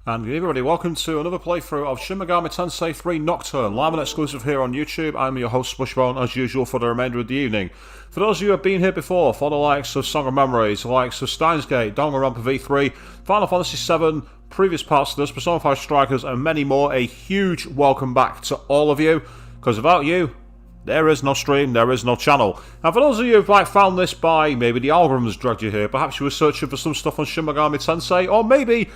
And good evening everybody, welcome to another playthrough of Shin Megami Tensei 3 Nocturne, live and exclusive here on YouTube. I'm your host Smushbone, as usual, for the remainder of the evening. For those of you who have been here before, for the likes of Song of Memories, the likes of Steins Gate, Danganronpa V3, Final Fantasy 7, previous parts of this, Persona 5 Strikers, and many more, a huge welcome back to all of you, because without you, there is no stream, there is no channel. And for those of you who've found this by, maybe the algorithms dragged you here, perhaps you were searching for some stuff on Shin Megami Tensei, or maybe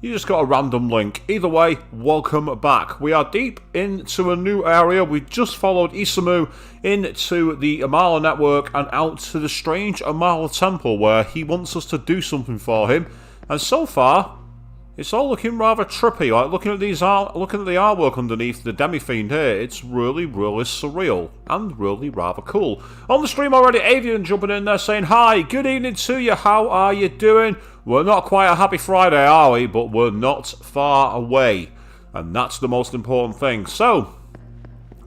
you just got a random link. Either way, welcome back. We are deep into a new area. We just followed Isamu into the Amala network and out to the strange Amala Temple where he wants us to do something for him. And so far, it's all looking rather trippy. Like looking at the artwork underneath the Demi-Fiend here, it's really, really surreal and really rather cool. On the stream already, Avian jumping in there saying, "Hi, good evening to you. How are you doing? We're not quite a happy Friday, are we? But we're not far away. And that's the most important thing." So,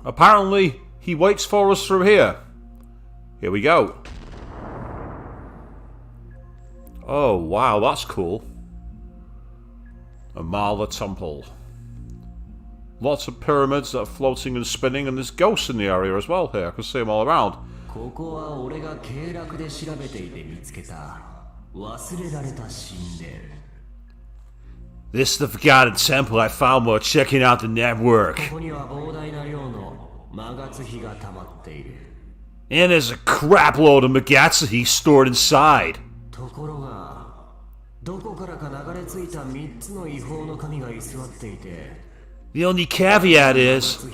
apparently, he waits for us through here. Here we go. Oh, wow, that's cool. A Marla Temple. Lots of pyramids that are floating and spinning, and there's ghosts in the area as well here. I can see them all around. This is the forgotten temple I found while checking out the network. And there's a crap load of Magatsuhi stored inside. The only caveat is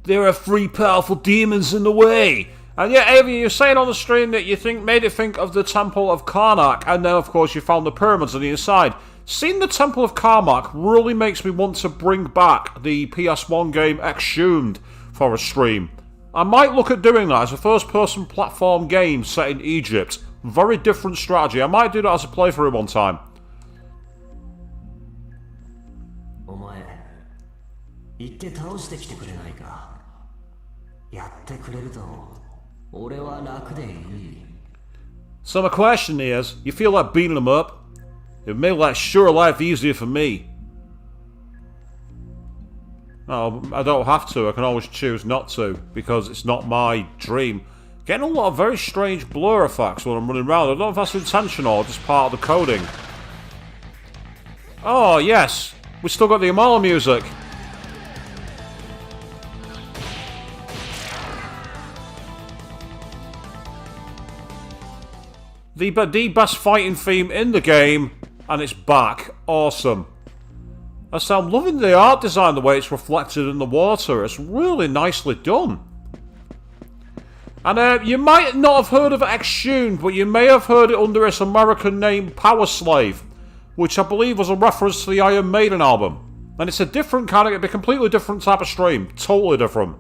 there are 3 powerful demons in the way. And yeah, Avi, you're saying on the stream that you made it think of the Temple of Karnak, and then of course you found the pyramids on the inside. Seeing the Temple of Karnak really makes me want to bring back the PS1 game Exhumed for a stream. I might look at doing that as a first-person platform game set in Egypt. Very different strategy. I might do that as a playthrough one time. So my question is, you feel like beating them up? It made like sure life easier for me. Oh, I don't have to. I can always choose not to, because it's not my dream. Getting a lot of very strange blur effects when I'm running around. I don't know if that's intentional or just part of the coding. Oh, yes. We still got the Amala music. The best fighting theme in the game, and it's back. Awesome. So I'm loving the art design, the way it's reflected in the water. It's really nicely done. And you might not have heard of Exhumed, but you may have heard it under its American name Power Slave, which I believe was a reference to the Iron Maiden album. And it's a different kind of, a completely different type of stream. Totally different.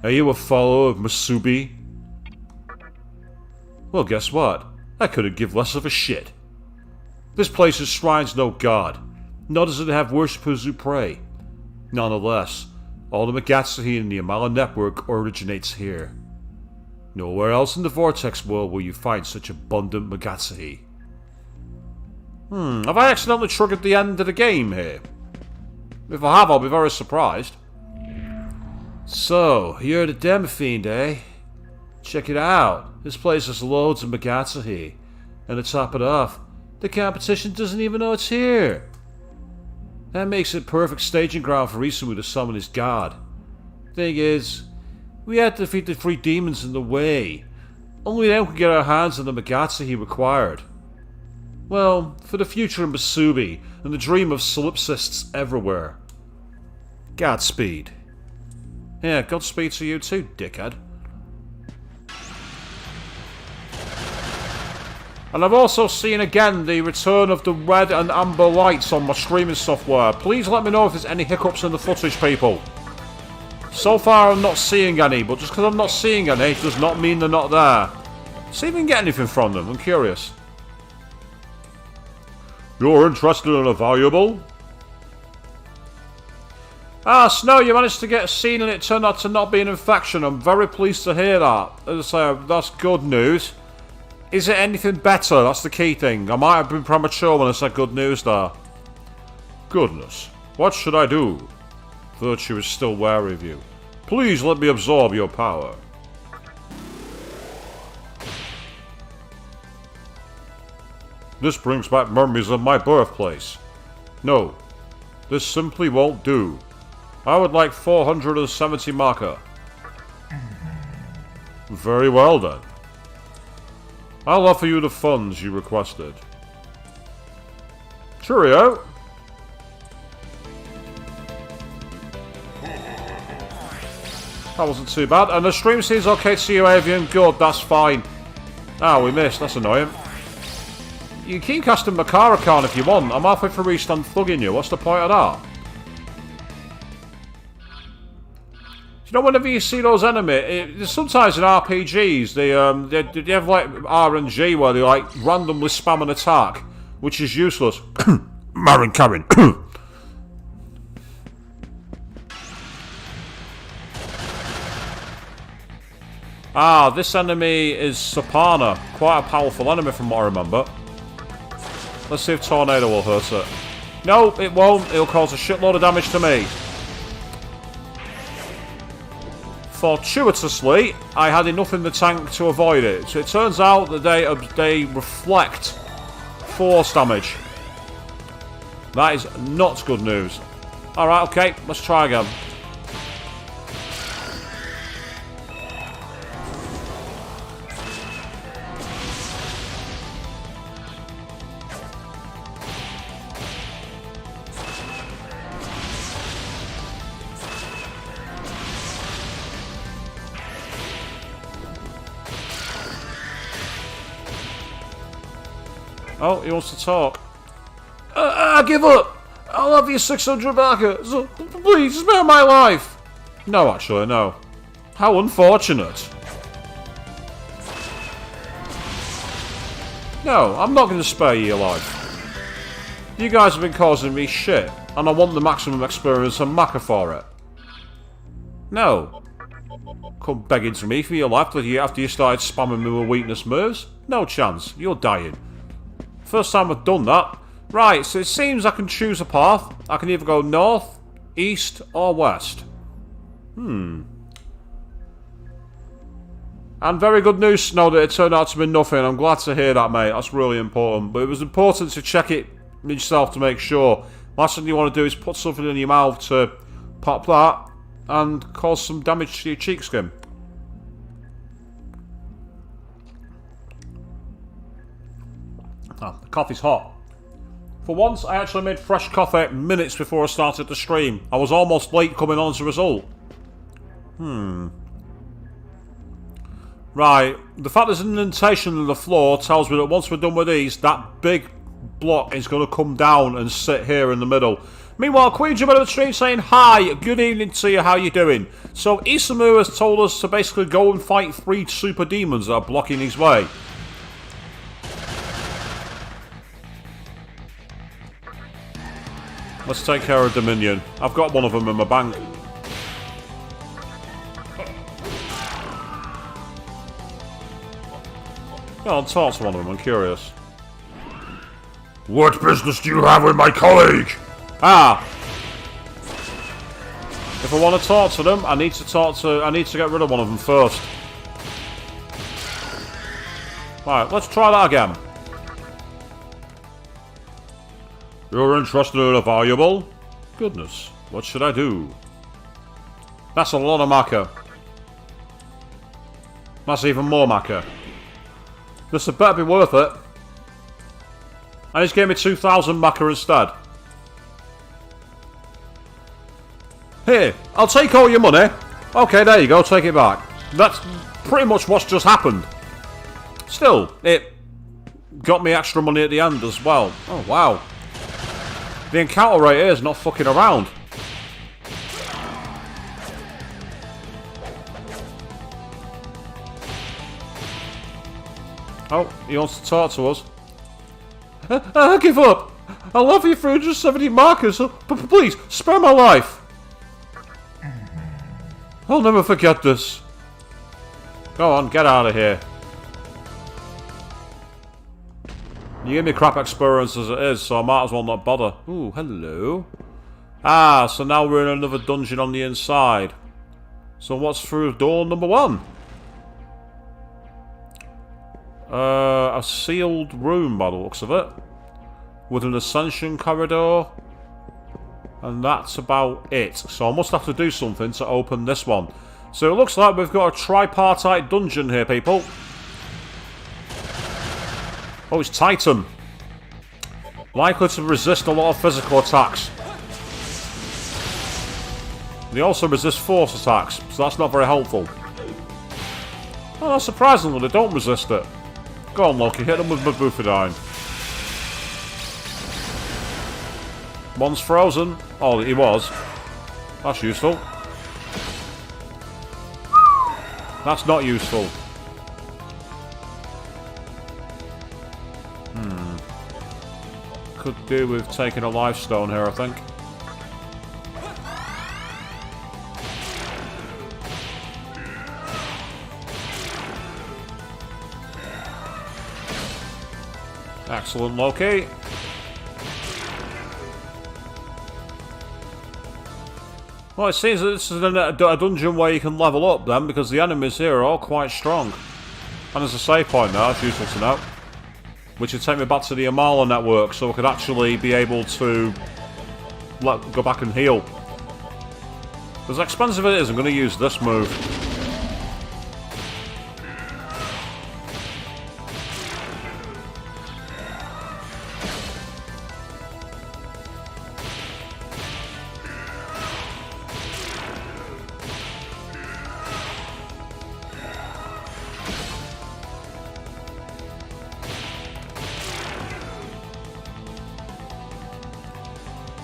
Are you a follower of Masubi? Well, guess what? I couldn't give less of a shit. This place enshrines no god, nor does it have worshippers who pray. Nonetheless, all the Magatsuhi in the Amala network originates here. Nowhere else in the Vortex world will you find such abundant Magatsuhi. Have I accidentally triggered the end of the game here? If I have, I'll be very surprised. So, you're the Demi-Fiend, eh? Check it out. This place has loads of Magatsuhi. And to top it off, the competition doesn't even know it's here. That makes it perfect staging ground for Isamu to summon his god. Thing is, we had to defeat the 3 demons in the way. Only then could get our hands on the Magatsuhi required. Well, for the future of Masubi, and the dream of solipsists everywhere. Godspeed. Yeah, Godspeed to you too, dickhead. And I've also seen again the return of the red and amber lights on my streaming software. Please let me know if there's any hiccups in the footage, people. So far I'm not seeing any, but just because I'm not seeing any does not mean they're not there. See if we can get anything from them, I'm curious. You're interested in a valuable? Ah, Snow, you managed to get a scene and it turned out to not be an infection. I'm very pleased to hear that. As I say, that's good news. Is it anything better? That's the key thing. I might have been premature when I said good news there. Goodness. What should I do? Virtue is still wary of you. Please let me absorb your power. This brings back memories of my birthplace. No, this simply won't do. I would like 470 marker. Very well then. I'll offer you the funds you requested. Cheerio! That wasn't too bad. And the stream seems okay to you, Avian. Good, that's fine. Ah, we missed. That's annoying. You keep casting Makara Khan if you want. I'm halfway through each stand thugging you. What's the point of that? You know, whenever you see those enemies, sometimes in RPGs, they have like RNG where they like randomly spam an attack, which is useless. Marin Karen. Ah, this enemy is Sapana. Quite a powerful enemy from what I remember. Let's see if Tornado will hurt it. No, it won't. It'll cause a shitload of damage to me. Fortuitously, I had enough in the tank to avoid it. So it turns out that they reflect force damage. That is not good news. Alright, okay, let's try again. Oh, he wants to talk. I give up! I'll have you 600 marker, so please spare my life! No, actually, no. How unfortunate. No, I'm not going to spare you your life. You guys have been causing me shit, and I want the maximum experience and Maka for it. No. Come begging to me for your life after you started spamming me with weakness moves? No chance, you're dying. First time I've done that. Right, so it seems I can choose a path. I can either go north, east, or west. And very good news to know that it turned out to be nothing. I'm glad to hear that, mate. That's really important. But it was important to check it yourself to make sure. Last thing you want to do is put something in your mouth to pop that and cause some damage to your cheek skin. Ah, the coffee's hot. For once, I actually made fresh coffee minutes before I started the stream. I was almost late coming on as a result. Right, the fact there's an indentation in the floor tells me that once we're done with these, that big block is going to come down and sit here in the middle. Meanwhile, Queen jumping on the stream saying, hi, good evening to you, how you doing? So, Isamu has told us to basically go and fight 3 super demons that are blocking his way. Let's take care of Dominion. I've got one of them in my bank. Yeah, I'll talk to one of them, I'm curious. What business do you have with my colleague? Ah! If I want to talk to them, I need to get rid of one of them first. Right, let's try that again. You're interested in a valuable? Goodness, what should I do? That's a lot of Maka. That's even more Maka. This had better be worth it. And he's gave me 2,000 Maka instead. Here, I'll take all your money. Okay, there you go, take it back. That's pretty much what's just happened. Still, it got me extra money at the end as well. Oh, wow. The encounter rate here is not fucking around. Oh, he wants to talk to us. I give up. I'll offer you 370 markers, so please, spare my life. I'll never forget this. Go on, get out of here. You give me crap experience as it is, so I might as well not bother. Ooh, hello. Ah, so now we're in another dungeon on the inside. So what's through door number 1? A sealed room by the looks of it. With an ascension corridor. And that's about it. So I must have to do something to open this one. So it looks like we've got a tripartite dungeon here, people. Oh, it's Titan. Likely to resist a lot of physical attacks. They also resist force attacks, so that's not very helpful. Oh, surprisingly, they don't resist it. Go on, Loki, hit them with Bufidine. One's frozen. Oh, he was. That's useful. That's not useful. Could do with taking a life stone here, I think. Excellent, Loki. Well, it seems that this is a dungeon where you can level up then, because the enemies here are all quite strong. And there's a save point now, that's useful to know. Which would take me back to the Amala network, so I could actually be able to go back and heal. As expensive as it is, I'm going to use this move.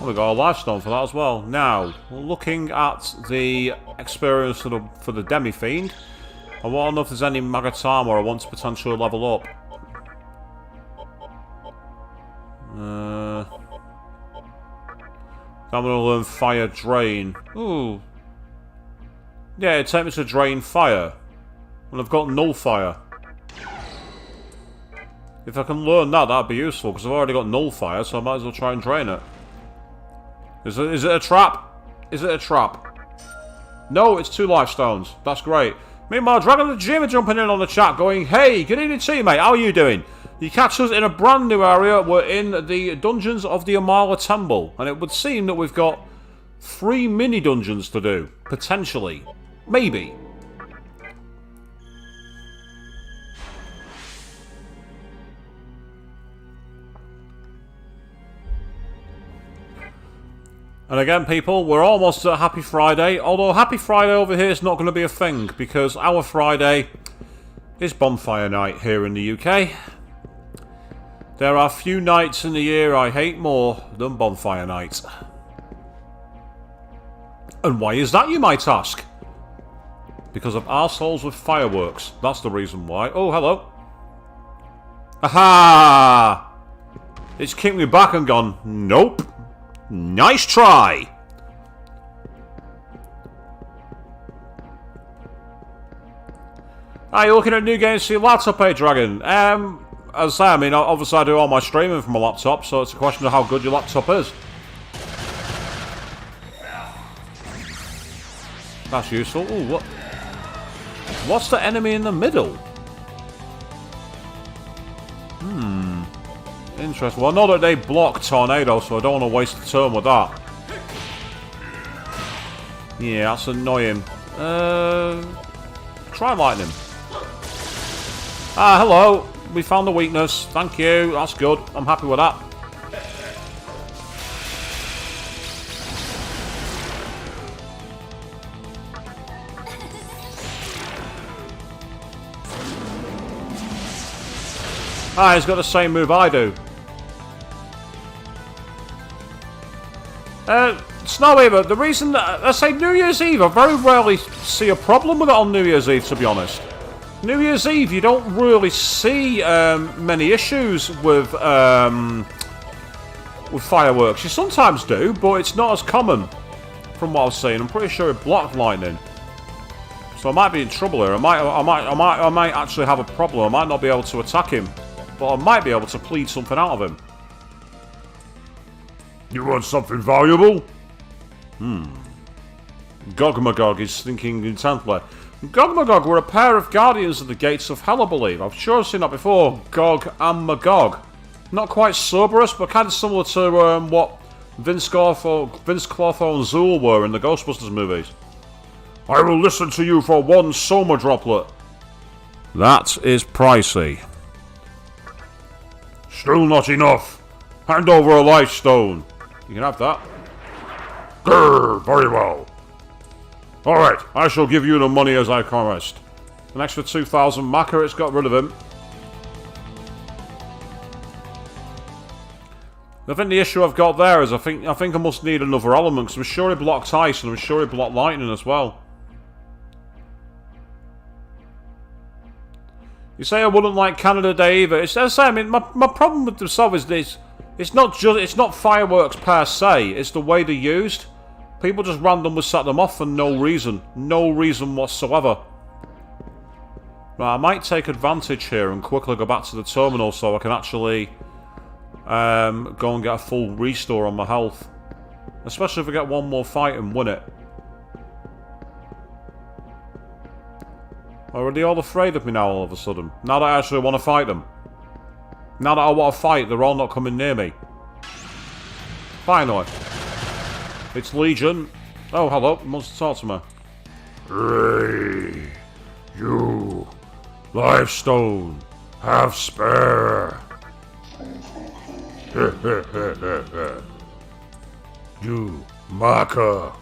We got a life stone for that as well. Now, looking at the experience for the Demi Fiend, I want to know if there's any Magatama I want to potentially level up. I'm going to learn Fire Drain. Ooh. Yeah, it'd take me to Drain Fire. And I've got Null Fire. If I can learn that, that'd be useful, because I've already got Null Fire, so I might as well try and drain it. Is it a trap? Is it a trap? No, it's 2 life stones. That's great. Meanwhile, Dragon and Jim are jumping in on the chat going, hey, good evening to you, mate. How are you doing? You catch us in a brand new area. We're in the dungeons of the Marla Temple. And it would seem that we've got 3 mini dungeons to do. Potentially. Maybe. And again, people, we're almost at Happy Friday. Although Happy Friday over here is not going to be a thing, because our Friday is Bonfire Night here in the UK. There are few nights in the year I hate more than Bonfire Night. And why is that, you might ask? Because of arseholes with fireworks. That's the reason why. Oh, hello. Aha! It's kicked me back and gone, nope. Nice try! Are you looking at new games for your laptop, eh, Dragon? As I say, I mean, obviously I do all my streaming from my laptop, so it's a question of how good your laptop is. That's useful. Ooh, what? What's the enemy in the middle? Interesting. Well, I know that they block tornado, so I don't want to waste the turn with that. Yeah, that's annoying. Try lightning. Ah, hello. We found the weakness. Thank you. That's good. I'm happy with that. Ah, he's got the same move I do. Snow the reason that I say New Year's Eve, I very rarely see a problem with it on New Year's Eve, to be honest. New Year's Eve, you don't really see many issues with fireworks. You sometimes do, but it's not as common from what I've seen. I'm pretty sure it blocked lightning, so I might be in trouble here. I might actually have a problem. I might not be able to attack him. but I might be able to plead something out of him. You want something valuable? Gogmagog is thinking intently. Gogmagog were a pair of guardians of the gates of hell, I believe. I've sure seen that before. Gog and Magog. Not quite Cerberus, but kind of similar to what Vince Clortho and Zool were in the Ghostbusters movies. I will listen to you for 1 Soma droplet. That is pricey. Still not enough. Hand over a life stone. You can have that. Grrr, very well. Alright, I shall give you the money as I promised. An extra 2,000 Maka, it's got rid of him. I think the issue I've got there is I think I must need another element, because I'm sure he blocked ice and I'm sure he blocked lightning as well. You say I wouldn't like Canada Day either. It's, as I say, I mean, my problem with the stuff is this. It's not fireworks per se, it's the way they're used. People just randomly set them off for no reason. No reason whatsoever. Right, I might take advantage here and quickly go back to the terminal so I can actually go and get a full restore on my health. Especially if I get one more fight and win it. Or are they all afraid of me now all of a sudden? Now that I actually want to fight them. Now that I want to fight, they're all not coming near me. Finally. It's Legion. Oh, hello. He wants to talk to me. Ray, you, life stone, have spare. You, Maka,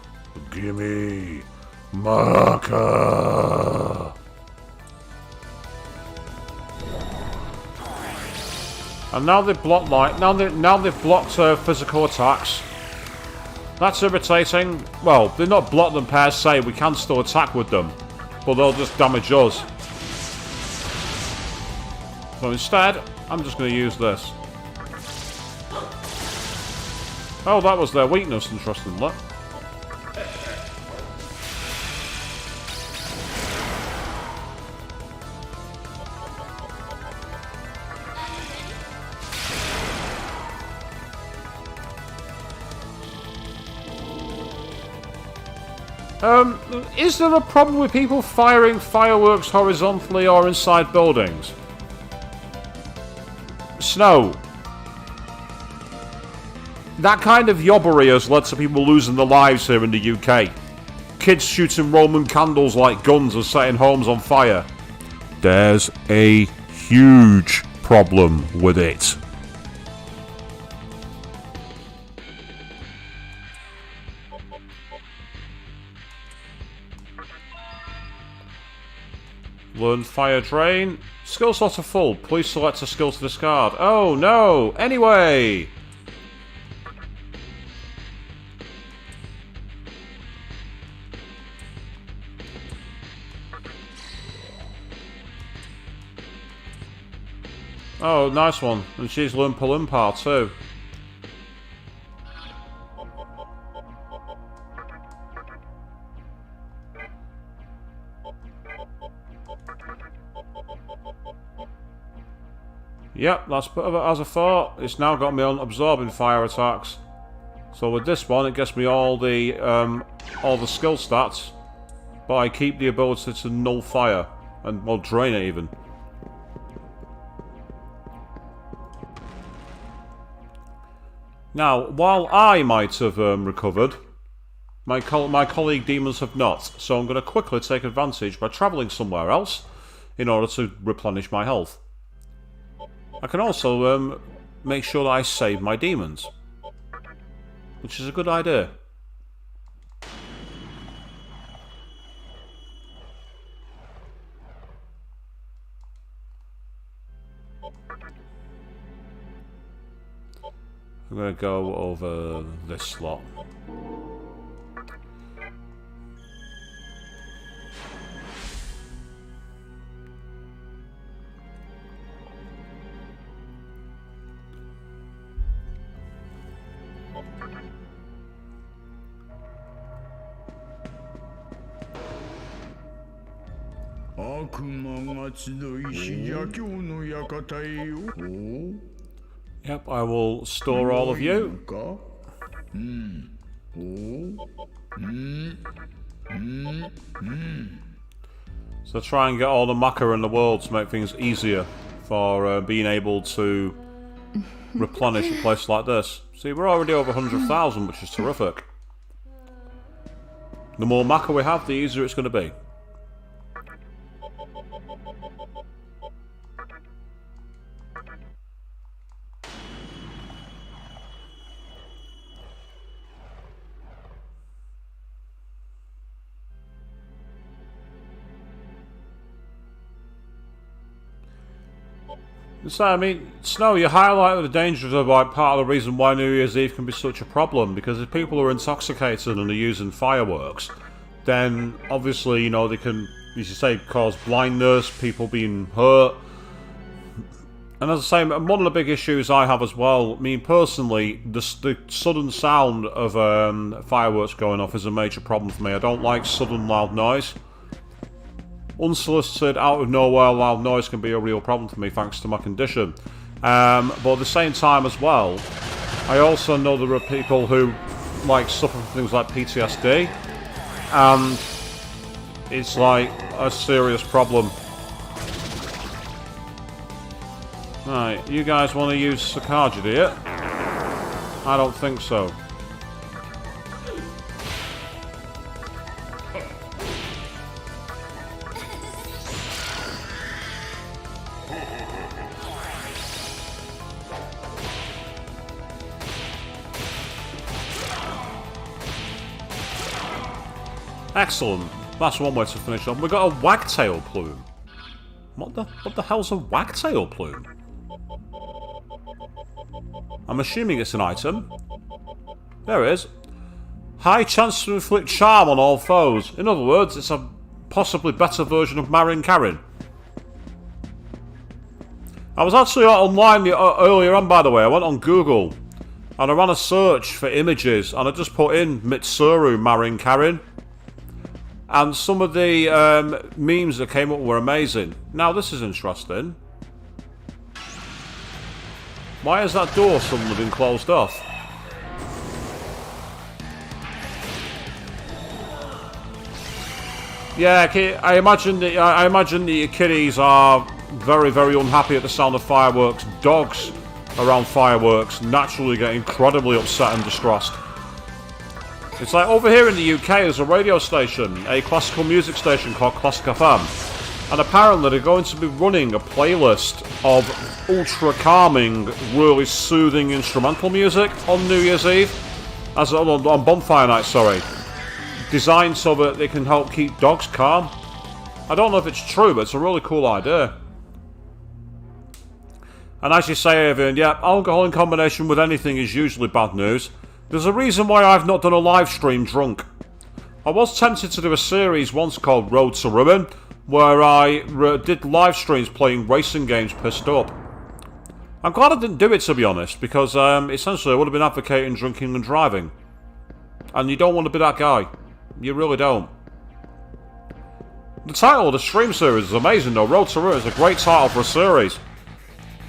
gimme, Maka. And now they've blocked light. Now they've blocked physical attacks. That's irritating. Well, they're not blocked them per se. We can still attack with them, but they'll just damage us. So instead, I'm just going to use this. Oh, that was their weakness, interestingly. Is there a problem with people firing fireworks horizontally or inside buildings? Snow. That kind of yobbery has led to people losing their lives here in the UK. Kids shooting Roman candles like guns and setting homes on fire. There's a huge problem with it. Learn Fire Drain. Skill slot are full. Please select a skill to discard. Oh no! Anyway! Oh, nice one. And she's learned Palimpa too. Yep, that's a bit of it as I thought. It's now got me on absorbing fire attacks. So with this one, it gets me all the skill stats, but I keep the ability to null fire and well drain it even. Now, while I might have recovered, my colleague demons have not. So I'm going to quickly take advantage by travelling somewhere else in order to replenish my health. I can also make sure that I save my demons, which is a good idea. I'm going to go over this slot. Yep, I will store all of you. So try and get all the maca in the world to make things easier for being able to replenish a place like this. See, we're already over 100,000, which is terrific. The more maca we have, the easier it's going to be. So, I mean, Snow, you highlighted the dangers of like part of the reason why New Year's Eve can be such a problem, because if people are intoxicated and are using fireworks, then obviously, you know, they can, as you say, cause blindness, people being hurt. And as I say, one of the big issues I have as well, I mean, personally, the sudden sound of fireworks going off is a major problem for me. I don't like sudden loud noise. Unsolicited, out of nowhere loud noise can be a real problem for me thanks to my condition. But at the same time as well, I also know there are people who like suffer from things like PTSD, and it's like a serious problem. Right, you guys want to use Sakaja, do you? I don't think so. Excellent. That's one way to finish off. We got a Wagtail Plume. What the hell's a Wagtail Plume? I'm assuming it's an item. There it is. High chance to inflict charm on all foes. In other words, it's a possibly better version of Marin Karin. I was actually online earlier on, by the way. I went on Google and I ran a search for images and I just put in Mitsuru Marin Karin. And some of the memes that came up were amazing. Now this is interesting. Why has that door suddenly been closed off? Yeah, I imagine that your kiddies are very, very unhappy at the sound of fireworks. Dogs around fireworks naturally get incredibly upset and distressed. It's like over here in the UK there's a radio station, a classical music station called Classic FM, and apparently they're going to be running a playlist of ultra calming, really soothing instrumental music on New Year's Eve, on bonfire night, sorry, designed so that they can help keep dogs calm. I don't know if it's true, but it's a really cool idea. And as you say, Evan, yeah, alcohol in combination with anything is usually bad news. There's a reason why I've not done a live stream drunk. I was tempted to do a series once called Road to Ruin, where I did live streams playing racing games pissed up. I'm glad I didn't do it, to be honest, because essentially I would have been advocating drinking and driving. And you don't want to be that guy. You really don't. The title of the stream series is amazing though. Road to Ruin is a great title for a series.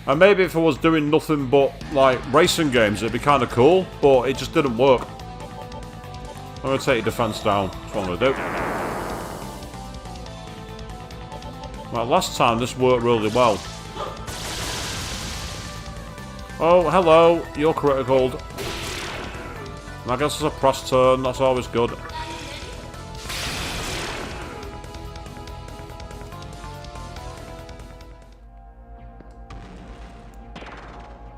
And maybe if I was doing nothing but, like, racing games, it'd be kind of cool, but it just didn't work. I'm going to take your defense down. That's what I'm going to do. Well, last time this worked really well. Oh, hello. You're critical. I guess it's a press turn. That's always good.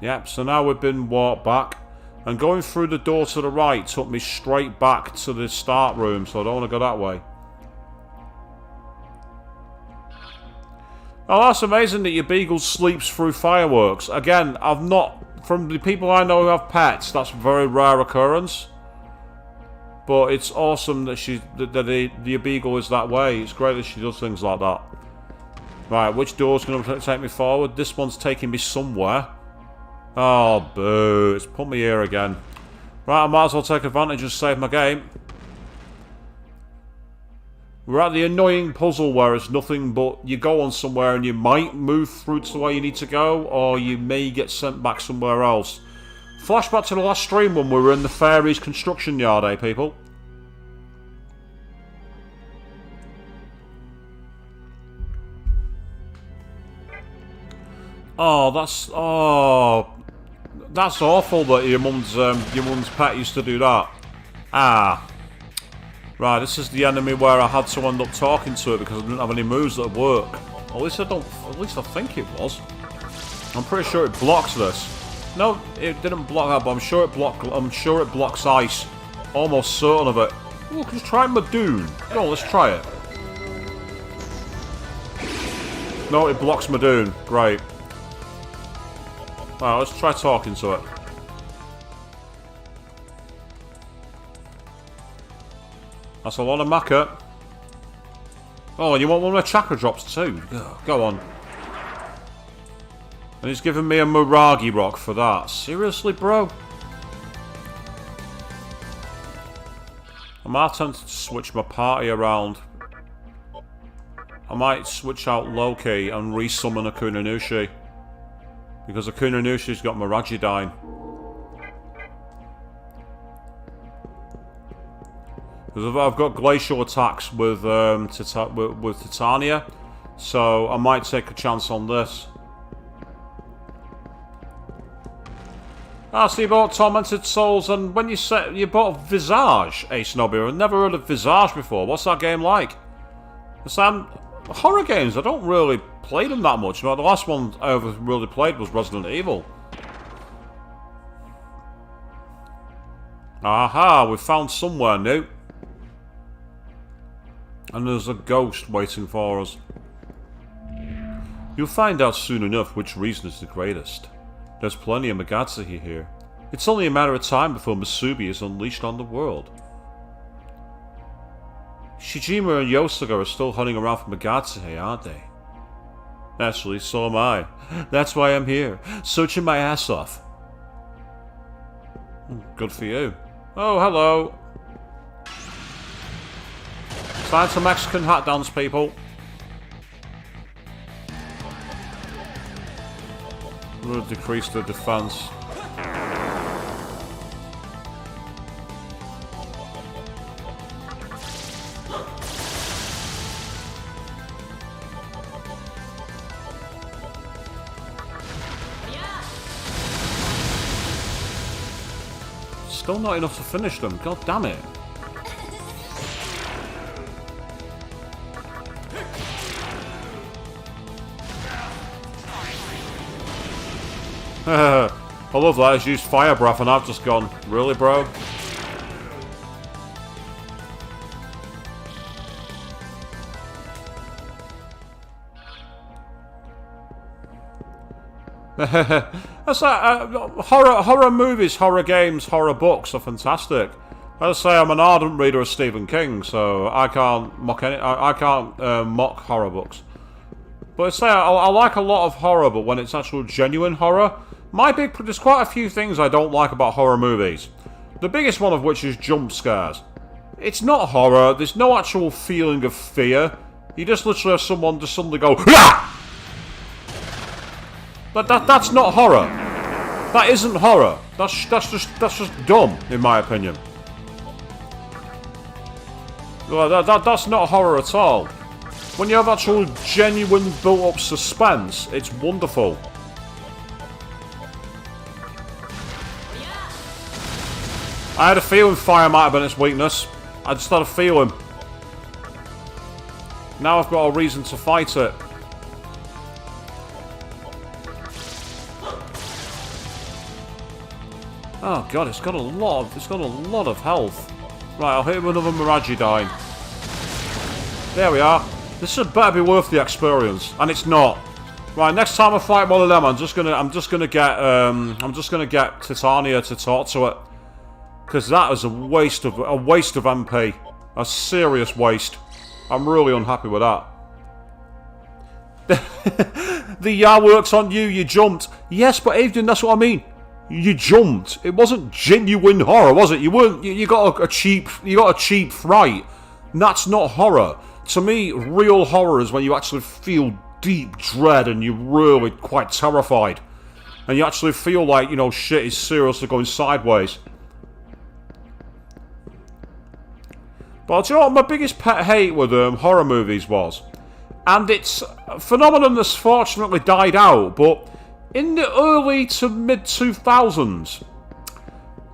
Yep, so now we've been walked back, and going through the door to the right took me straight back to the start room, so I don't want to go that way. Oh, that's amazing that your beagle sleeps through fireworks. Again, I've not, from the people I know who have pets, that's a very rare occurrence. But it's awesome that the beagle is that way. It's great that she does things like that. Right, which door's going to take me forward? This one's taking me somewhere. Oh, boo. It's put me here again. Right, I might as well take advantage and save my game. We're at the annoying puzzle where it's nothing but you go on somewhere and you might move through to where you need to go, or you may get sent back somewhere else. Flashback to the last stream when we were in the Fairies construction yard, eh, people? Oh, that's awful that your mum's pet used to do that. Ah. Right, this is the enemy where I had to end up talking to it because I didn't have any moves that would work. At least I think it was. I'm pretty sure it blocks this. No, it didn't block that, but I'm sure it blocks ice. Almost certain of it. Look, let's try Madoon. Go on, let's try it. No, it blocks Madoon. Great. Right, let's try talking to it. That's a lot of maca. Oh, and you want one of my chakra drops too? Go on. And he's giving me a Miragi rock for that. Seriously, bro? I might attempt to switch my party around. I might switch out Loki and resummon Akuna Nushi. Because Akuna Nushi's got Miragidine. Because I've got glacial attacks with Titania, so I might take a chance on this. Ah, so you bought Tormented Souls, and when you bought Visage, Ace Nobby, I've never heard of Visage before. What's that game like? Horror games, I don't really play them that much. The last one I ever really played was Resident Evil. Aha, we found somewhere new. And there's a ghost waiting for us. You'll find out soon enough which reason is the greatest. There's plenty of Magatsuhi here. It's only a matter of time before Masubi is unleashed on the world. Shijima and Yosuga are still hunting around for Magatsuhi, aren't they? Actually, so am I. That's why I'm here, searching my ass off. Good for you. Oh, hello. Time to Mexican hat dance, people. We'll decrease the defense. Still not enough to finish them. God damn it. I love that. He's used fire breath and I've just gone, really, bro? That's horror movies, horror games, horror books are fantastic. As I say, I'm an ardent reader of Stephen King, so I can't mock mock horror books. But I say I like a lot of horror, but when it's actual genuine horror, there's quite a few things I don't like about horror movies. The biggest one of which is jump scares. It's not horror. There's no actual feeling of fear. You just literally have someone just suddenly go, "Ah!" But that's not horror. That isn't horror. That's just dumb, in my opinion. Well, that's not horror at all. When you have actual genuine built-up suspense, it's wonderful. I had a feeling fire might have been its weakness. I just had a feeling. Now I've got a reason to fight it. Oh god, it's got a lot of health. Right, I'll hit him with another Miragidine. There we are. This should better be worth the experience, and it's not. Right, next time I fight one of them, I'm just gonna get Titania to talk to it, because that is a waste of MP, a serious waste. I'm really unhappy with that. The "yeah" works on you. You jumped. Yes, but Aiden, that's what I mean. You jumped. It wasn't genuine horror, was it? You weren't. You got a cheap fright. That's not horror. To me, real horror is when you actually feel deep dread and you're really quite terrified. And you actually feel like, you know, shit is seriously going sideways. But do you know what my biggest pet hate with horror movies was? And it's a phenomenon that's fortunately died out, but in the early to mid-2000s,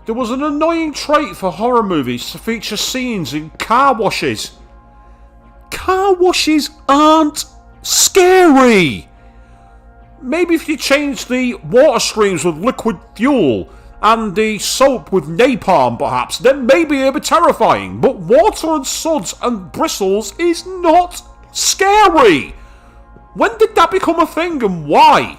there was an annoying trait for horror movies to feature scenes in car washes. Car washes aren't scary! Maybe if you change the water streams with liquid fuel and the soap with napalm, perhaps, then maybe it'll be terrifying. But water and suds and bristles is not scary. When did that become a thing and why?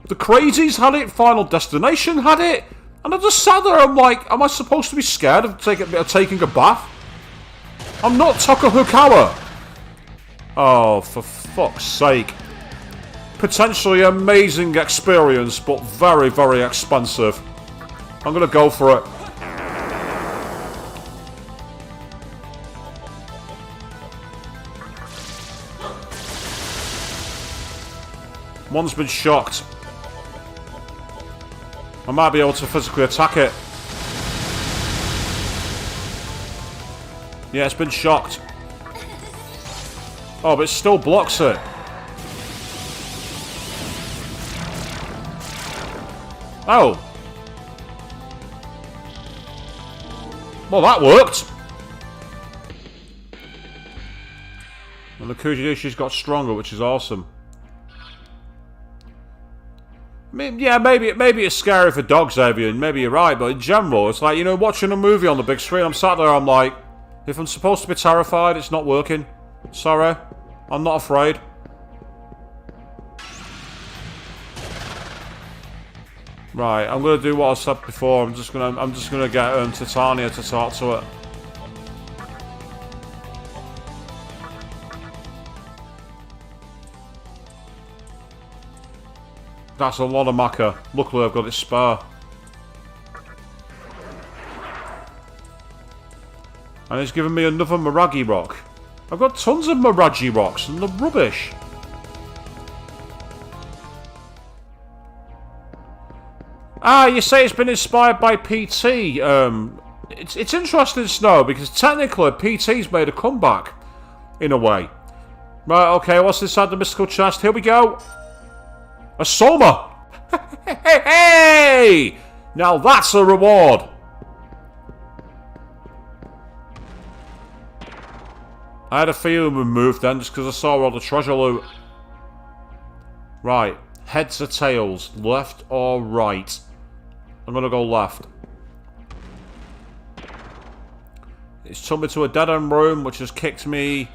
The Crazies had it, Final Destination had it, and I just sat there, I'm like, am I supposed to be scared of taking a bath? I'm not Tokuhukawa. Oh, for fuck's sake. Potentially amazing experience, but very, very expensive. I'm gonna go for it. One's been shocked. I might be able to physically attack it. Yeah, it's been shocked. Oh, but it still blocks it. Oh. Well, that worked. And the Kujidishi's got stronger, which is awesome. I mean, yeah, maybe it's scary for dogs, Avian. Maybe you're right, but in general, it's like, you know, watching a movie on the big screen, I'm sat there, I'm like, if I'm supposed to be terrified, it's not working. Sorry. I'm not afraid. Right, I'm gonna do what I said before. I'm just gonna get Titania to talk to it. That's a lot of maca. Luckily, I've got it spare. And it's given me another Miragi rock. I've got tons of Miragi rocks, and they're rubbish. Ah, you say it's been inspired by PT. It's interesting to know, because technically PT's made a comeback, in a way. Right, okay, what's inside the mystical chest? Here we go. A Soma! Hey! Now that's a reward! I had a feeling we moved then, just because I saw all the treasure loot. Right. Heads or tails? Left or right? I'm gonna go left. It's took me to a dead-end room, which has kicked me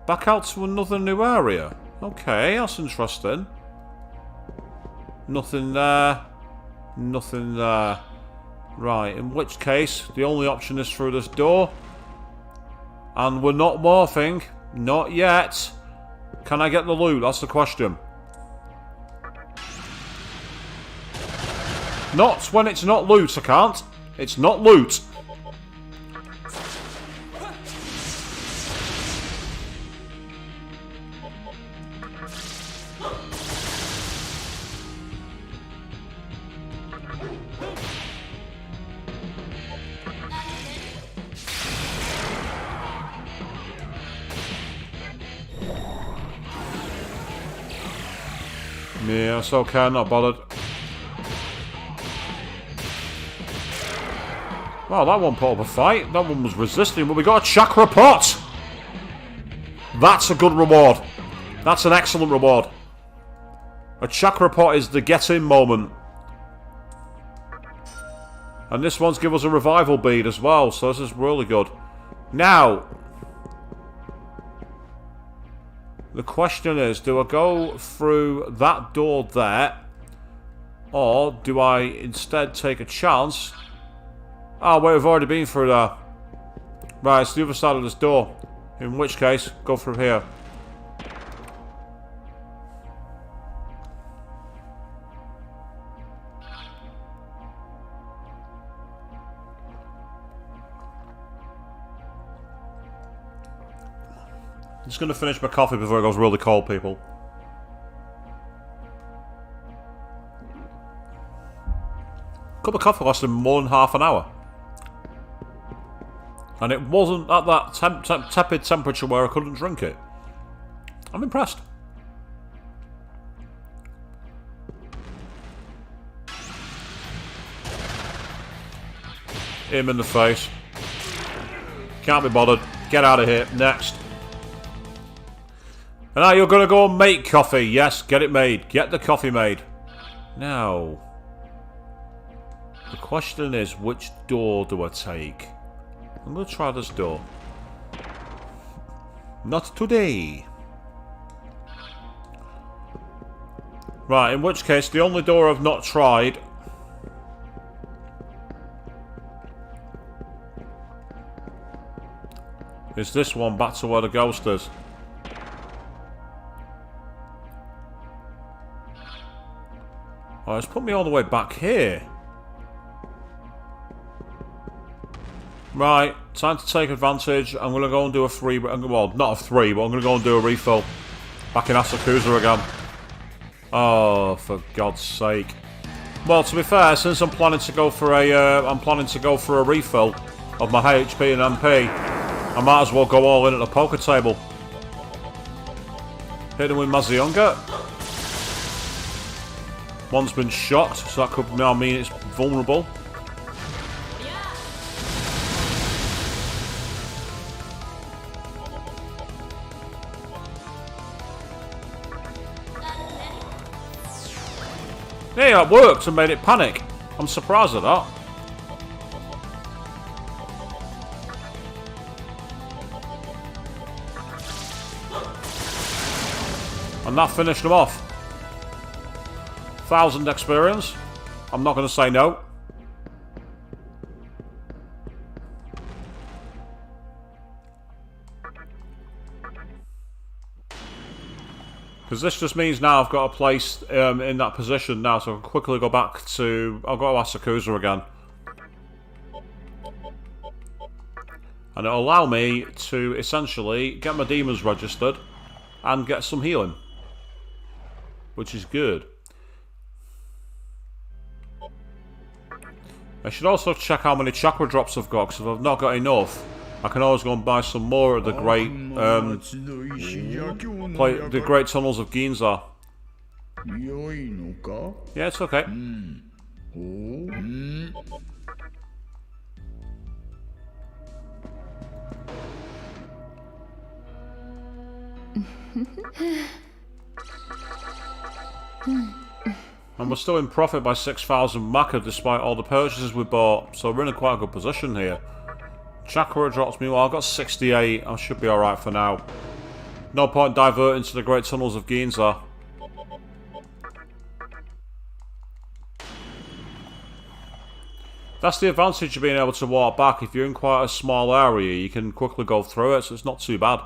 back out to another new area. Okay, that's interesting. Nothing there. Nothing there. Right, in which case, the only option is through this door. And we're not morphing. Not yet. Can I get the loot? That's the question. Not when it's not loot, I can't. It's not loot. Yeah, it's okay, I'm not bothered. Well, that one put up a fight. That one was resisting, but we got a chakra pot! That's a good reward. That's an excellent reward. A chakra pot is the get-in moment. And this one's give us a revival bead as well, so this is really good. Now, the question is, do I go through that door there, or do I instead take a chance? Oh, wait, we've already been through there. Right, it's the other side of this door. In which case, go through here. Just going to finish my coffee before it goes really cold, people. Cup of coffee lasted more than half an hour. And it wasn't at that tepid temperature where I couldn't drink it. I'm impressed. Him in the face. Can't be bothered. Get out of here. Next. And now you're going to go and make coffee. Yes, get it made. Get the coffee made. Now, the question is, which door do I take? I'm going to try this door. Not today. Right, in which case, the only door I've not tried is this one, back to where the ghost is. Oh, it's put me all the way back here. Right, time to take advantage. I'm going to go and do a free... Well, not a free, but I'm going to go and do a refill. Back in Asakusa again. Oh, for God's sake. Well, to be fair, since I'm planning to go for a refill of my HP and MP, I might as well go all in at the poker table. Hit him with Mazionga. One's been shocked, so that could now mean it's vulnerable. Yeah, it worked and made it panic. I'm surprised at that. And that finished him off. 1,000 experience. I'm not going to say no. Because this just means now I've got a place in that position now, so I can quickly go back to... I'll go to Asakusa again. And it'll allow me to essentially get my demons registered and get some healing. Which is good. I should also check how many chakra drops I've got, because if I've not got enough, I can always go and buy some more at the great tunnels of Ginza. Yeah, it's okay. And we're still in profit by 6,000 Maka despite all the purchases we bought, so we're in a quite a good position here. Chakra drops me, well I've got 68, I should be alright for now. No point diverting to the great tunnels of Ginza. That's the advantage of being able to walk back. If you're in quite a small area, you can quickly go through it, so it's not too bad.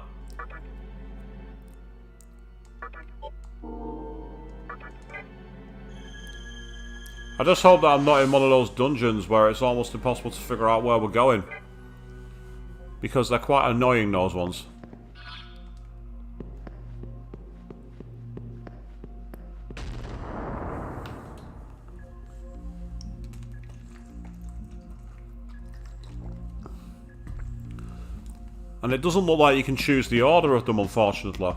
I just hope that I'm not in one of those dungeons where it's almost impossible to figure out where we're going. Because they're quite annoying, those ones. And it doesn't look like you can choose the order of them, unfortunately.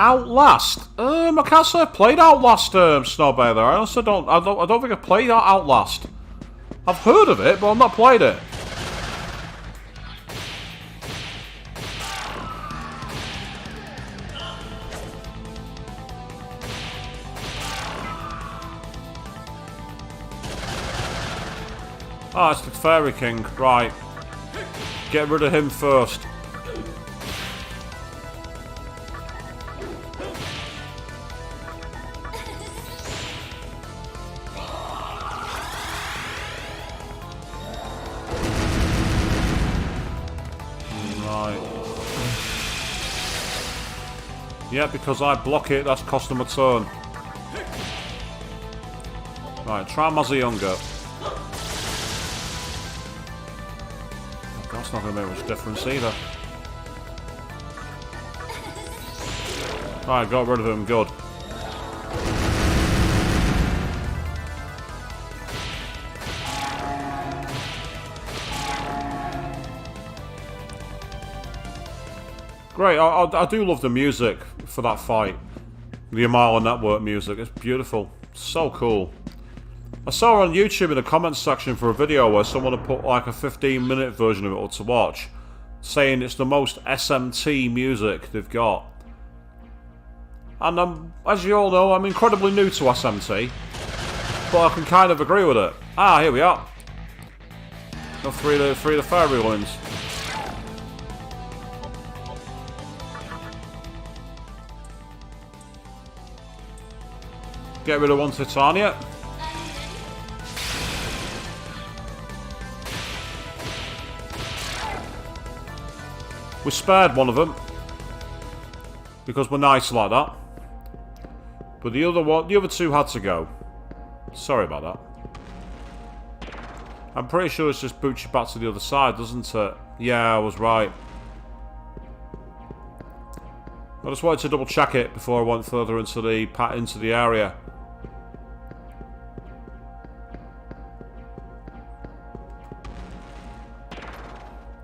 Outlast. I can't say I've played Outlast, Snowbear there. I also don't. I don't think I've played Outlast. I've heard of it, but I've not played it. Ah, it's the Fairy King. Right. Get rid of him first. Yeah, because I block it, that's cost them a turn. Right, try Mazionga. Oh That's not going to make much difference either. Right, got rid of him, good. Great, I do love the music for that fight. The Amala Network music, it's beautiful. So cool. I saw on YouTube in the comments section for a video where someone had put like a 15-minute version of it to watch, saying it's the most SMT music they've got. And as you all know, I'm incredibly new to SMT, but I can kind of agree with it. Ah, here we are. Got three of the fairy ones. Get rid of one Titania. We spared one of them because we're nice like that. But the other two had to go. Sorry about that. I'm pretty sure it's just boots you back to the other side, doesn't it? Yeah, I was right. I just wanted to double check it before I went further into the area.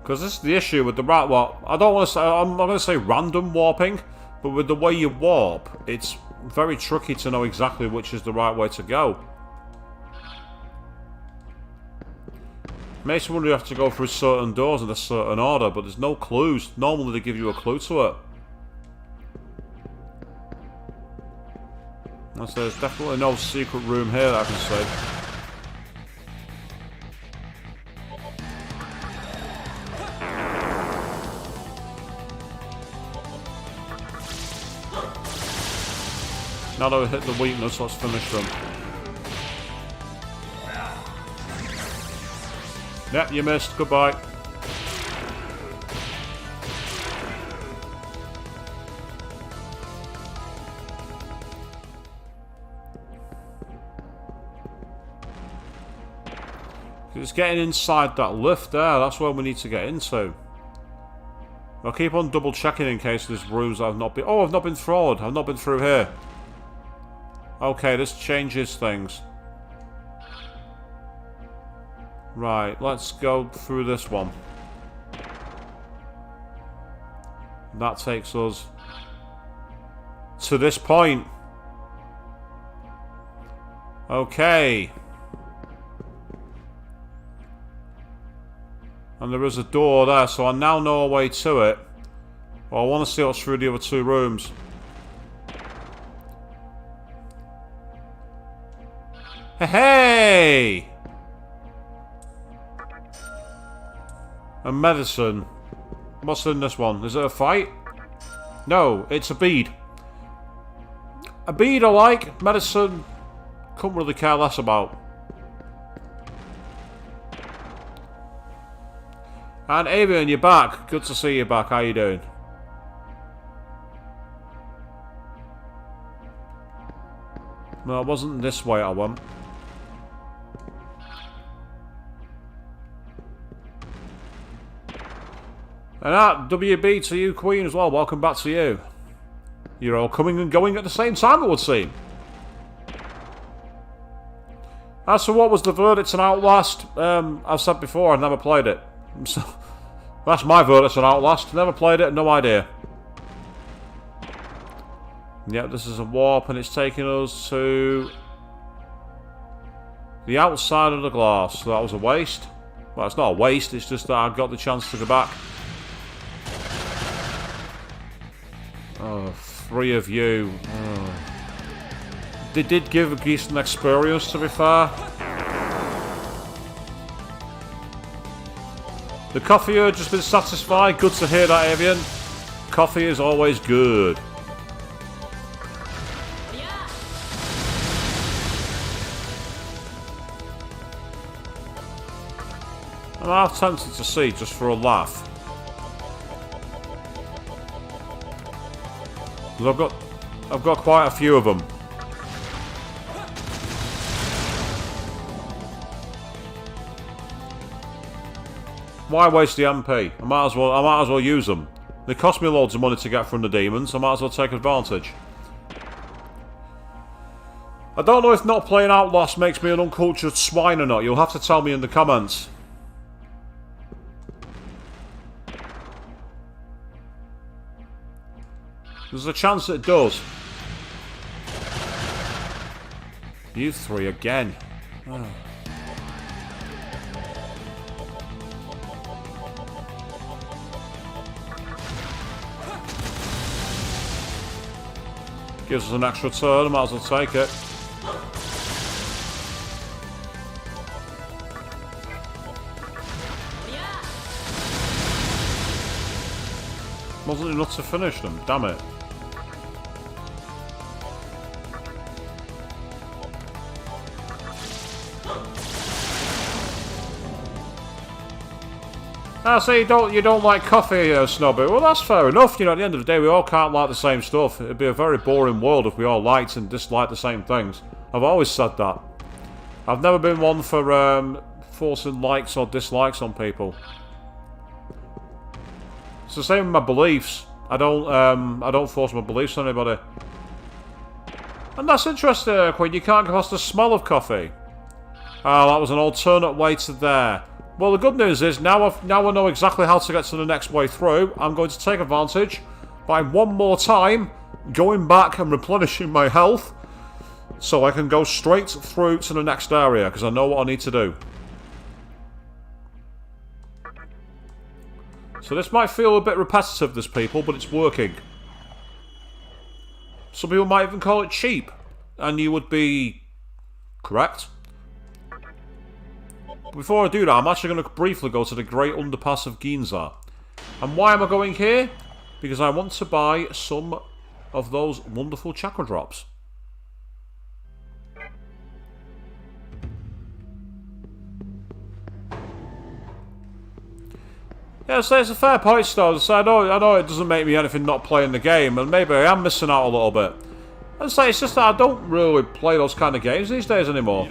Because this is the issue with the I don't want to say, I'm not going to say random warping, but with the way you warp, it's very tricky to know exactly which is the right way to go. Makes me wonder if you have to go through certain doors in a certain order, but there's no clues. Normally they give you a clue to it. So there's definitely no secret room here that I can see. Now that we hit the weakness, let's finish them. Yep, you missed. Goodbye. It's getting inside that lift there. That's where we need to get into. I'll keep on double checking in case there's rooms I've not been... Oh, I've not been through. I've not been through here. Okay, this changes things. Right, let's go through this one. That takes us to this point. Okay. And there is a door there, so I now know a way to it. Well, I want to see what's through the other two rooms. Hey! A medicine. What's in this one? Is it a fight? No, it's a bead. A bead I like. Medicine, couldn't really care less about. And Avian, you're back. Good to see you back. How you doing? No, it wasn't this way I went. And that WB to you, Queen, as well. Welcome back to you. You're all coming and going at the same time, it would seem. As for what was the verdict on Outlast, I've said before, I've never played it. So, that's my verdict on Outlast. Never played it, no idea. Yep, this is a warp, and it's taking us to the outside of the glass. So that was a waste. Well, it's not a waste, it's just that I got the chance to go back. Oh, 3 of you. Oh. They did give a decent experience, to be fair. The coffee urge has been satisfied. Good to hear that, Avian. Coffee is always good. I'm half tempted to see, just for a laugh. I've got quite a few of them. Why waste the MP? I might as well use them. They cost me loads of money to get from the demons. I might as well take advantage. I don't know if not playing Outlast makes me an uncultured swine or not. You'll have to tell me in the comments. There's a chance it does. You three again. Oh. Gives us an extra turn, I might as well take it. Wasn't enough to finish them, damn it. Ah, so you don't like coffee, Snobby. Well, that's fair enough. You know, at the end of the day, we all can't like the same stuff. It'd be a very boring world if we all liked and disliked the same things. I've always said that. I've never been one for forcing likes or dislikes on people. It's the same with my beliefs. I don't force my beliefs on anybody. And that's interesting, Queen. You can't go past the smell of coffee. Oh, that was an alternate way to there. Well, the good news is, now I know exactly how to get to the next way through. I'm going to take advantage by one more time going back and replenishing my health so I can go straight through to the next area, because I know what I need to do. So this might feel a bit repetitive, this people, but it's working. Some people might even call it cheap, and you would be correct. Before I do that, I'm actually going to briefly go to the Great Underpass of Ginza. And why am I going here? Because I want to buy some of those wonderful chakra drops. Yeah, so it's a fair point, Stones. So I know it doesn't make me anything not playing the game, and maybe I am missing out a little bit. And so it's just that I don't really play those kind of games these days anymore.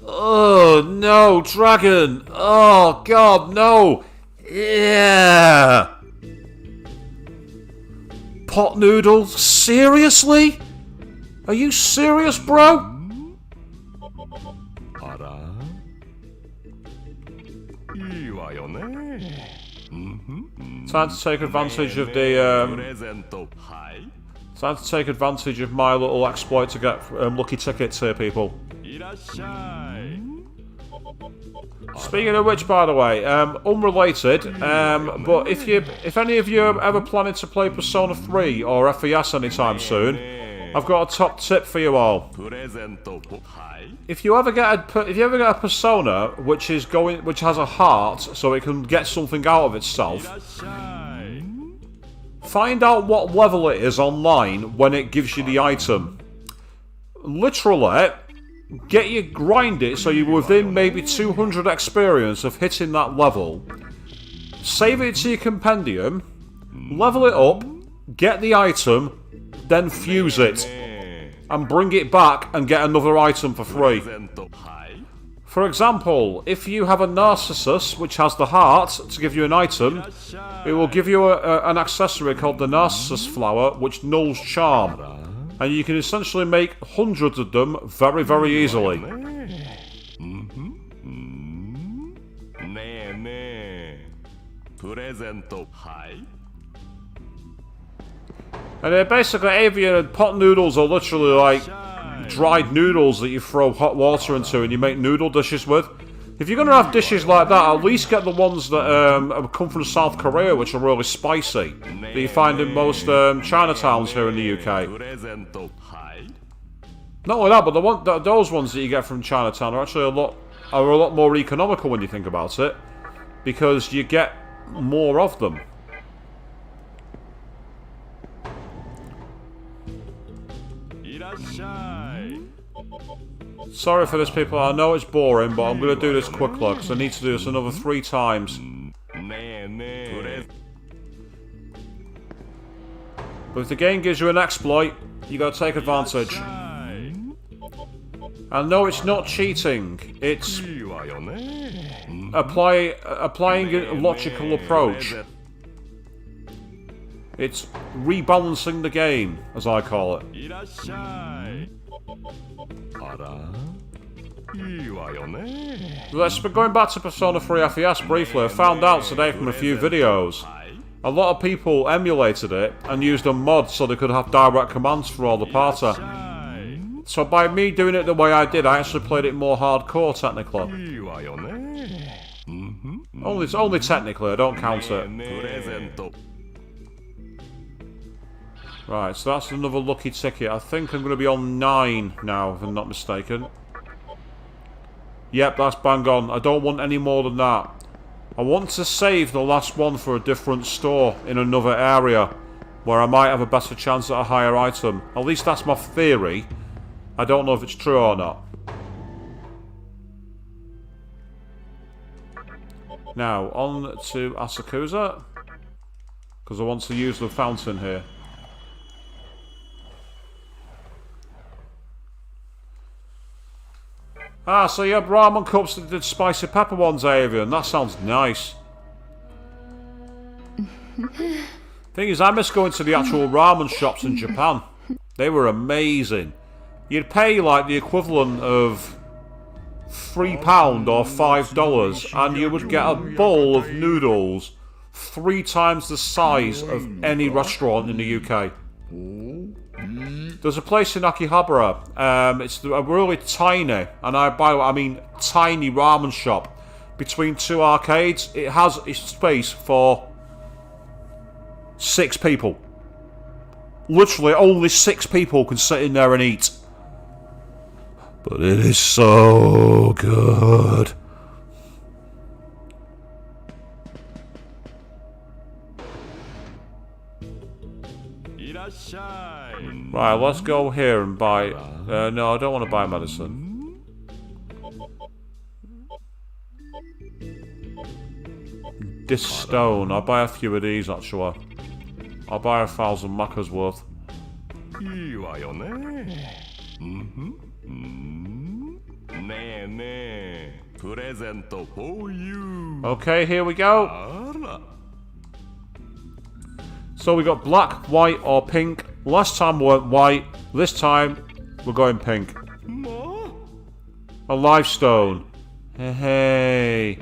Oh, no, dragon! Oh, God, no! Yeah! Pot noodles? Seriously? Are you serious, bro? Time to take advantage of the, time to take advantage of my little exploit to get lucky tickets here, people. Speaking of which, by the way, unrelated, but if any of you are ever planning to play Persona 3 or FES anytime soon, I've got a top tip for you all. If you ever get a Persona which has a heart, so it can get something out of itself, find out what level it is online when it gives you the item. Literally, grind it so you're within maybe 200 experience of hitting that level. Save it to your compendium, level it up, get the item, then fuse it, and bring it back and get another item for free. For example, if you have a Narcissus which has the heart to give you an item, it will give you an accessory called the Narcissus Flower, which nulls charm. And you can essentially make hundreds of them very, very easily. And basically, avian pot noodles are literally like dried noodles that you throw hot water into and you make noodle dishes with. If you're going to have dishes like that, at least get the ones that come from South Korea, which are really spicy, that you find in most Chinatowns here in the UK. Not only that, but those ones that you get from Chinatown are actually a lot more economical when you think about it, because you get more of them. Sorry for this, people. I know it's boring, but I'm going to do this quickly because I need to do this another 3 times. But if the game gives you an exploit, you got to take advantage. And no, it's not cheating. It's applying a logical approach. It's rebalancing the game, as I call it. Let's be going back to Persona 3 FES briefly. I found out today from a few videos. A lot of people emulated it and used a mod so they could have direct commands for all the party. So by me doing it the way I did, I actually played it more hardcore, technically. Only technically, I don't count it. Right, so that's another lucky ticket. I think I'm going to be on 9 now, if I'm not mistaken. Yep, that's bang on. I don't want any more than that. I want to save the last one for a different store in another area, where I might have a better chance at a higher item. At least that's my theory. I don't know if it's true or not. Now, on to Asakusa, because I want to use the fountain here. Ah, so you have ramen cups that did spicy pepper ones, Avian. That sounds nice. Thing is, I miss going to the actual ramen shops in Japan. They were amazing. You'd pay like the equivalent of £3 or $5 and you would get a bowl of noodles 3 times the size of any restaurant in the UK. There's a place in Akihabara, it's a really tiny, and I mean tiny ramen shop between 2 arcades. It has space for 6 people. Literally only 6 people can sit in there and eat. But it is so good. Right, let's go here and buy... no, I don't want to buy medicine. This stone. I'll buy a few of these, actually. I'll buy 1,000 macas worth. Okay, here we go. So we got black, white, or pink. Last time we went white. This time we're going pink. A life stone. Hey.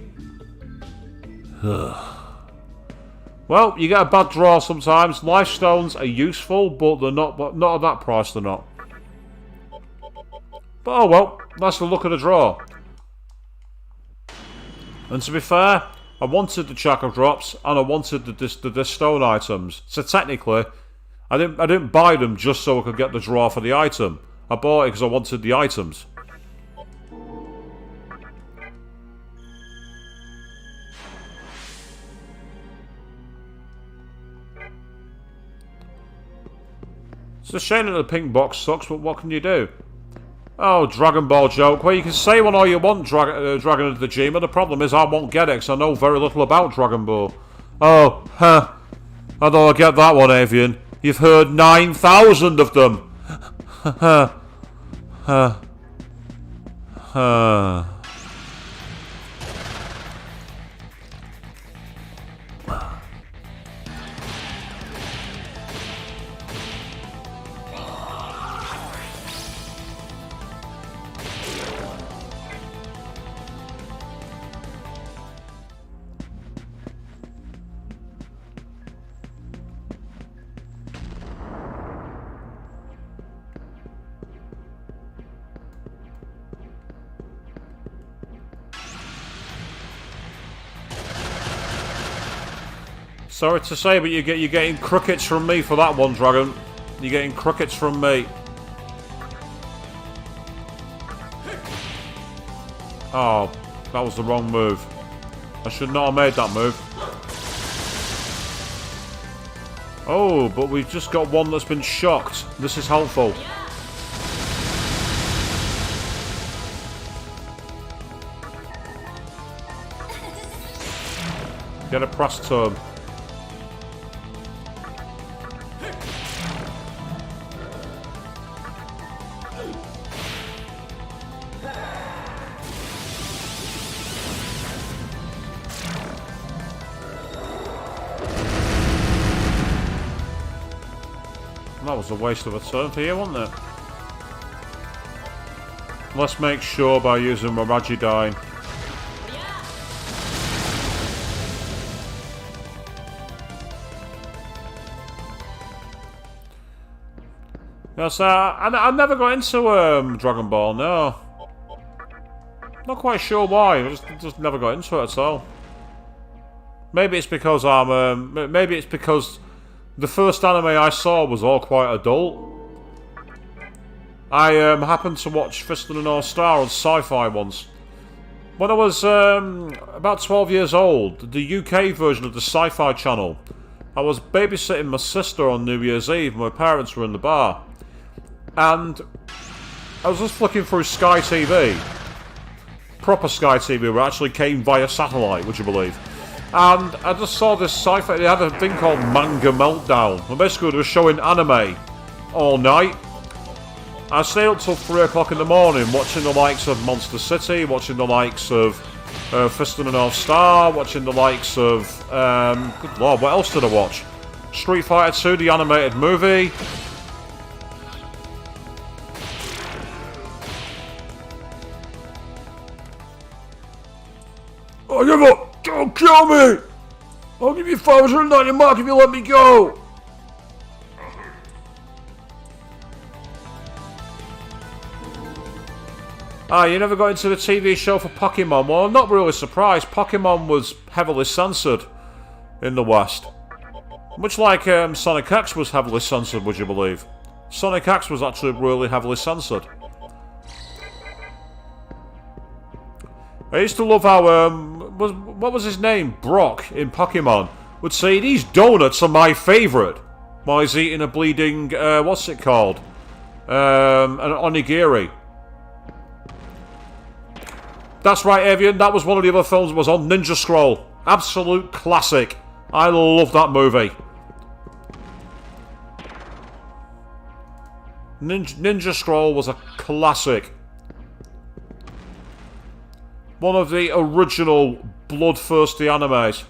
Well, you get a bad draw sometimes. Life stones are useful, but they're not at that price. They're not. But oh well, that's the look of the draw. And to be fair, I wanted the chakra drops and I wanted the stone items. So technically, I didn't buy them just so I could get the draw for the item. I bought it because I wanted the items. It's a shame that the pink box sucks, but what can you do? Oh, Dragon Ball joke. Well, you can say one all you want, Dragon of the Gema. The problem is I won't get it because I know very little about Dragon Ball. Oh, huh. I don't get that one, Avian. You've heard 9,000 of them. Sorry to say, but you're getting crickets from me for that one, Dragon. You're getting crickets from me. Oh, that was the wrong move. I should not have made that move. Oh, but we've just got one that's been shocked. This is helpful. Get a press turn. that was a waste of a turn for you, wasn't it? Let's make sure by using my Magidine. Yes, I never got into Dragon Ball, no. Not quite sure why, I just never got into it at all. Maybe it's because maybe it's because the first anime I saw was all quite adult. I happened to watch Fist of the North Star on Sci-Fi once. When I was about 12 years old, the UK version of the Sci-Fi channel, I was babysitting my sister on New Year's Eve. My parents were in the bar. And I was just flicking through Sky TV. Proper Sky TV, where it actually came via satellite, would you believe? And I just saw this sci-fi, they had a thing called Manga Meltdown. And basically they were showing anime all night. I stayed up till 3 o'clock in the morning watching the likes of Monster City, watching the likes of Fist of the North Star, watching the likes of, good lord, what else did I watch? Street Fighter 2, the animated movie. I give up! Don't kill me! I'll give you 590 mark if you let me go! Ah, you never got into the TV show for Pokemon? Well, I'm not really surprised. Pokemon was heavily censored in the West. Much like Sonic X was heavily censored, would you believe? Sonic X was actually really heavily censored. I used to love how, what was his name? Brock in Pokemon would say, these donuts are my favourite. While he's eating a bleeding, what's it called? An onigiri. That's right, Avian, that was one of the other films that was on Ninja Scroll. Absolute classic. I love that movie. Ninja Scroll was a classic. One of the original bloodthirsty animes.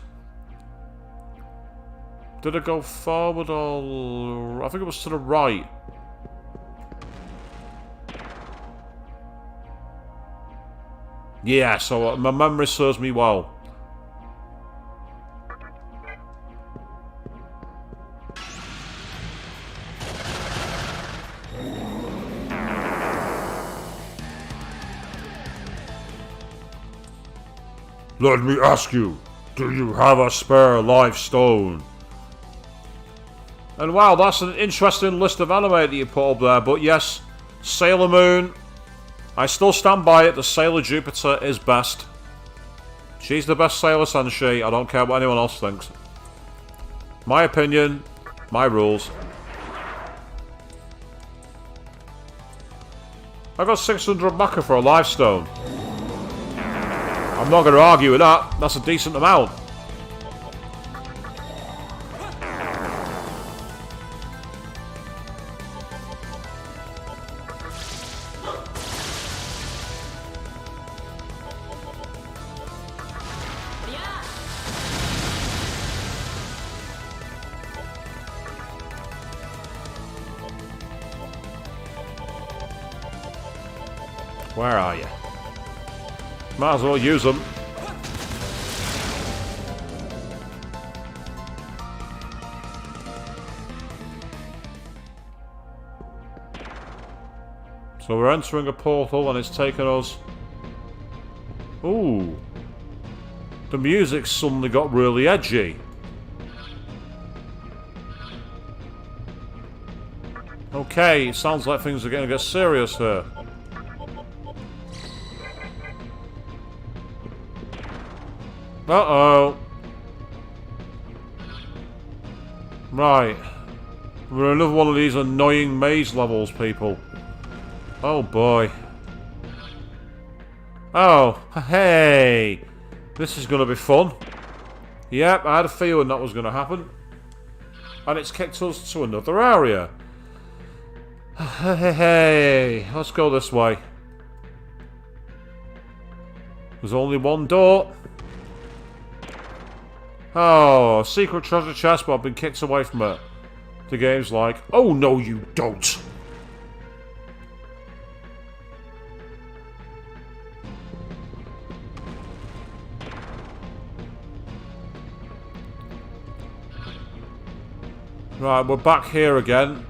Did it go forward or... I think it was to the right. Yeah, so my memory serves me well. Let me ask you, do you have a spare life stone? And wow, that's an interesting list of anime that you put up there, but yes, Sailor Moon, I still stand by it, the Sailor Jupiter is best. She's the best Sailor Senshi, I don't care what anyone else thinks. My opinion, my rules. I got 600 Maka for a life stone. I'm not going to argue with that. That's a decent amount. Where are you? Might as well use them. So we're entering a portal and it's taken us... Ooh. The music suddenly got really edgy. Okay, it sounds like things are going to get serious here. Uh-oh. Right. We're another one of these annoying maze levels, people. Oh, boy. Oh, hey. This is going to be fun. Yep, I had a feeling that was going to happen. And it's kicked us to another area. Hey, let's go this way. There's only one door. Oh, secret treasure chest, but I've been kicked away from it. The game's like, oh no you don't. Right, we're back here again.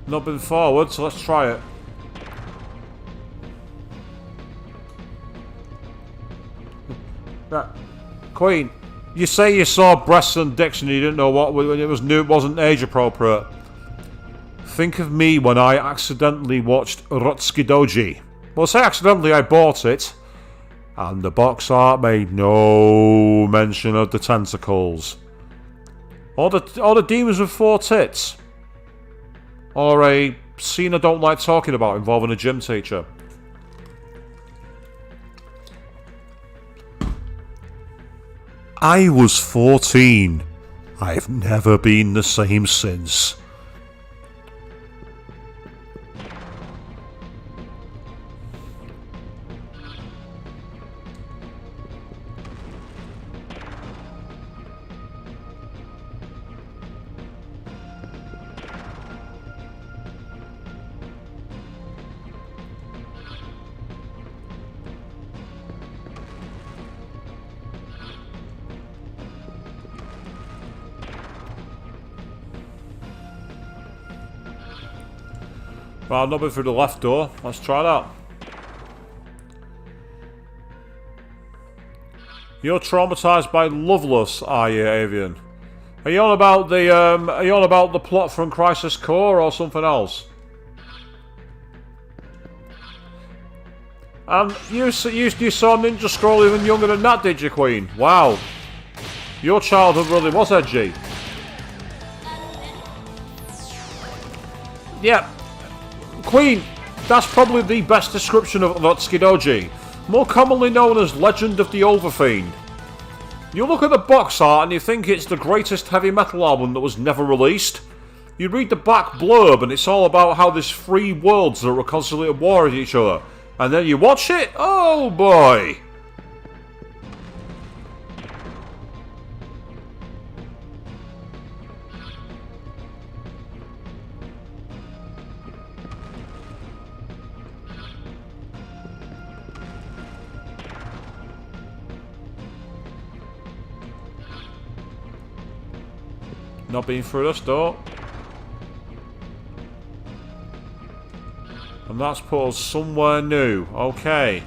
Not been forward, so let's try it. Right. Queen, you say you saw breasts and dicks and you didn't know what when it was new, it wasn't age appropriate. Think of me when I accidentally watched Rutsuki Doji. Well, say accidentally, I bought it. And the box art made no mention of the tentacles. Or the demons with 4 tits. Or a scene I don't like talking about involving a gym teacher. I was 14. I've never been the same since. Well, I've not been through the left door. Let's try that. You're traumatized by Loveless, are you, Avian? Are you on about the plot from Crisis Core or something else? And you saw Ninja Scroll even younger than that, did you, Queen? Wow. Your childhood really was edgy. Yeah. Queen, that's probably the best description of Rutsuki Doji, more commonly known as Legend of the Overfiend. You look at the box art and you think it's the greatest heavy metal album that was never released. You read the back blurb and it's all about how there's 3 worlds that are constantly at war with each other. And then you watch it, oh boy! Not being through this door. And that's put us somewhere new. Okay.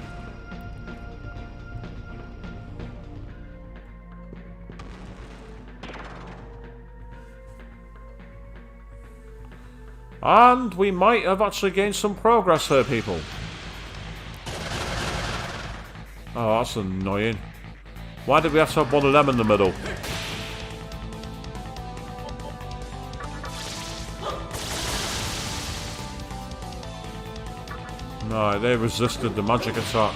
And we might have actually gained some progress here, people. Oh, that's annoying. Why did we have to have one of them in the middle? No, they resisted the magic attack.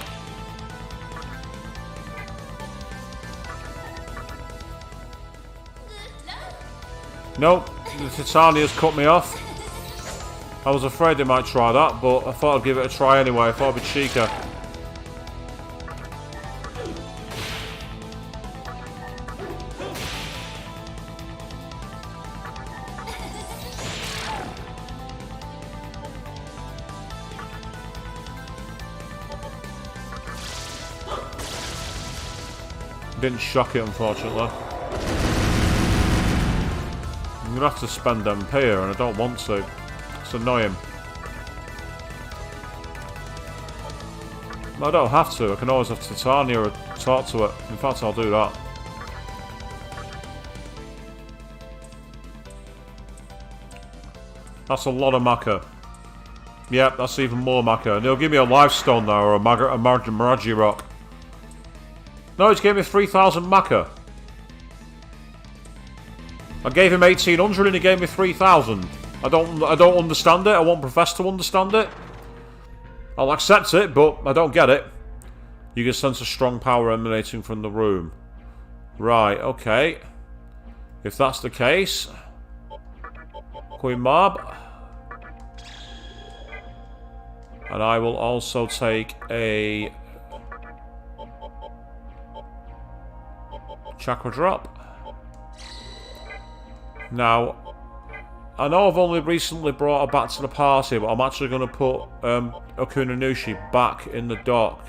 Nope, the Titania's cut me off. I was afraid they might try that, but I thought I'd give it a try anyway. I thought it'd be cheeky. Didn't shock it, unfortunately. I'm gonna have to spend MP here, and I don't want to. It's annoying. I don't have to. I can always have Titania or talk to it. In fact, I'll do that. That's a lot of Maka. Yep, that's even more Maka. And he'll give me a life stone now, or a Maraji rock. No, he's gave me 3,000 Maka. I gave him 1,800 and he gave me 3,000. I don't understand it. I won't profess to understand it. I'll accept it, but I don't get it. You can sense a strong power emanating from the room. Right, okay. If that's the case... Queen Marb. And I will also take a... chakra drop. Now, I know I've only recently brought her back to the party, but I'm actually going to put Okunanushi back in the dock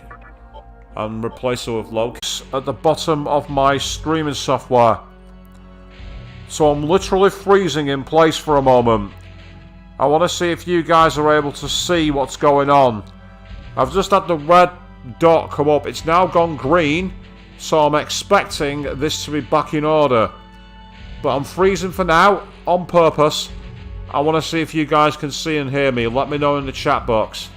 and replace her with Locust at the bottom of my streaming software. So I'm literally freezing in place for a moment. I want to see if you guys are able to see what's going on. I've just had the red dot come up. It's now gone green, so I'm expecting this to be back in order. But I'm freezing for now, on purpose. I want to see if you guys can see and hear me. Let me know in the chat box.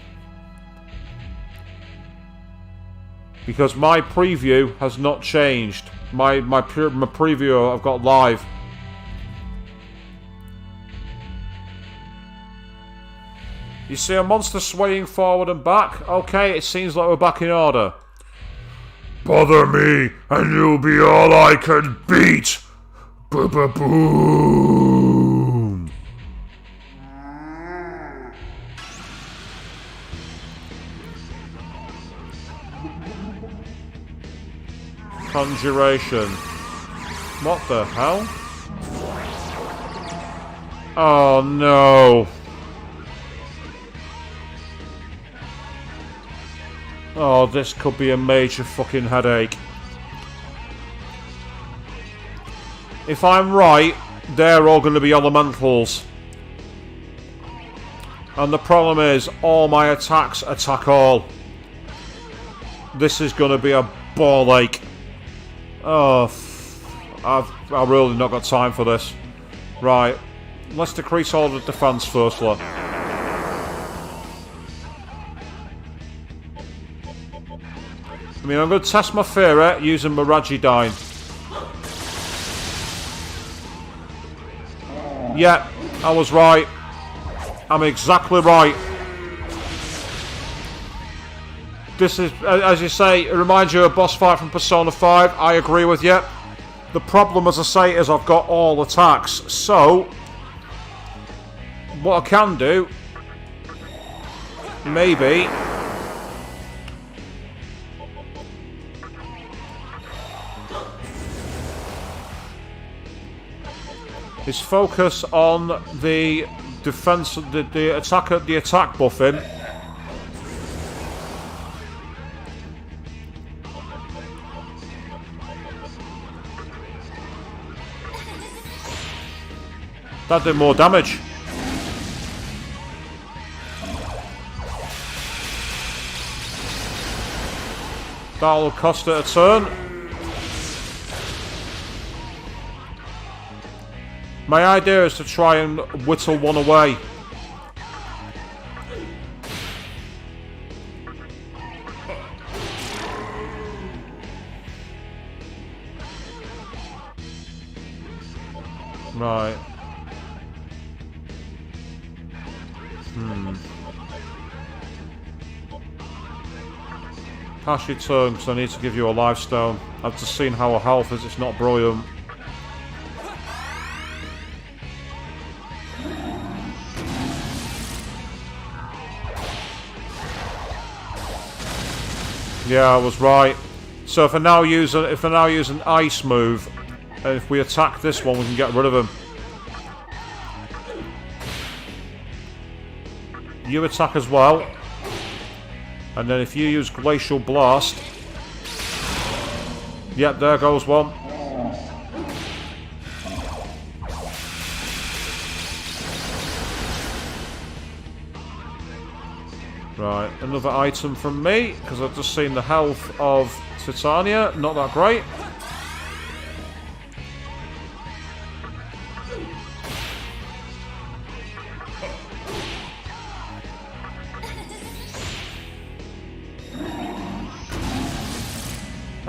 Because my preview has not changed. My preview I've got live. You see a monster swaying forward and back? Okay, it seems like we're back in order. Bother me, and you'll be all I can beat! Boom! Conjuration. What the hell? Oh no. Oh, this could be a major fucking headache. If I'm right, they're all going to be elementals. And the problem is, all my attacks attack all. This is going to be a ball ache. Oh, I've really not got time for this. Right, let's decrease all the defense firstly. I mean, I'm going to test my Fairy using my Regidine. Yeah, I was right. I'm exactly right. This is, as you say, it reminds you of a boss fight from Persona 5. I agree with you. The problem, as I say, is I've got all attacks. So, what I can do, maybe, is focus on the defense, the attack buffing. That did more damage. That'll cost it a turn. My idea is to try and whittle one away. Right. Pass your turn, because I need to give you a life stone. I've just seen how her health is, it's not brilliant. Yeah, I was right. So if I now use an ice move, and if we attack this one, we can get rid of him. You attack as well. And then if you use Glacial Blast... Yep, there goes one. Right, another item from me, because I've just seen the health of Titania. Not that great.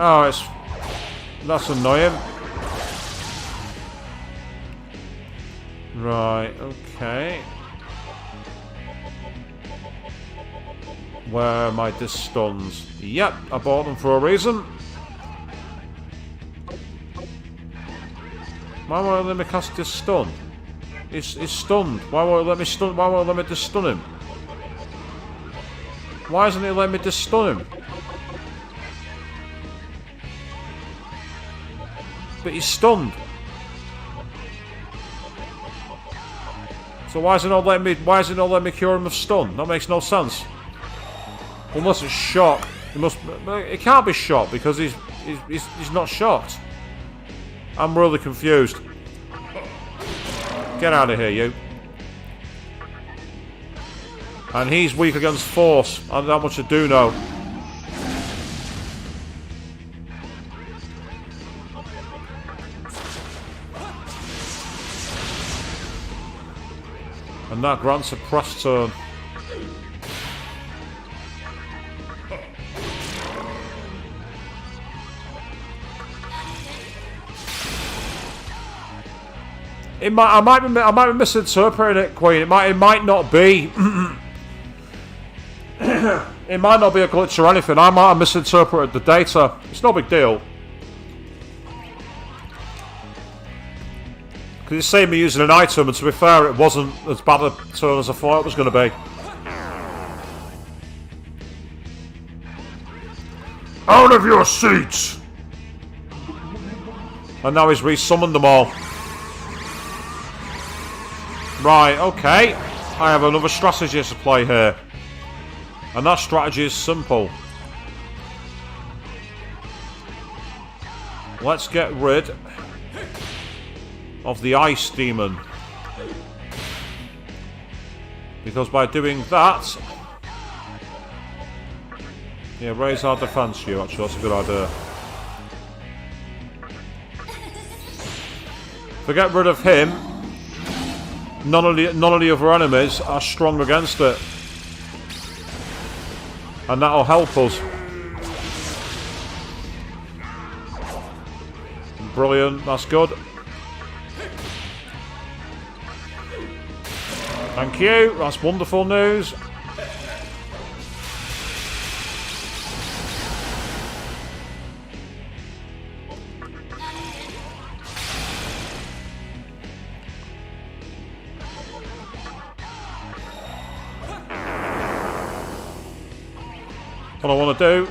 Oh, that's annoying. Right, okay. Where are my dis-stuns? Yep, I bought them for a reason. Why won't it let me cast dis-stun? He's stunned. Why won't it let me stun? Why won't it let me dis-stun him? Why isn't it letting me dis-stun him? But he's stunned. So why is it not letting me cure him of stun? That makes no sense. Unless it's shock. It can't be shock because he's not shocked. I'm really confused. Get out of here, you. And he's weak against force. And that much I do know. And that grants a press turn. I might be misinterpreting it, Queen. It might not be. It might not be a glitch or anything. I might have misinterpreted the data. It's no big deal. Because it's saying me using an item, and to be fair, it wasn't as bad a turn as I thought it was going to be. Out of your seats! And now he's re-summoned them all. Right, okay. I have another strategy to play here. And that strategy is simple. Let's get rid of the ice demon. Because by doing that... Yeah, raise our defense, you. Actually, that's a good idea. If we get rid of him, none of the other enemies are strong against it. And that'll help us. Brilliant, that's good. Thank you, that's wonderful news. What I want to do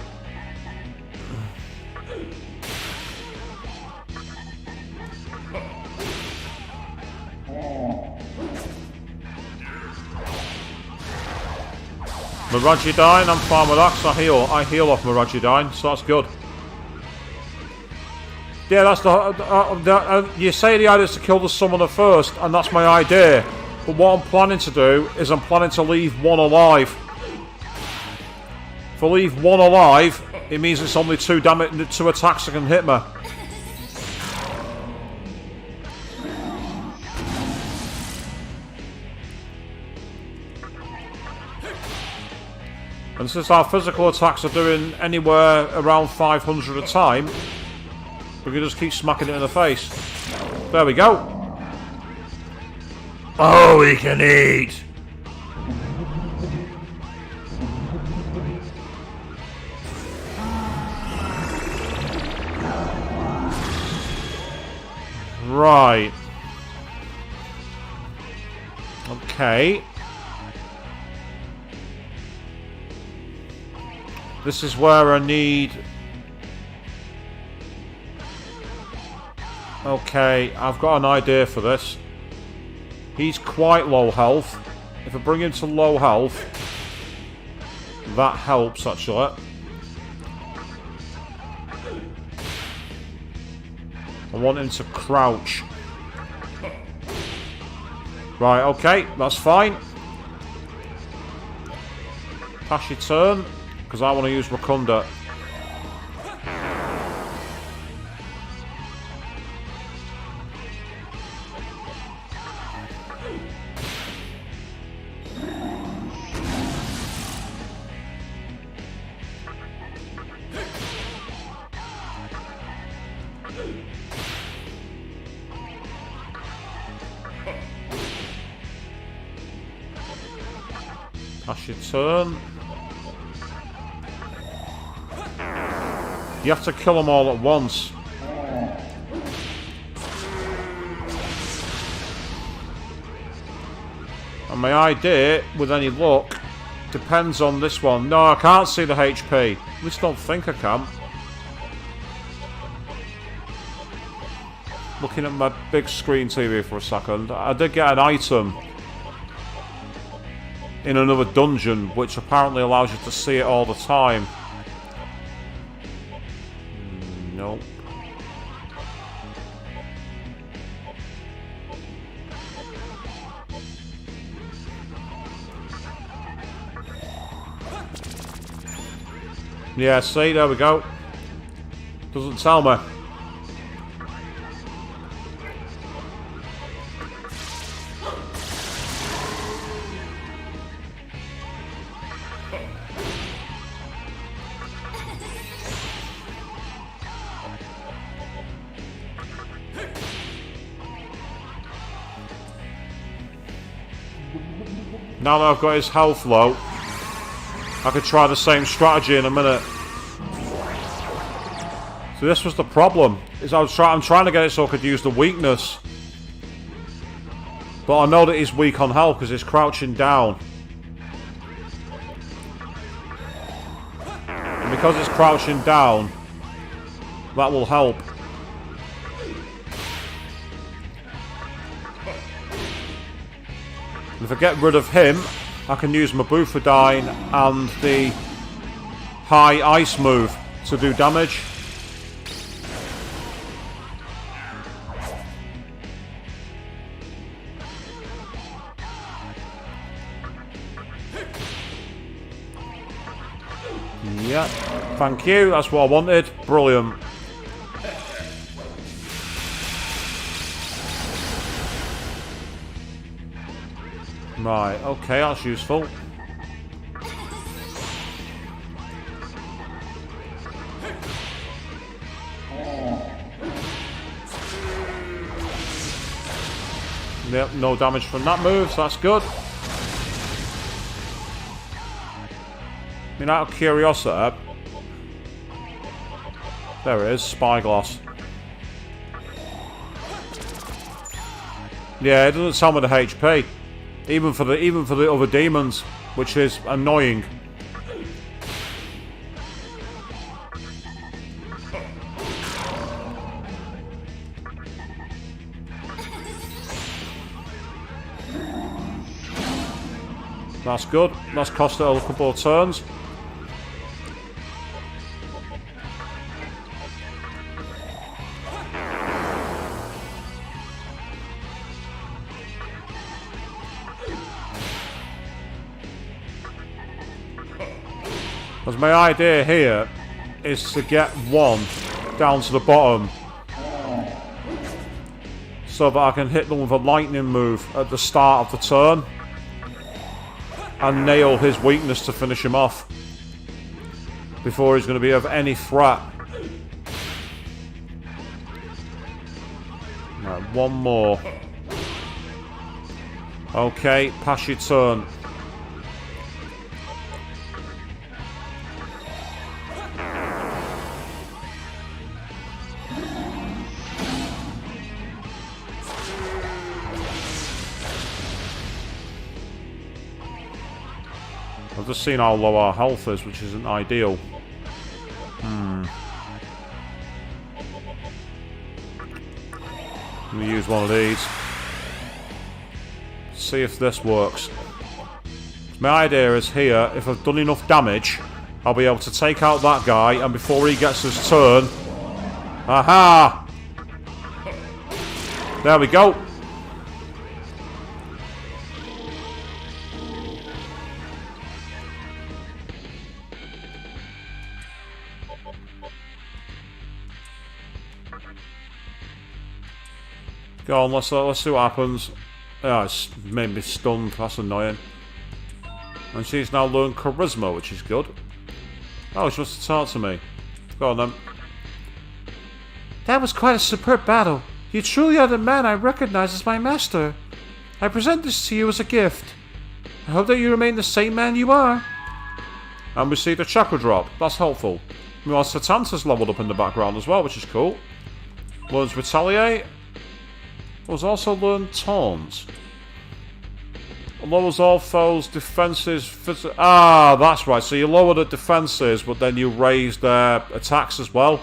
Miragidine, I'm fine with that because I heal off Miragidine, so that's good. Yeah, that's you say the idea is to kill the summoner first, and that's my idea. But what I'm planning to do is I'm planning to leave one alive. If I leave one alive, it means it's only 2 attacks that can hit me. And since our physical attacks are doing anywhere around 500 a time, we can just keep smacking it in the face. There we go. Oh, we can eat! Right. Okay. This is where I need... Okay, I've got an idea for this. He's quite low health. If I bring him to low health, that helps actually. I want him to crouch. Right, okay, that's fine. Pass your turn, because I want to use Wakanda. Pass your turn. You have to kill them all at once. And my idea, with any luck, depends on this one. No, I can't see the HP. At least I don't think I can. looking at my big screen TV for a second, I did get an item in another dungeon, which apparently allows you to see it all the time. Nope. Yeah, see, there we go. Doesn't tell me. Now that I've got his health low, I could try the same strategy in a minute. So this was the problem, is I'm trying to get it so I could use the weakness. But I know that he's weak on health because he's crouching down. And because he's crouching down, that will help. If I get rid of him, I can use my Bufadine and the high ice move to do damage. Yeah, thank you, that's what I wanted. Brilliant. Right, okay, that's useful. Yep, no damage from that move, so that's good. I mean, out of curiosity, there it is, Spyglass. Yeah, it doesn't tell me the HP. Even for the other demons, which is annoying. That's good. That's cost it a couple of turns. Because my idea here is to get one down to the bottom so that I can hit them with a lightning move at the start of the turn and nail his weakness to finish him off before he's going to be of any threat. Right, one more. Okay, pass your turn. I've just seen how low our health is, which isn't ideal. Let me use one of these. See if this works. My idea is here, if I've done enough damage, I'll be able to take out that guy, and before he gets his turn... Aha! There we go. Go on, let's see what happens. Oh, it's made me stunned. That's annoying. And she's now learned Charisma, which is good. Oh, she wants to talk to me. Go on then. That was quite a superb battle. You truly are the man I recognize as my master. I present this to you as a gift. I hope that you remain the same man you are. And we see the chakra drop. That's helpful. Meanwhile, Satanta's leveled up in the background as well, which is cool. Learns Retaliate. Was also learned Taunts. Lowers all foes' defenses. Ah, that's right. So you lower the defenses, but then you raise their attacks as well.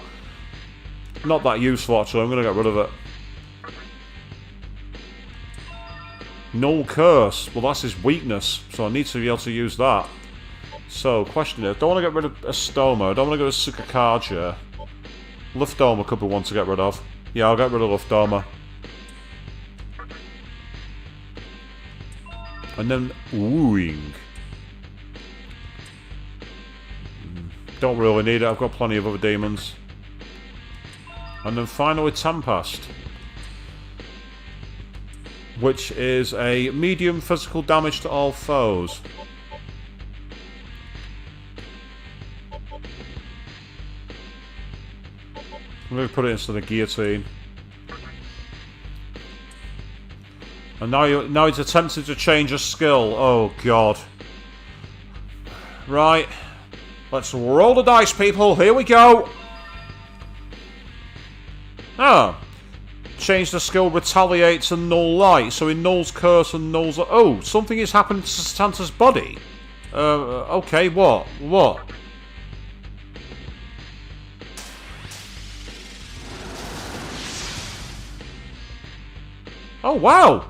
Not that useful, actually. I'm going to get rid of it. Null Curse. Well, that's his weakness, so I need to be able to use that. So, question is, I don't want to get rid of Astoma. I don't want to go to Sukakaja. Luftdoma could be one to get rid of. Yeah, I'll get rid of Luftdoma. And then Wooing. Don't really need it, I've got plenty of other demons. And then finally Tempest. Which is a medium physical damage to all foes. I'm going to put it into the guillotine. And now he's attempted to change a skill. Oh god. Right. Let's roll the dice, people. Here we go. Ah. Change the skill Retaliate to Null Light. So he nulls Curse and nulls... Oh, something has happened to Santa's body. Okay, what? What? Oh, wow!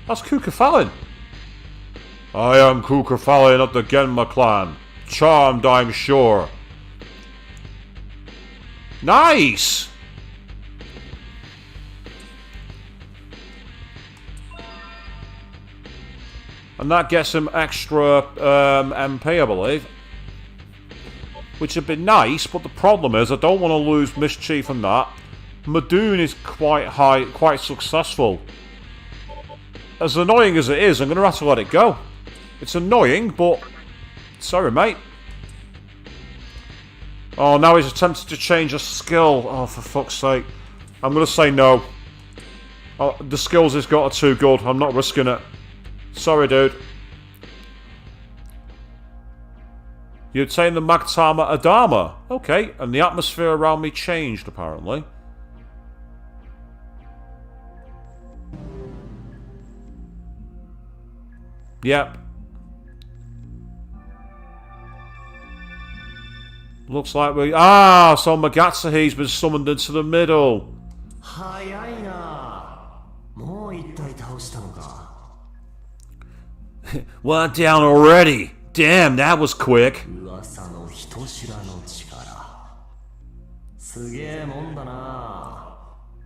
That's Cuchulainn. I am Cuchulainn of the Genma clan. Charmed, I'm sure. Nice! And that gets him extra MP, I believe. Which would be nice, but the problem is I don't want to lose Mischief and that. Madoon is quite high, quite successful. As annoying as it is, I'm going to have to let it go. It's annoying, but... Sorry, mate. Oh, now he's attempted to change a skill. Oh, for fuck's sake. I'm going to say no. Oh, the skills he's got are too good. I'm not risking it. Sorry, dude. You obtain the Magtama Adama. Okay, and the atmosphere around me changed, apparently. Yep. Looks like we... Ah, so Magatsuhi's been summoned into the middle. One down already. Damn, that was quick.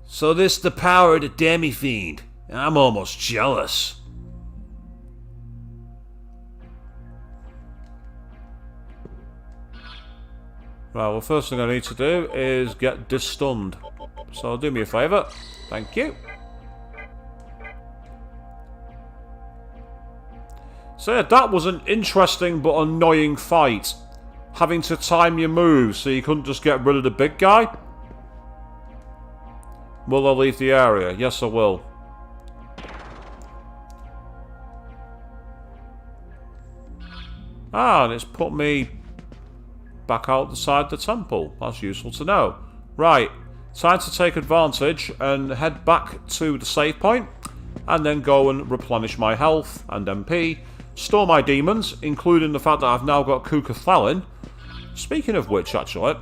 So this the power of the Demi-Fiend. I'm almost jealous. Right, well, first thing I need to do is get disstunned. So do me a favour. Thank you. So yeah, that was an interesting but annoying fight. Having to time your moves so you couldn't just get rid of the big guy. Will I leave the area? Yes, I will. Ah, and it's put me back outside the temple. That's useful to know. Right, time to take advantage and head back to the save point, and then go and replenish my health and MP, store my demons, including the fact that I've now got Cuchulainn. Speaking of which, actually,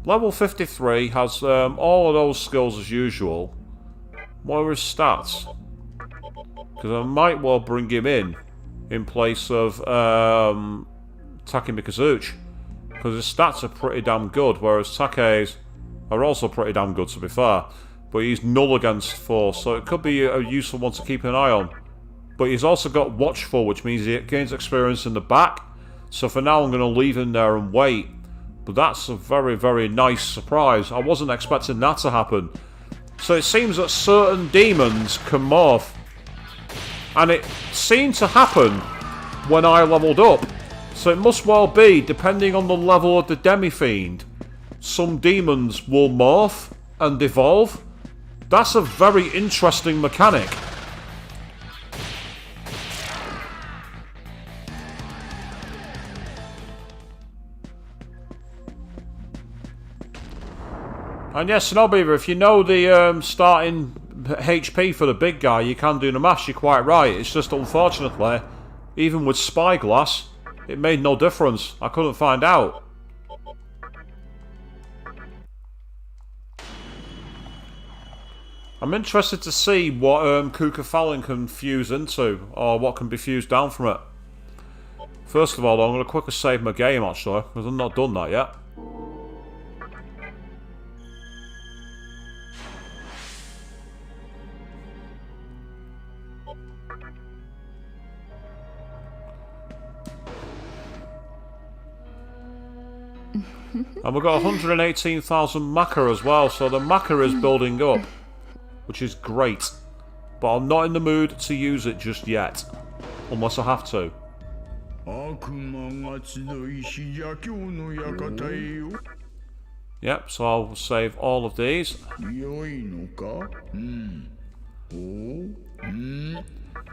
level 53 has all of those skills as usual. What are his stats? Because I might well bring him in place of Take Mikazuchi, because his stats are pretty damn good, whereas Take's are also pretty damn good, to be fair. But he's null against force, so it could be a useful one to keep an eye on. But he's also got Watchful, which means he gains experience in the back. So for now I'm going to leave him there and wait. But that's a very, very nice surprise. I wasn't expecting that to happen. So it seems that certain demons can morph. And it seemed to happen when I leveled up. So it must well be, depending on the level of the Demi-Fiend, some demons will morph and evolve. That's a very interesting mechanic. And yes, Snowbeaver, if you know the starting HP for the big guy, you can do the mash, you're quite right. It's just unfortunately, even with Spyglass, it made no difference. I couldn't find out. I'm interested to see what Cucufallen can fuse into, or what can be fused down from it. First of all, though, I'm going to quickly save my game, actually, because I've not done that yet. And we've got 118,000 Maca as well, so the Maca is building up, which is great. But I'm not in the mood to use it just yet, unless I have to. Yep, so I'll save all of these.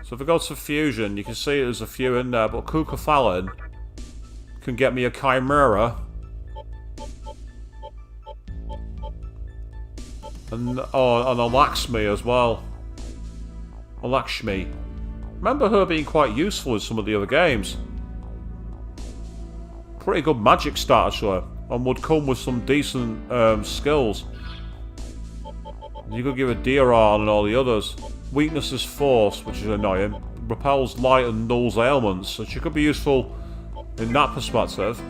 So if I go to Fusion, you can see there's a few in there, but Cucufallen can get me a Chimera. And a Lakshmi as well. A Lakshmi. Remember her being quite useful in some of the other games. Pretty good magic stat actually, and would come with some decent skills. You could give a Diran and all the others. Weakness is force, which is annoying. Repels light and nulls ailments, so she could be useful in that perspective.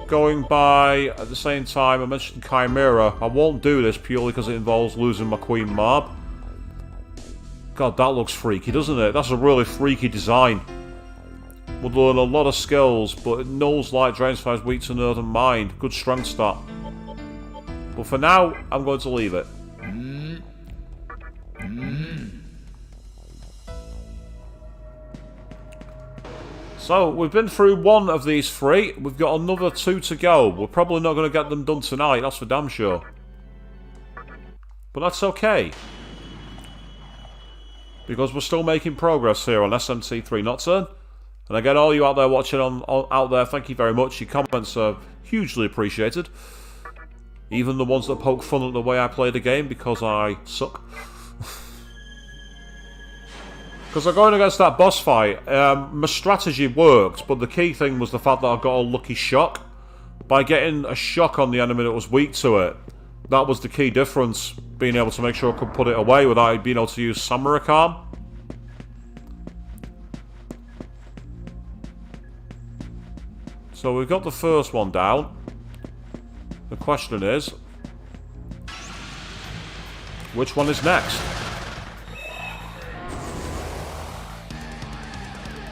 Going by, at the same time, I mentioned Chimera. I won't do this purely because it involves losing my Queen Marb. God, that looks freaky, doesn't it? That's a really freaky design. Would learn a lot of skills, but it nulls light, drains fire, is weak to nerve and mind. Good strength stat. But for now, I'm going to leave it. So, we've been through one of these three. We've got another two to go. We're probably not going to get them done tonight, that's for damn sure. But that's okay. Because we're still making progress here on SMT3 Nocturne. And again, all you out there watching out there, thank you very much. Your comments are hugely appreciated. Even the ones that poke fun at the way I play the game, because I suck. Because I'm going against that boss fight, my strategy worked, but the key thing was the fact that I got a lucky shock. By getting a shock on the enemy that was weak to it, that was the key difference, being able to make sure I could put it away without being able to use Samurai Charm. So we've got the first one down. The question is, which one is next?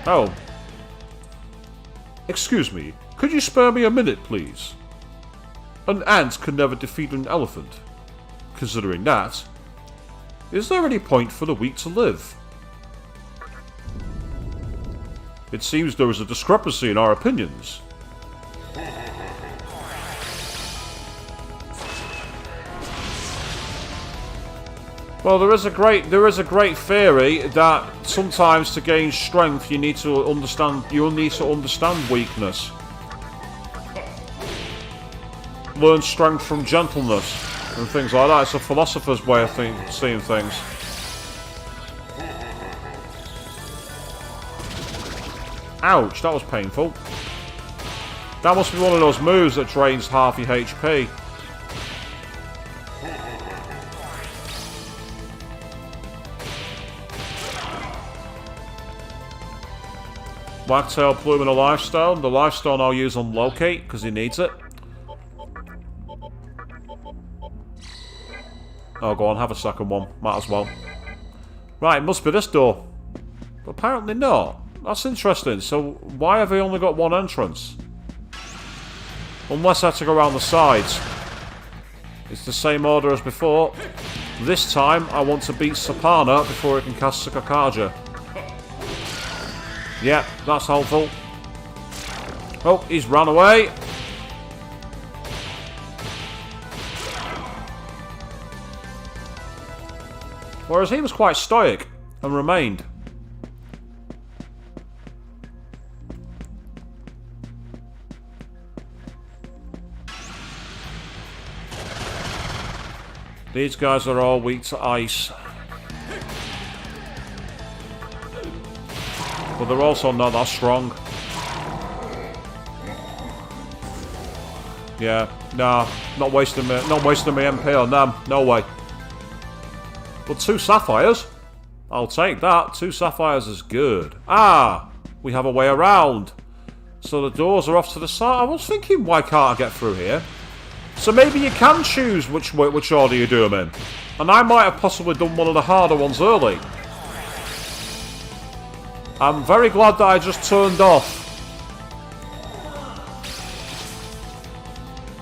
Oh. Excuse me, could you spare me a minute, please? An ant can never defeat an elephant. Considering that, is there any point for the weak to live? It seems there is a discrepancy in our opinions. Well, there is a great theory that sometimes to gain strength you need to understand weakness. Learn strength from gentleness and things like that. It's a philosopher's way of seeing things. Ouch, that was painful. That must be one of those moves that drains half your HP. Wagtail Plume and a Lifestone. The Lifestone I'll use on Locate, because he needs it. Oh, go on, have a second one. Might as well. Right, it must be this door. But apparently not. That's interesting. So, why have they only got one entrance? Unless I have to go around the sides. It's the same order as before. This time, I want to beat Sapana before it can cast Sakakaja. Yep, that's helpful. Oh, he's run away. Whereas he was quite stoic and remained. These guys are all weak to ice. But they're also not that strong. Yeah, nah, not wasting my MP on them. No way. But 2 sapphires? I'll take that. 2 sapphires is good. Ah! We have a way around. So the doors are off to the side. I was thinking, why can't I get through here? So maybe you can choose which order you do them in. And I might have possibly done one of the harder ones early. I'm very glad that I just turned off.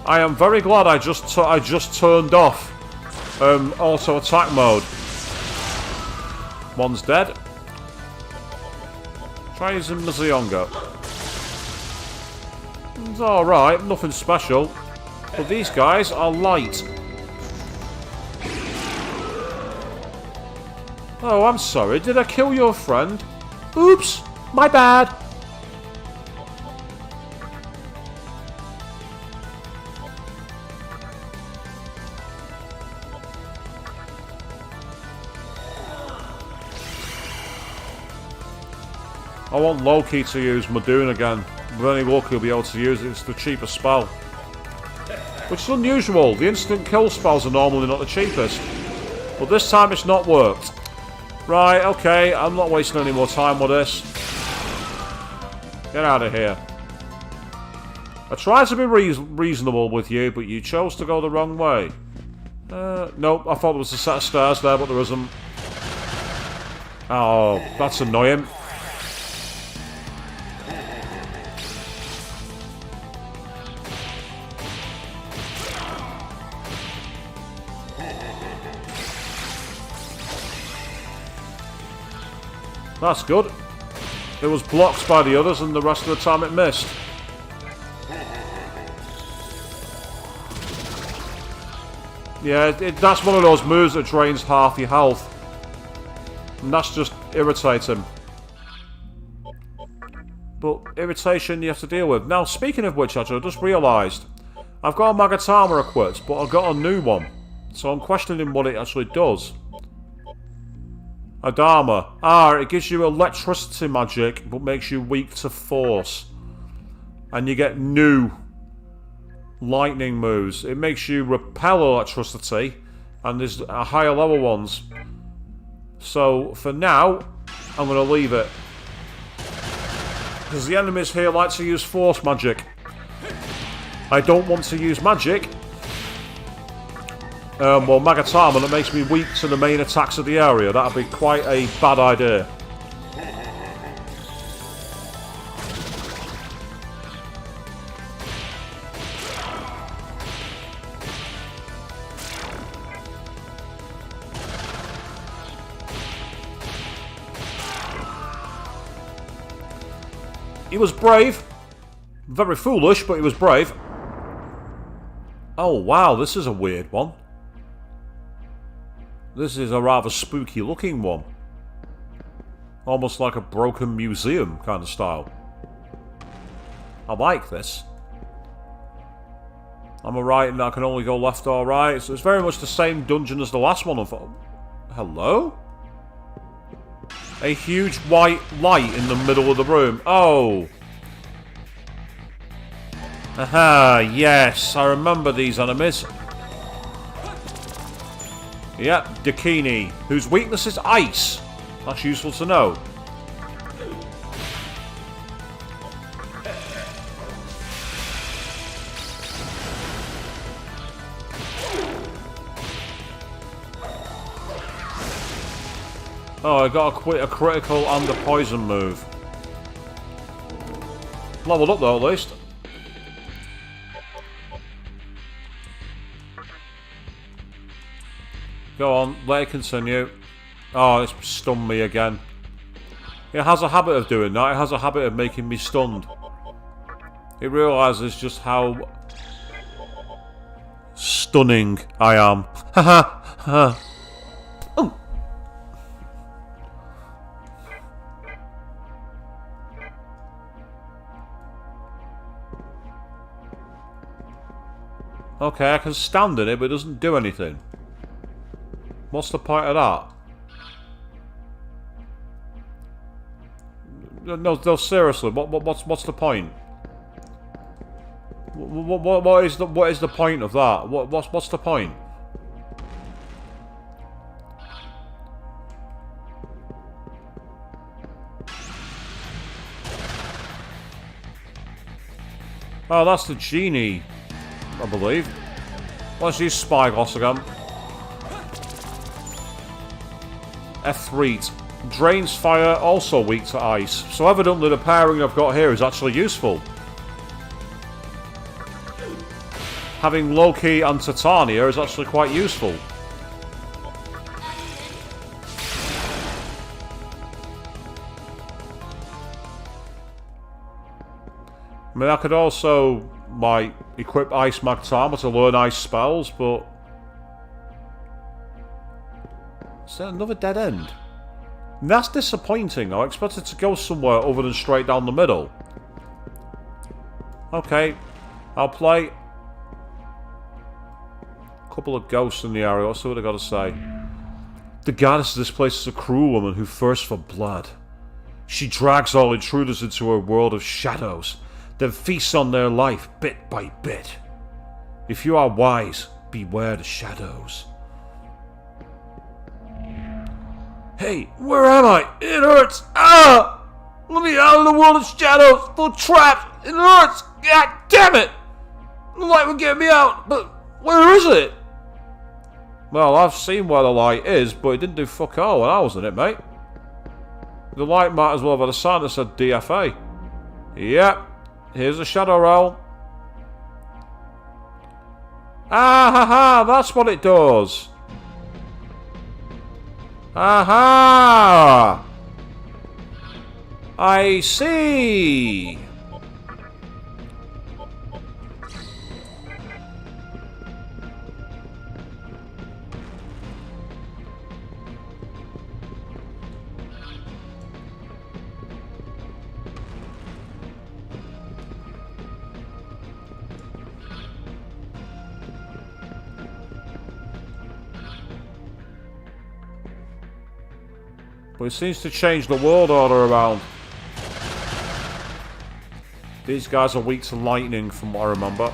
I am very glad I just turned off auto attack mode. One's dead. Try using Mazionga. It's alright, nothing special. But these guys are light. Oh, I'm sorry. Did I kill your friend? Oops! My bad! I want Loki to use Madoon again. With any luck, he'll be able to use it. It's the cheapest spell. Which is unusual. The instant kill spells are normally not the cheapest. But this time it's not worked. Right, okay. I'm not wasting any more time with this. Get out of here. I tried to be reasonable with you, but you chose to go the wrong way. Nope. I thought there was a set of stairs there, but there isn't. Oh, that's annoying. That's good. It was blocked by the others and the rest of the time it missed. Yeah, that's one of those moves that drains half your health. And that's just irritating. But irritation you have to deal with. Now, speaking of which, actually, I just realised. I've got a Magatama equipped, but I've got a new one. So I'm questioning what it actually does. Adama. Ah, it gives you electricity magic, but makes you weak to force. And you get new lightning moves. It makes you repel electricity, and there's higher level ones. So, for now, I'm going to leave it. Because the enemies here like to use force magic. I don't want to use magic. Well, Magatama that makes me weak to the main attacks of the area. That'd be quite a bad idea. He was brave. Very foolish, but he was brave. Oh, wow, this is a weird one. This is a rather spooky looking one. Almost like a broken museum kind of style. I like this. Am I right in that I can only go left or right? So it's very much the same dungeon as the last one. Hello? A huge white light in the middle of the room. Oh. Aha, yes. I remember these enemies. Yep, Dakini, whose weakness is ice. That's useful to know. Oh, I got a critical and a poison move. Leveled up though, at least. Go on, let it continue. Oh, it's stunned me again. It has a habit of doing that. It has a habit of making me stunned. It realises just how stunning I am. Haha. Ha. Oh. Okay, I can stand in it, but it doesn't do anything. What's the point of that? No, seriously. What's the point? What is the point of that? What's the point? Oh, that's the genie, I believe. Let's use Spyglass again. F3. Drains fire, also weak to ice. So evidently the pairing I've got here is actually useful. Having Loki and Titania is actually quite useful. I mean, I could also, like, equip Ice Magtama to learn ice spells, but... Is that another dead end? And that's disappointing. I expected to go somewhere other than straight down the middle. Okay, I'll play. A couple of ghosts in the area, let's see what they got to say. The goddess of this place is a cruel woman who thirsts for blood. She drags all intruders into her world of shadows, then feasts on their life bit by bit. If you are wise, beware the shadows. Hey, where am I? It hurts! Ah! Let me out of the world of shadows! The trapped! It hurts! God damn it! The light will get me out, but where is it? Well, I've seen where the light is, but it didn't do fuck all when I was in it, mate. The light might as well have had a sign that said DFA. Yep. Here's a shadow roll. Ah ha ha, that's what it does. Aha! I see. But it seems to change the world order around. These guys are weak to lightning, from what I remember.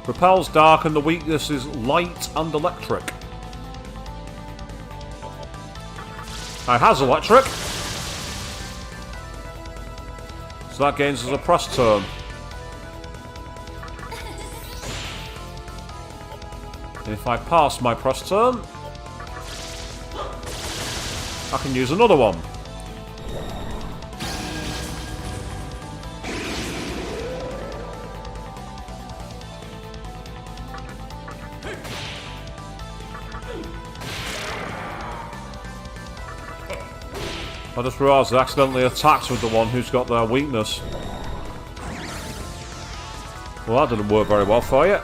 Repels dark and the weakness is light and electric. I has electric. So that gains us a press turn. If I pass my press turn, I can use another one. I just realised I accidentally attacked with the one who's got their weakness. Well, that didn't work very well for you.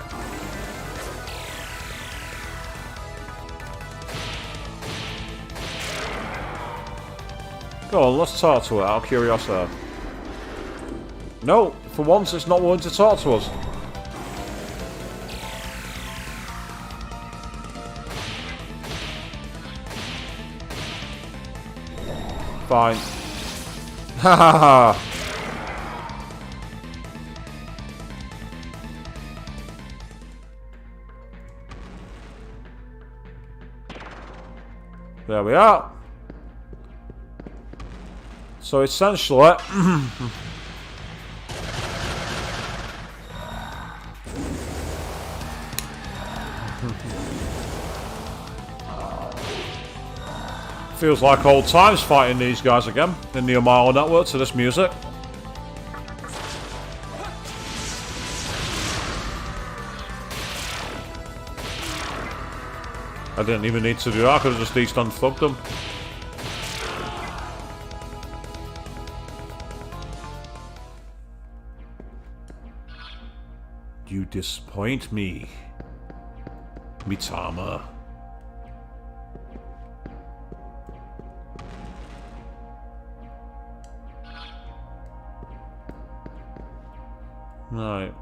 Go on, let's talk to it out of curiosity. No, for once it's not willing to talk to us. Fine. Ha ha ha! There we are. So essentially... feels like old times fighting these guys again in the Amala network to this music. I didn't even need to do that, I could have just East unfucked them. You disappoint me, Mitama. Right.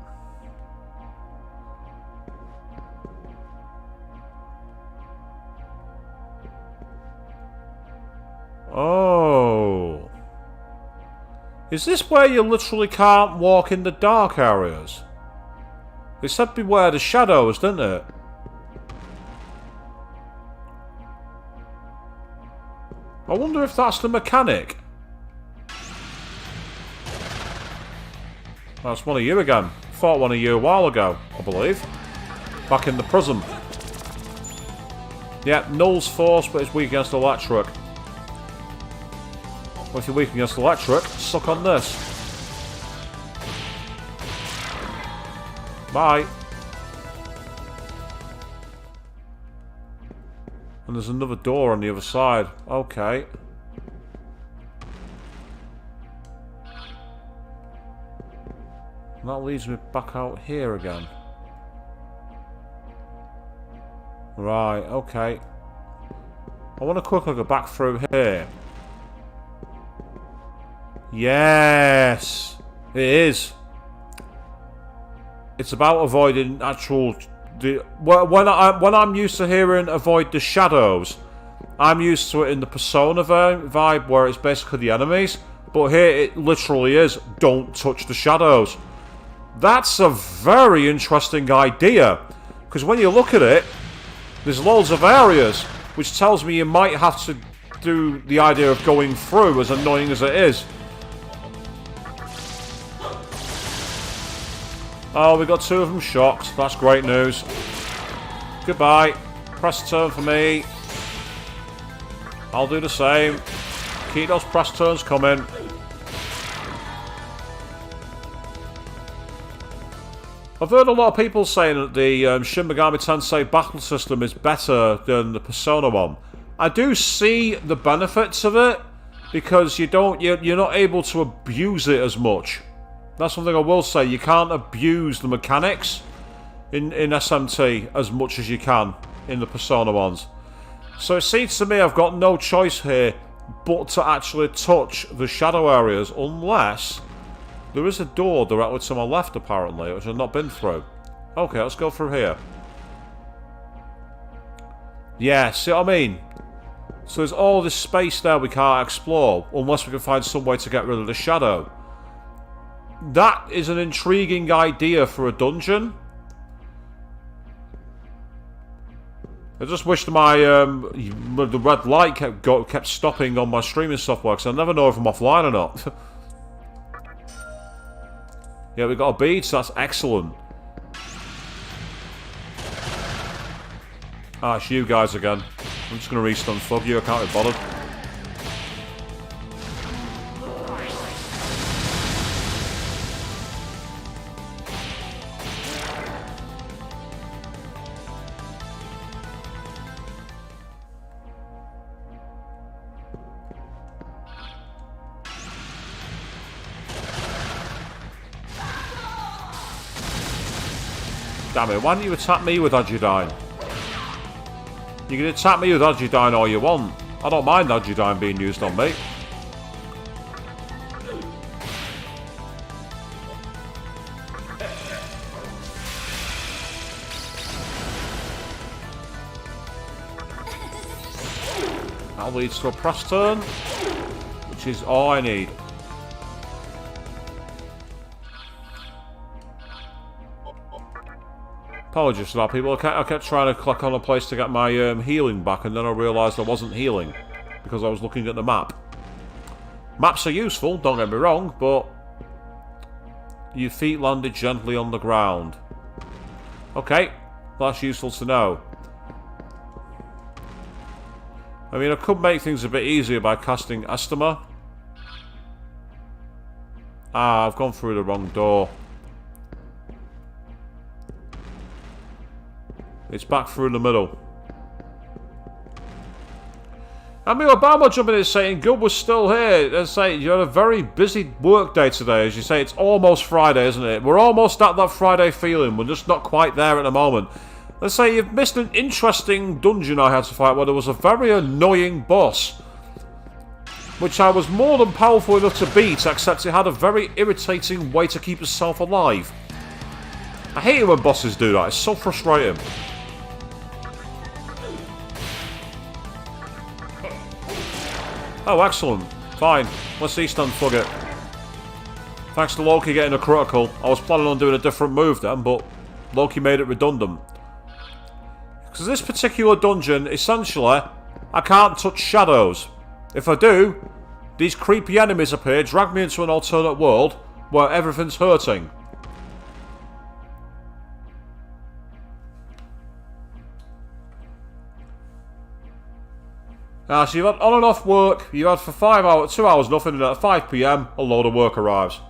Oh. Is this where you literally can't walk in the dark areas? It said beware the shadows, didn't it? I wonder if that's the mechanic. That's one of you again. Fought one of you a while ago, I believe. Back in the prison. Yeah, null's force, but it's weak against electric. Well, if you're weak against electric, suck on this. Bye. And there's another door on the other side. Okay. And that leads me back out here again. Right, okay. I want to quickly go back through here. Yes! It is. It's about avoiding actual... When I'm used to hearing avoid the shadows, I'm used to it in the Persona vibe where it's basically the enemies. But here it literally is, don't touch the shadows. That's a very interesting idea. Because when you look at it, there's loads of areas, which tells me you might have to do the idea of going through, as annoying as it is. Oh, we got two of them shocked. That's great news. Goodbye. Press turn for me. I'll do the same. Keep those press turns coming. I've heard a lot of people saying that the Shin Megami Tensei battle system is better than the Persona one. I do see the benefits of it, because you're not able to abuse it as much. That's something I will say. You can't abuse the mechanics in SMT as much as you can in the Persona ones. So it seems to me I've got no choice here but to actually touch the shadow areas, unless there is a door directly to my left, apparently, which I've not been through. Okay, let's go through here. Yeah, see what I mean? So there's all this space there we can't explore, unless we can find some way to get rid of the shadow. That is an intriguing idea for a dungeon. I just wish the red light kept stopping on my streaming software, because I never know if I'm offline or not. Yeah, we got a bead, so that's excellent. Ah, it's you guys again. I'm just going to restun Fug you, I can't be bothered. Damn it, why don't you attack me with Adjudine? You can attack me with Adjudine all you want. I don't mind Adjudine being used on me. That leads to a press turn, which is all I need. Apologies for that, people. I kept trying to click on a place to get my healing back, and then I realised I wasn't healing because I was looking at the map. Maps are useful, don't get me wrong, but your feet landed gently on the ground. Okay, that's useful to know. I mean, I could make things a bit easier by casting Estima. Ah, I've gone through the wrong door. It's back through the middle. I mean, Obama jumping in saying Good was still here. They say you had a very busy work day today. As you say, it's almost Friday, isn't it? We're almost at that Friday feeling. We're just not quite there at the moment. Let's say you've missed an interesting dungeon I had to fight where there was a very annoying boss, which I was more than powerful enough to beat, except it had a very irritating way to keep itself alive. I hate it when bosses do that. It's so frustrating. Oh, excellent. Fine. Let's Eastern Fug it. Thanks to Loki getting a critical. I was planning on doing a different move then, but Loki made it redundant. Because this particular dungeon, essentially, I can't touch shadows. If I do, these creepy enemies appear, drag me into an alternate world, where everything's hurting. So you've had on and off work, you've had for 5 hours, 2 hours nothing, and at 5 PM, a load of work arrives.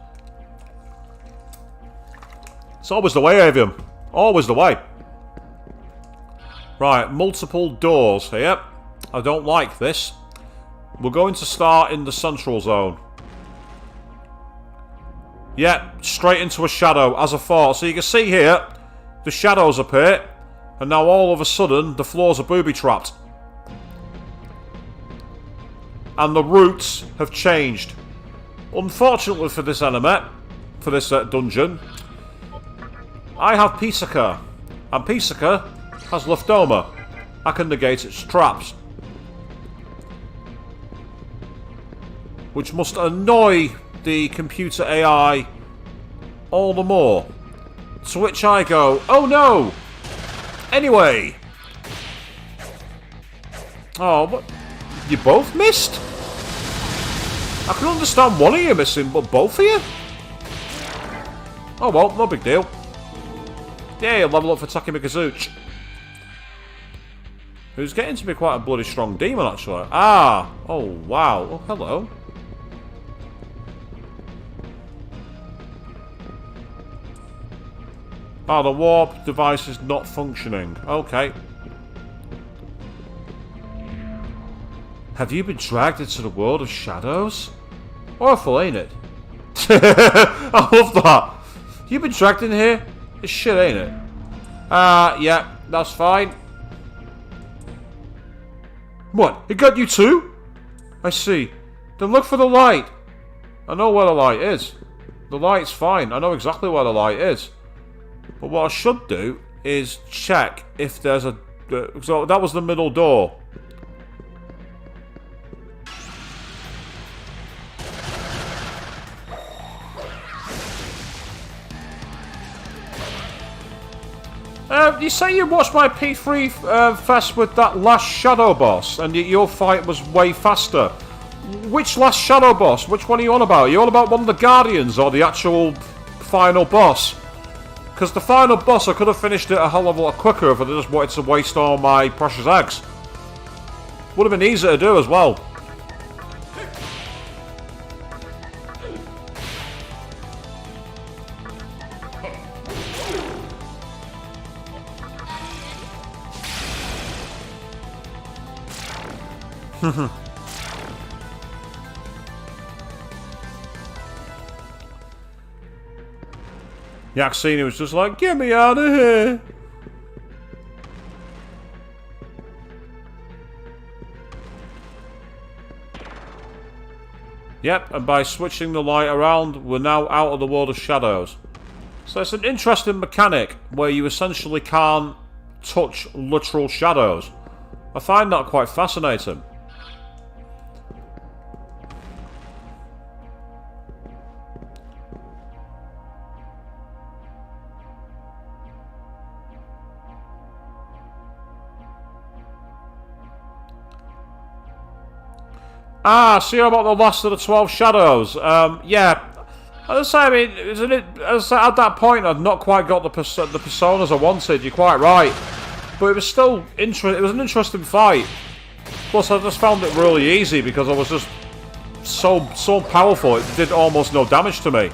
It's always the way, Avium. Always the way. Right, multiple doors here. I don't like this. We're going to start in the central zone. Yep, straight into a shadow, as I thought. So you can see here, the shadows appear, and now all of a sudden, the floors are booby-trapped. And the routes have changed. Unfortunately for this enemy, for this dungeon, I have Pisaka, and Pisaka has Leftoma. I can negate its traps. Which must annoy the computer AI all the more. To which I go, oh no! Anyway! Oh, what? You both missed? I can understand one of you missing, but both of you? Oh well, no big deal. Yeah, level up for Takemikazuchi. Who's getting to be quite a bloody strong demon, actually. Ah! Oh, wow. Oh, hello. Ah, the warp device is not functioning. Okay. Have you been dragged into the world of shadows? Awful, ain't it? I love that. You've been dragged in here? It's shit, ain't it? Yeah, that's fine. What? It got you too? I see. Then look for the light. I know where the light is. The light's fine. I know exactly where the light is. But what I should do is check if there's a... so that was the middle door. You say you watched my P3 fest with that last shadow boss, and your fight was way faster. Which last shadow boss? Which one are you on about? Are you on about one of the Guardians, or the actual final boss? Because the final boss, I could have finished it a hell of a lot quicker if I just wanted to waste all my precious eggs. Would have been easier to do as well. Yaxini was just like, get me out of here. Yep, and by switching the light around, we're now out of the world of shadows. So it's an interesting mechanic where you essentially can't touch literal shadows. I find that quite fascinating. Ah, so you're about the last of the 12 shadows. Yeah. As I say, I mean, isn't it? As I say, at that point, I'd not quite got the personas I wanted. You're quite right, but it was still it was an interesting fight. Plus, I just found it really easy because I was just so powerful. It did almost no damage to me.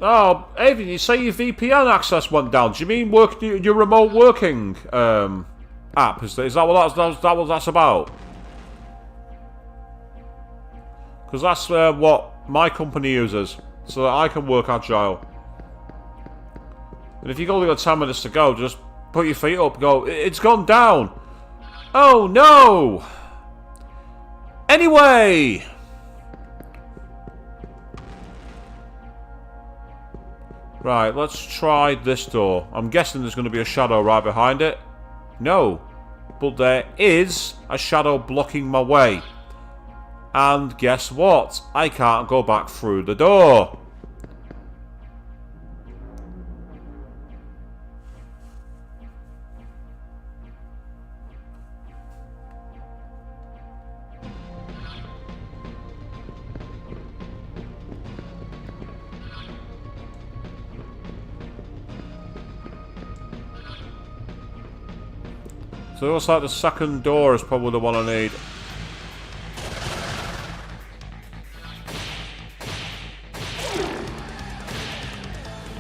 Oh, Avian, you say your VPN access went down. Do you mean your remote working app? Is that what that's about? Because that's what my company uses, so that I can work agile. And if you've only got 10 minutes to go, just put your feet up, go, it's gone down. Oh no! Anyway! Right, let's try this door. I'm guessing there's going to be a shadow right behind it. No. But there is a shadow blocking my way. And guess what? I can't go back through the door. So it looks like the second door is probably the one I need.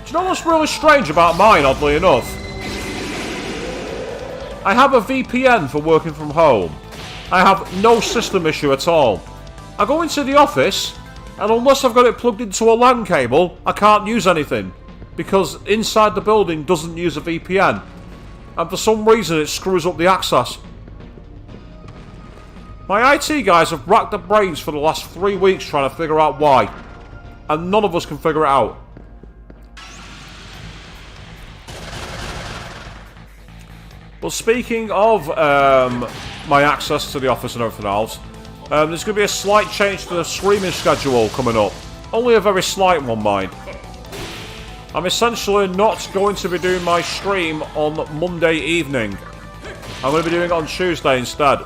Do you know what's really strange about mine, oddly enough? I have a VPN for working from home. I have no system issue at all. I go into the office, and unless I've got it plugged into a LAN cable, I can't use anything. Because inside the building doesn't use a VPN. And for some reason it screws up the access. My IT guys have racked their brains for the last 3 weeks trying to figure out why. And none of us can figure it out. But speaking of my access to the office and everything else, there's going to be a slight change to the streaming schedule coming up. Only a very slight one, mind. I'm essentially not going to be doing my stream on Monday evening. I'm going to be doing it on Tuesday instead.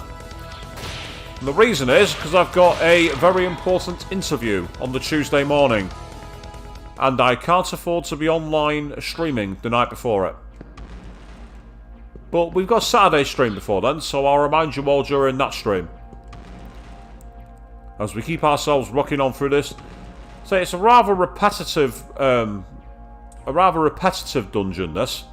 And the reason is because I've got a very important interview on the Tuesday morning. And I can't afford to be online streaming the night before it. But we've got Saturday stream before then, so I'll remind you all during that stream. As we keep ourselves rocking on through this. So it's a rather repetitive dungeon, this,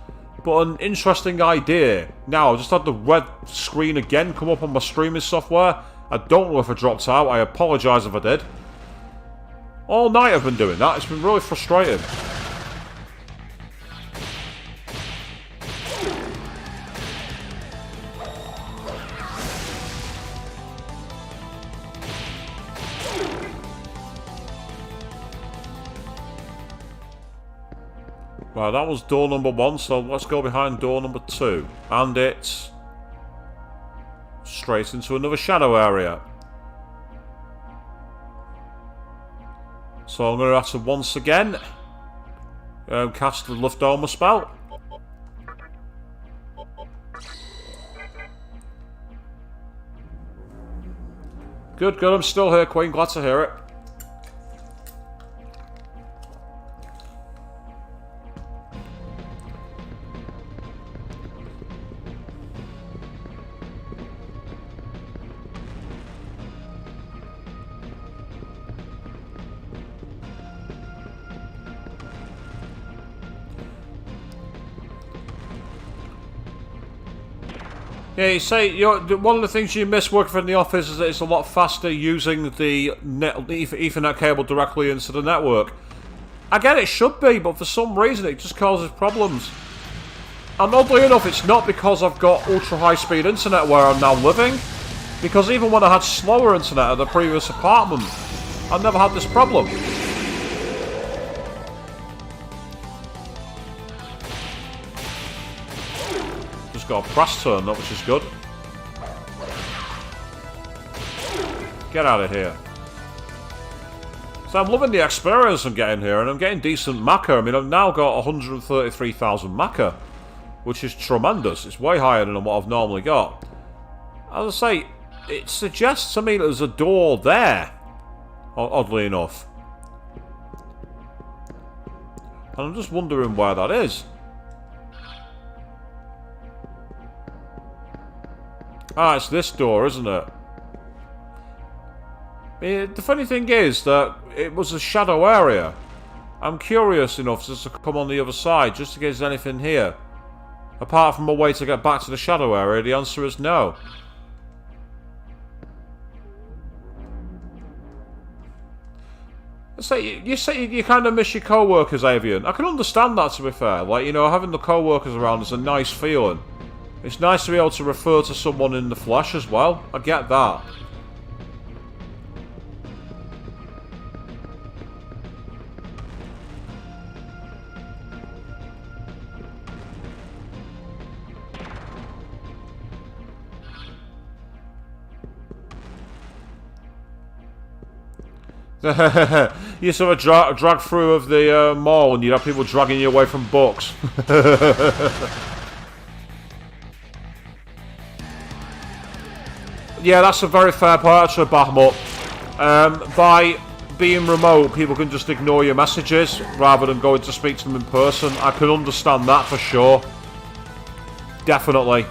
but an interesting idea. Now, I just had the red screen again come up on my streaming software. I don't know if I dropped out. I apologise if I did. All night I've been doing that. It's been really frustrating. Right, that was door number 1, so let's go behind door number 2. And it's straight into another shadow area. So I'm going to have to once again cast the Luftdoma spell. Good, I'm still here, Queen. Glad to hear it. Yeah, you say one of the things you miss working from the office is that it's a lot faster using the Ethernet cable directly into the network. I get it should be, but for some reason it just causes problems. And oddly enough, it's not because I've got ultra high speed internet where I'm now living, because even when I had slower internet at the previous apartment, I never had this problem. Got a press turn up, which is good. Get out of here. So I'm loving the experience I'm getting here, and I'm getting decent maca. I mean, I've now got 133,000 maca, which is tremendous. It's way higher than what I've normally got. As I say, it suggests to me that there's a door there, oddly enough. And I'm just wondering where that is. Ah, it's this door, isn't it? The funny thing is that it was a shadow area. I'm curious enough just to come on the other side, just in case there's anything here. Apart from a way to get back to the shadow area, the answer is no. You say you kind of miss your co-workers, Avian. I can understand that, to be fair. Like, you know, having the co-workers around is a nice feeling. It's nice to be able to refer to someone in the flesh as well. I get that. You sort of drag through of the mall and you'd have people dragging you away from books. Yeah, that's a very fair point actually, Bahamut. By being remote, people can just ignore your messages rather than going to speak to them in person. I can understand that for sure. Definitely.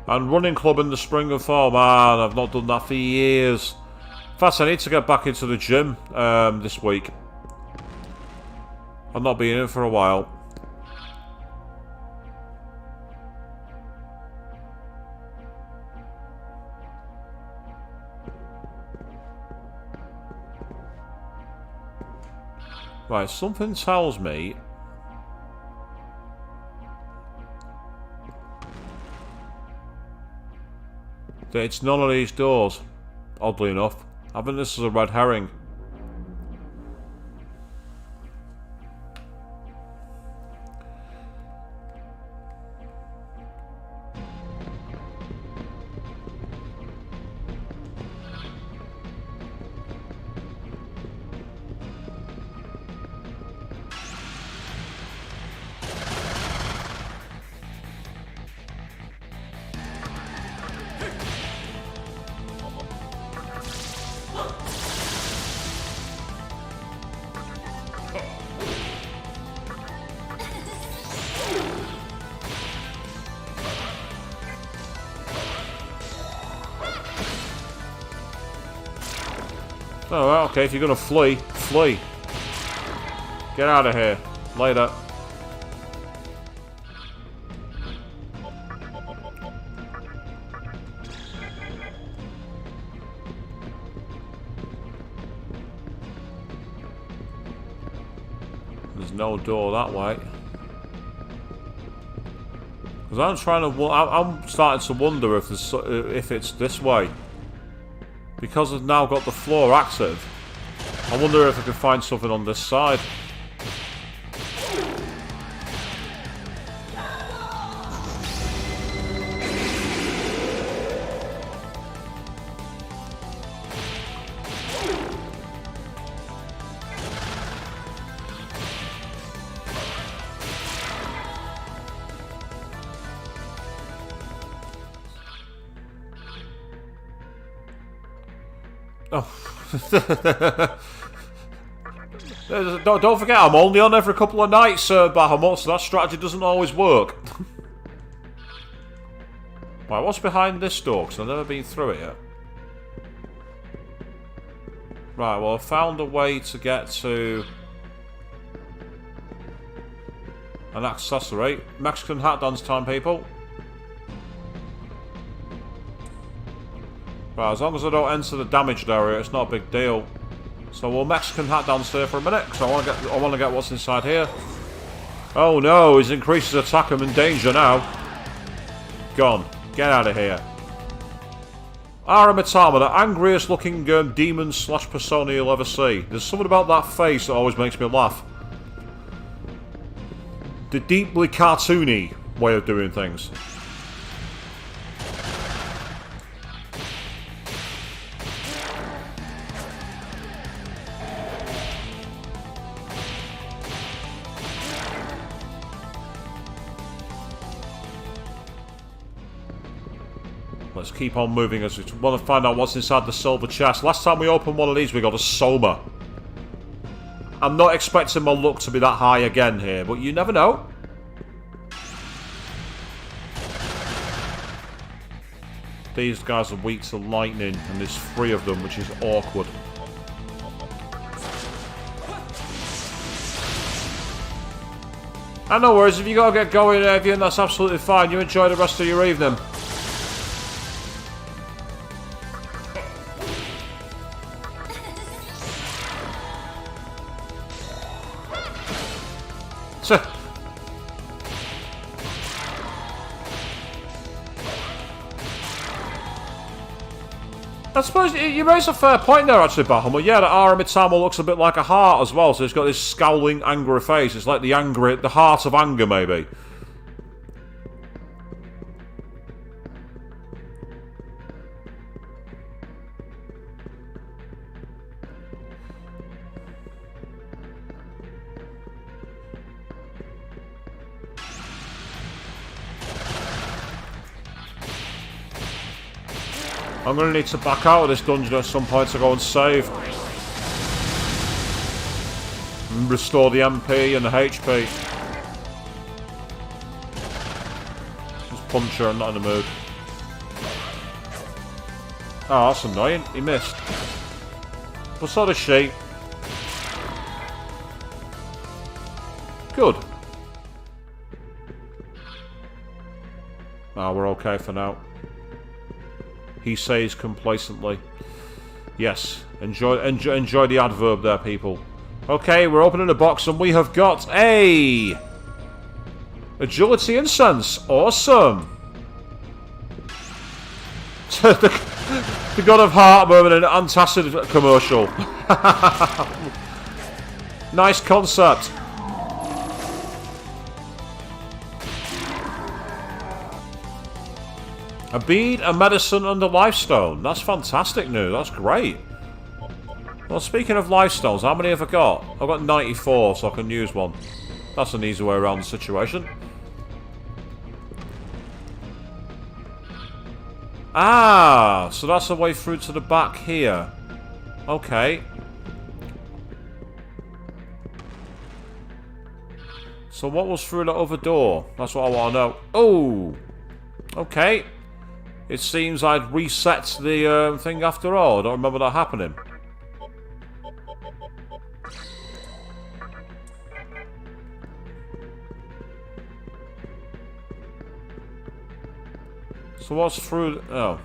And running club in the spring and fall, man, I've not done that for years. In fact, I need to get back into the gym this week. I've not been in for a while. Right, something tells me that it's none of these doors, oddly enough. I think this is a red herring. Oh, well, okay, if you're gonna flee, flee. Get out of here. Later. There's no door that way. Because I'm trying to, I'm starting to wonder if it's this way. Because I've now got the floor active, I wonder if I can find something on this side. Oh. Don't forget, I'm only on every couple of nights, Bahamut, so that strategy doesn't always work. Right, what's behind this door? Because I've never been through it yet. Right, well, I found a way to get to an accessory. Mexican hat dance time, people. Right, as long as I don't enter the damaged area, it's not a big deal. So we'll Mexican hat dance here for a minute, because I want to get what's inside here. Oh no, he's increased his attack. I'm in danger now. Gone. Get out of here. Aramitama, the angriest looking demon / persona you'll ever see. There's something about that face that always makes me laugh. The deeply cartoony way of doing things. Let's keep on moving as we want to find out what's inside the silver chest. Last time we opened one of these, we got a Soma. I'm not expecting my luck to be that high again here, but you never know. These guys are weak to lightning, and there's 3 of them, which is awkward. And no worries, if you gotta get going, Avian, that's absolutely fine. You enjoy the rest of your evening. I suppose you raise a fair point there, actually, Bahamut. Yeah, the Aramitama looks a bit like a heart as well, so it's got this scowling, angry face. It's like the heart of anger, maybe. I'm going to need to back out of this dungeon at some point to go and save. And restore the MP and the HP. Just punch her, I'm not in the mood. Oh, that's annoying. He missed. But so does she. Good. Ah, we're okay for now. He says complacently. Yes, enjoy the adverb there, people. Okay, we're opening the box and we have got a agility incense. Awesome. the God of Heart moment in an antacid commercial. Nice concept. A bead, a medicine, and a lifestone. That's fantastic news. That's great. Well, speaking of lifestones, how many have I got? I've got 94, so I can use one. That's an easy way around the situation. Ah, so that's the way through to the back here. Okay. So what was through the other door? That's what I want to know. Oh! Okay. It seems I'd reset the thing after all. I don't remember that happening. So what's through... Oh.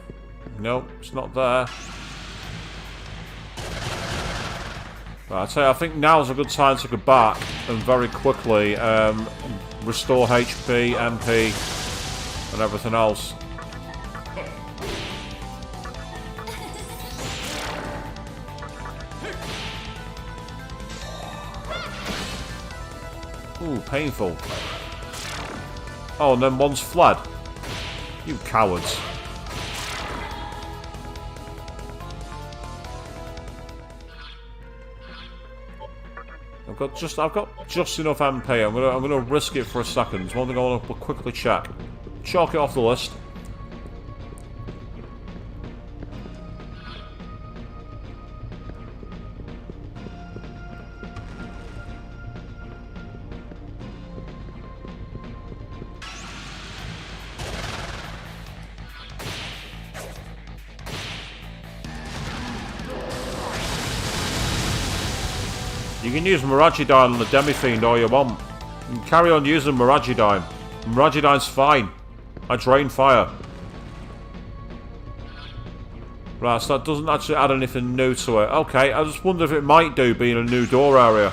No, it's not there. Right, I tell you, I think now's a good time to go back and very quickly restore HP, MP, and everything else. Ooh, painful. Oh, and then one's fled. You cowards. I've got just enough MP. I'm gonna risk it for a second. It's one thing I want to quickly check. Chalk it off the list. You can use Miragidine on the Demi-Fiend all you want. You can carry on using Miragidine. Miragidine's fine. I drain fire. Right, so that doesn't actually add anything new to it. Okay, I just wonder if it might do being a new door area.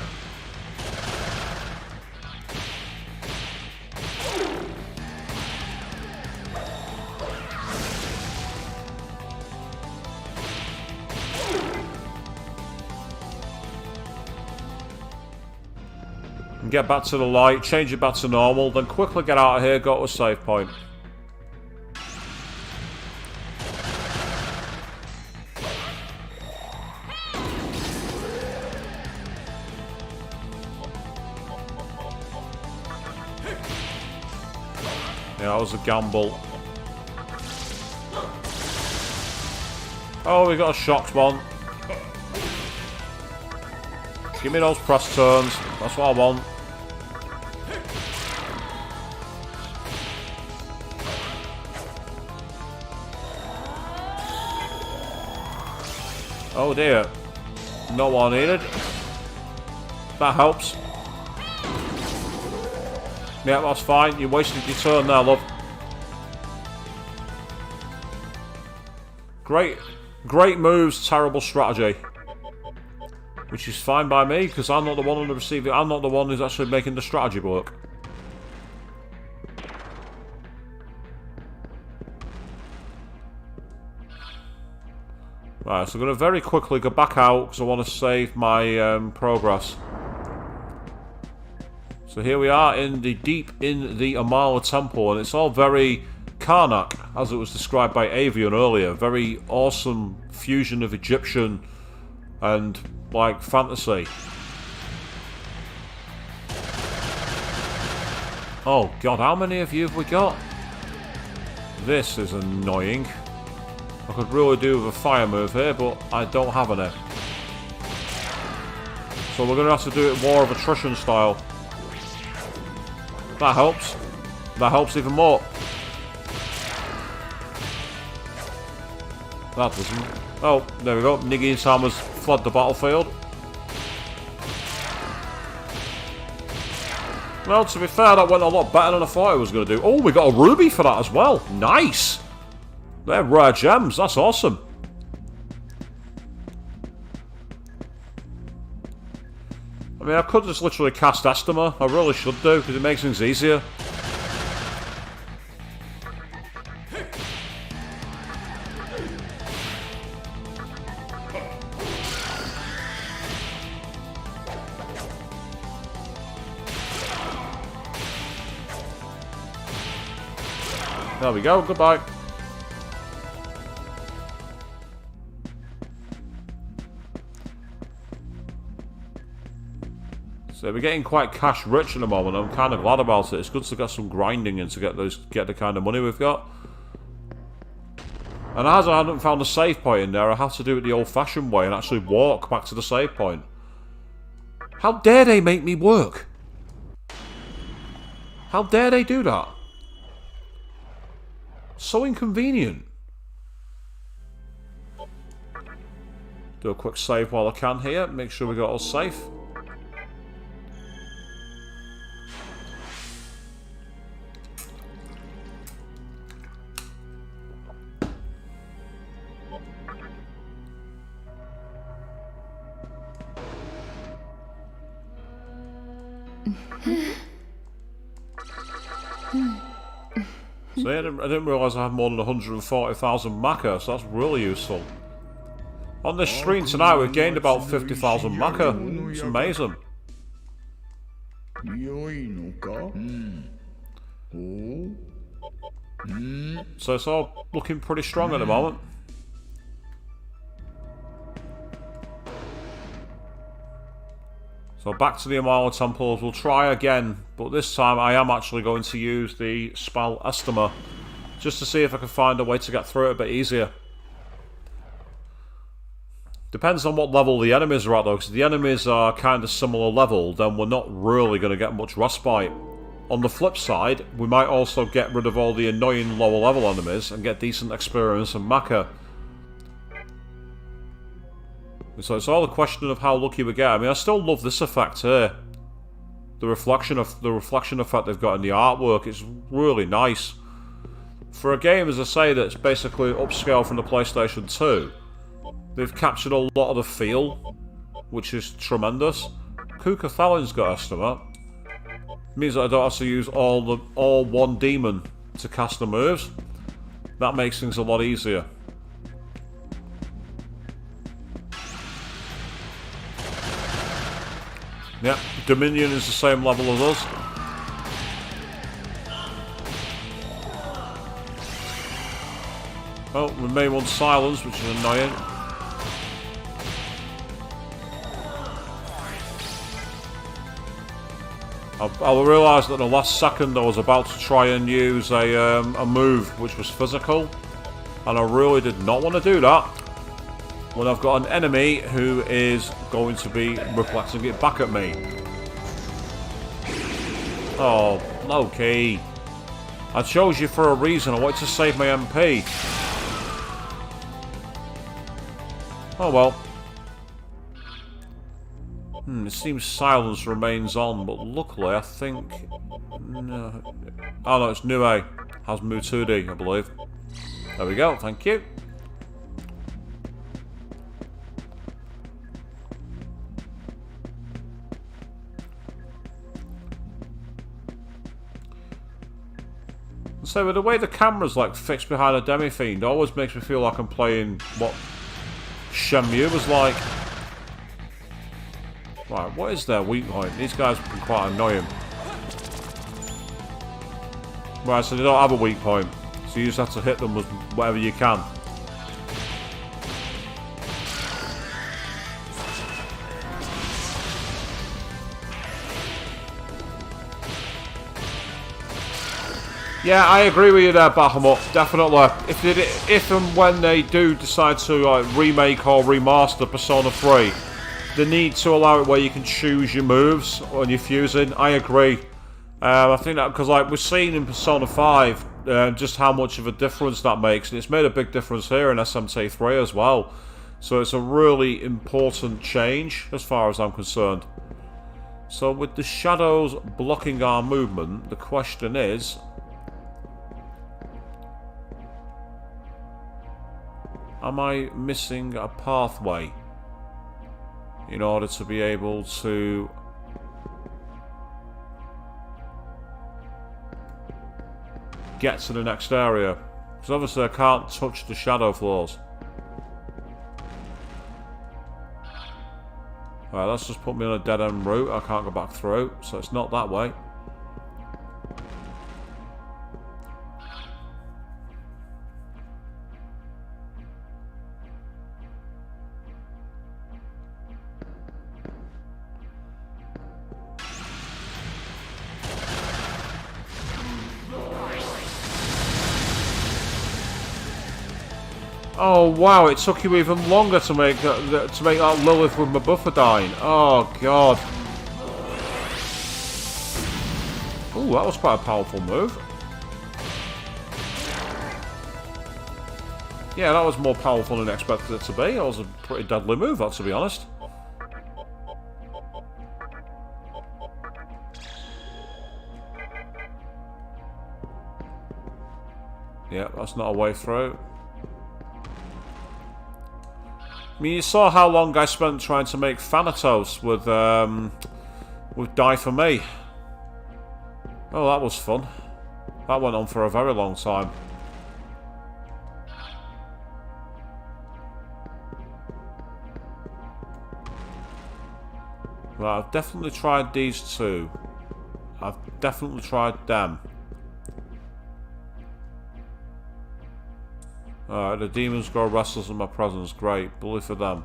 Get back to the light, change it back to normal, then quickly get out of here, go to a save point. Yeah, that was a gamble. Oh, we got a shocked one. Give me those press turns, that's what I want. Oh dear. No one needed. That helps. Yeah, that's fine. You wasted your turn there, love. Great moves, terrible strategy. Which is fine by me, because I'm not the one on the receiving. I'm not the one who's actually making the strategy work. Right, so I'm going to very quickly go back out because I want to save my progress. So here we are deep in the Amala Temple, and it's all very Karnak, as it was described by Avian earlier. Very awesome fusion of Egyptian and, like, fantasy. Oh god, how many of you have we got? This is annoying. I could really do with a fire move here, but I don't have any. So we're going to have to do it war of attrition style. That helps. That helps even more. That doesn't. Oh, there we go. Niggy and Sam has fled the battlefield. Well, to be fair, that went a lot better than I thought it was going to do. Oh, we got a ruby for that as well. Nice. They're rare gems. That's awesome. I mean, I could just literally cast Estima. I really should do, because it makes things easier. There we go, goodbye. So we're getting quite cash rich at the moment. I'm kind of glad about it. It's good to get some grinding in to get the kind of money we've got. And as I hadn't found a save point in there, I have to do it the old-fashioned way and actually walk back to the save point. How dare they make me work? How dare they do that? So inconvenient. Do a quick save while I can here. Make sure we got all safe. So I didn't realise I had more than 140,000 Maka, so that's really useful. On this stream tonight, we've gained about 50,000 Maka. It's amazing. So it's all looking pretty strong at the moment. So back to the Amala Temples. We'll try again, but this time I am actually going to use the spell Estima, just to see if I can find a way to get through it a bit easier. Depends on what level the enemies are at though, because if the enemies are kind of similar level, then we're not really going to get much respite. On the flip side, we might also get rid of all the annoying lower level enemies and get decent experience and Maka. So it's all a question of how lucky we get. I mean, I still love this effect here. The reflection effect they've got in the artwork is really nice. For a game, as I say, that's basically upscale from the PlayStation 2, they've captured a lot of the feel, which is tremendous. Kukathalin's got estimate. Means that I don't have to use all one demon to cast the moves. That makes things a lot easier. Yep, Dominion is the same level as us. Oh, we may want silence, which is annoying. I realised that the last second I was about to try and use a move which was physical, and I really did not want to do that when I've got an enemy who is going to be reflecting it back at me. Oh, Loki. I chose you for a reason. I wanted to save my MP. Oh well. It seems silence remains on, but luckily I think... No. Oh no, it's Nue. Has Mutudi, I believe. There we go, thank you. So with the way the camera's like fixed behind a Demi-Fiend, it always makes me feel like I'm playing what Shenmue was like. Right, what is their weak point? These guys can be quite annoying. Right, so they don't have a weak point. So you just have to hit them with whatever you can. Yeah, I agree with you there, Bahamut. Definitely. If and when they do decide to like remake or remaster Persona 3, they need to allow it where you can choose your moves when you're fusing. I agree. I think that because like we've seen in Persona 5 just how much of a difference that makes, and it's made a big difference here in SMT 3 as well. So it's a really important change as far as I'm concerned. So with the shadows blocking our movement, the question is, am I missing a pathway in order to be able to get to the next area? Because obviously I can't touch the shadow floors. Right, that's just put me on a dead-end route. I can't go back through, so it's not that way. Oh wow! It took you even longer to make that Lilith with my buffer dying. Oh god! Ooh, that was quite a powerful move. Yeah, that was more powerful than I expected it to be. That was a pretty deadly move, that, to be honest. Yeah, that's not a way through. I mean, you saw how long I spent trying to make Thanatos with Die For Me. Oh, that was fun. That went on for a very long time. Right, I've definitely tried these two. I've definitely tried them. Alright, the demons grow restless in my presence. Great. Bully for them.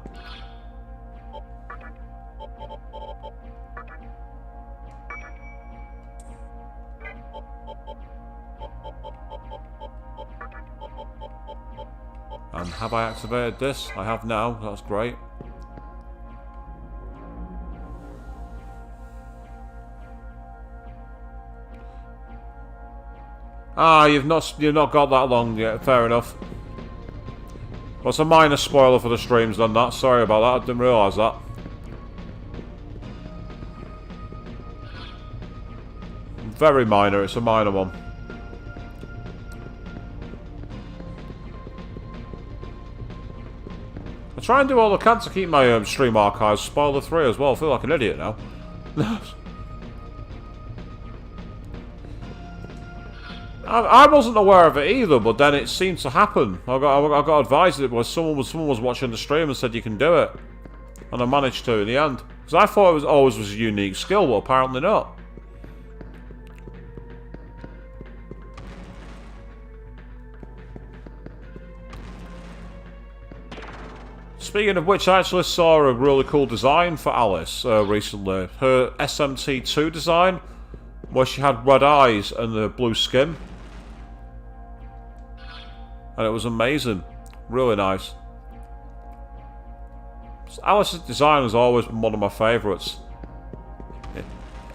And have I activated this? I have now. That's great. Ah, you've not got that long yet. Fair enough. Well, it's a minor spoiler for the streams then, that. Sorry about that, I didn't realise that. Very minor, it's a minor one. I try and do all I can to keep my stream archives spoiler free as well. I feel like an idiot now. I wasn't aware of it either, but then it seemed to happen. I got advised it was someone was watching the stream and said you can do it, and I managed to in the end. Because I thought it was a unique skill, but apparently not. Speaking of which, I actually saw a really cool design for Alice recently. Her SMT2 design, where she had red eyes and the blue skin. And it was amazing. Really nice. Alice's design has always been one of my favourites.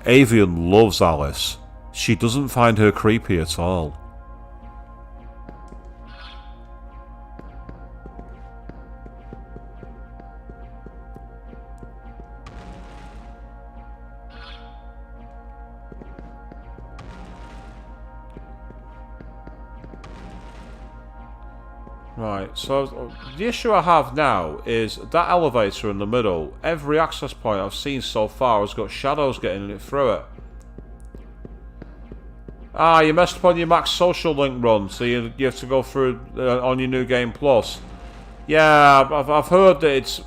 Avian loves Alice. She doesn't find her creepy at all. Right, so the issue I have now is that elevator in the middle, every access point I've seen so far has got shadows getting it through it. Ah, you messed up on your max social link run, so you have to go through on your new game plus. Yeah, I've heard that it's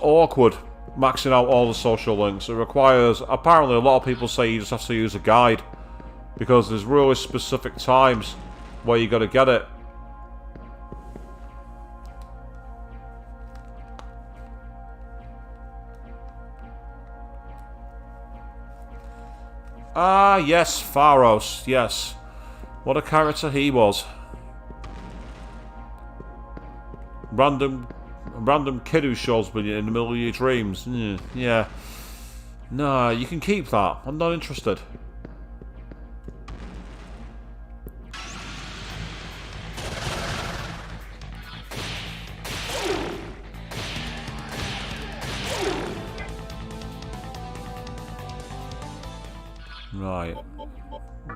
awkward maxing out all the social links. It requires, apparently a lot of people say you just have to use a guide because there's really specific times where you got to get it. Ah, yes, Pharos, yes. What a character he was. Random kid who shows me in the middle of your dreams. Yeah. Nah, you can keep that. I'm not interested. Right.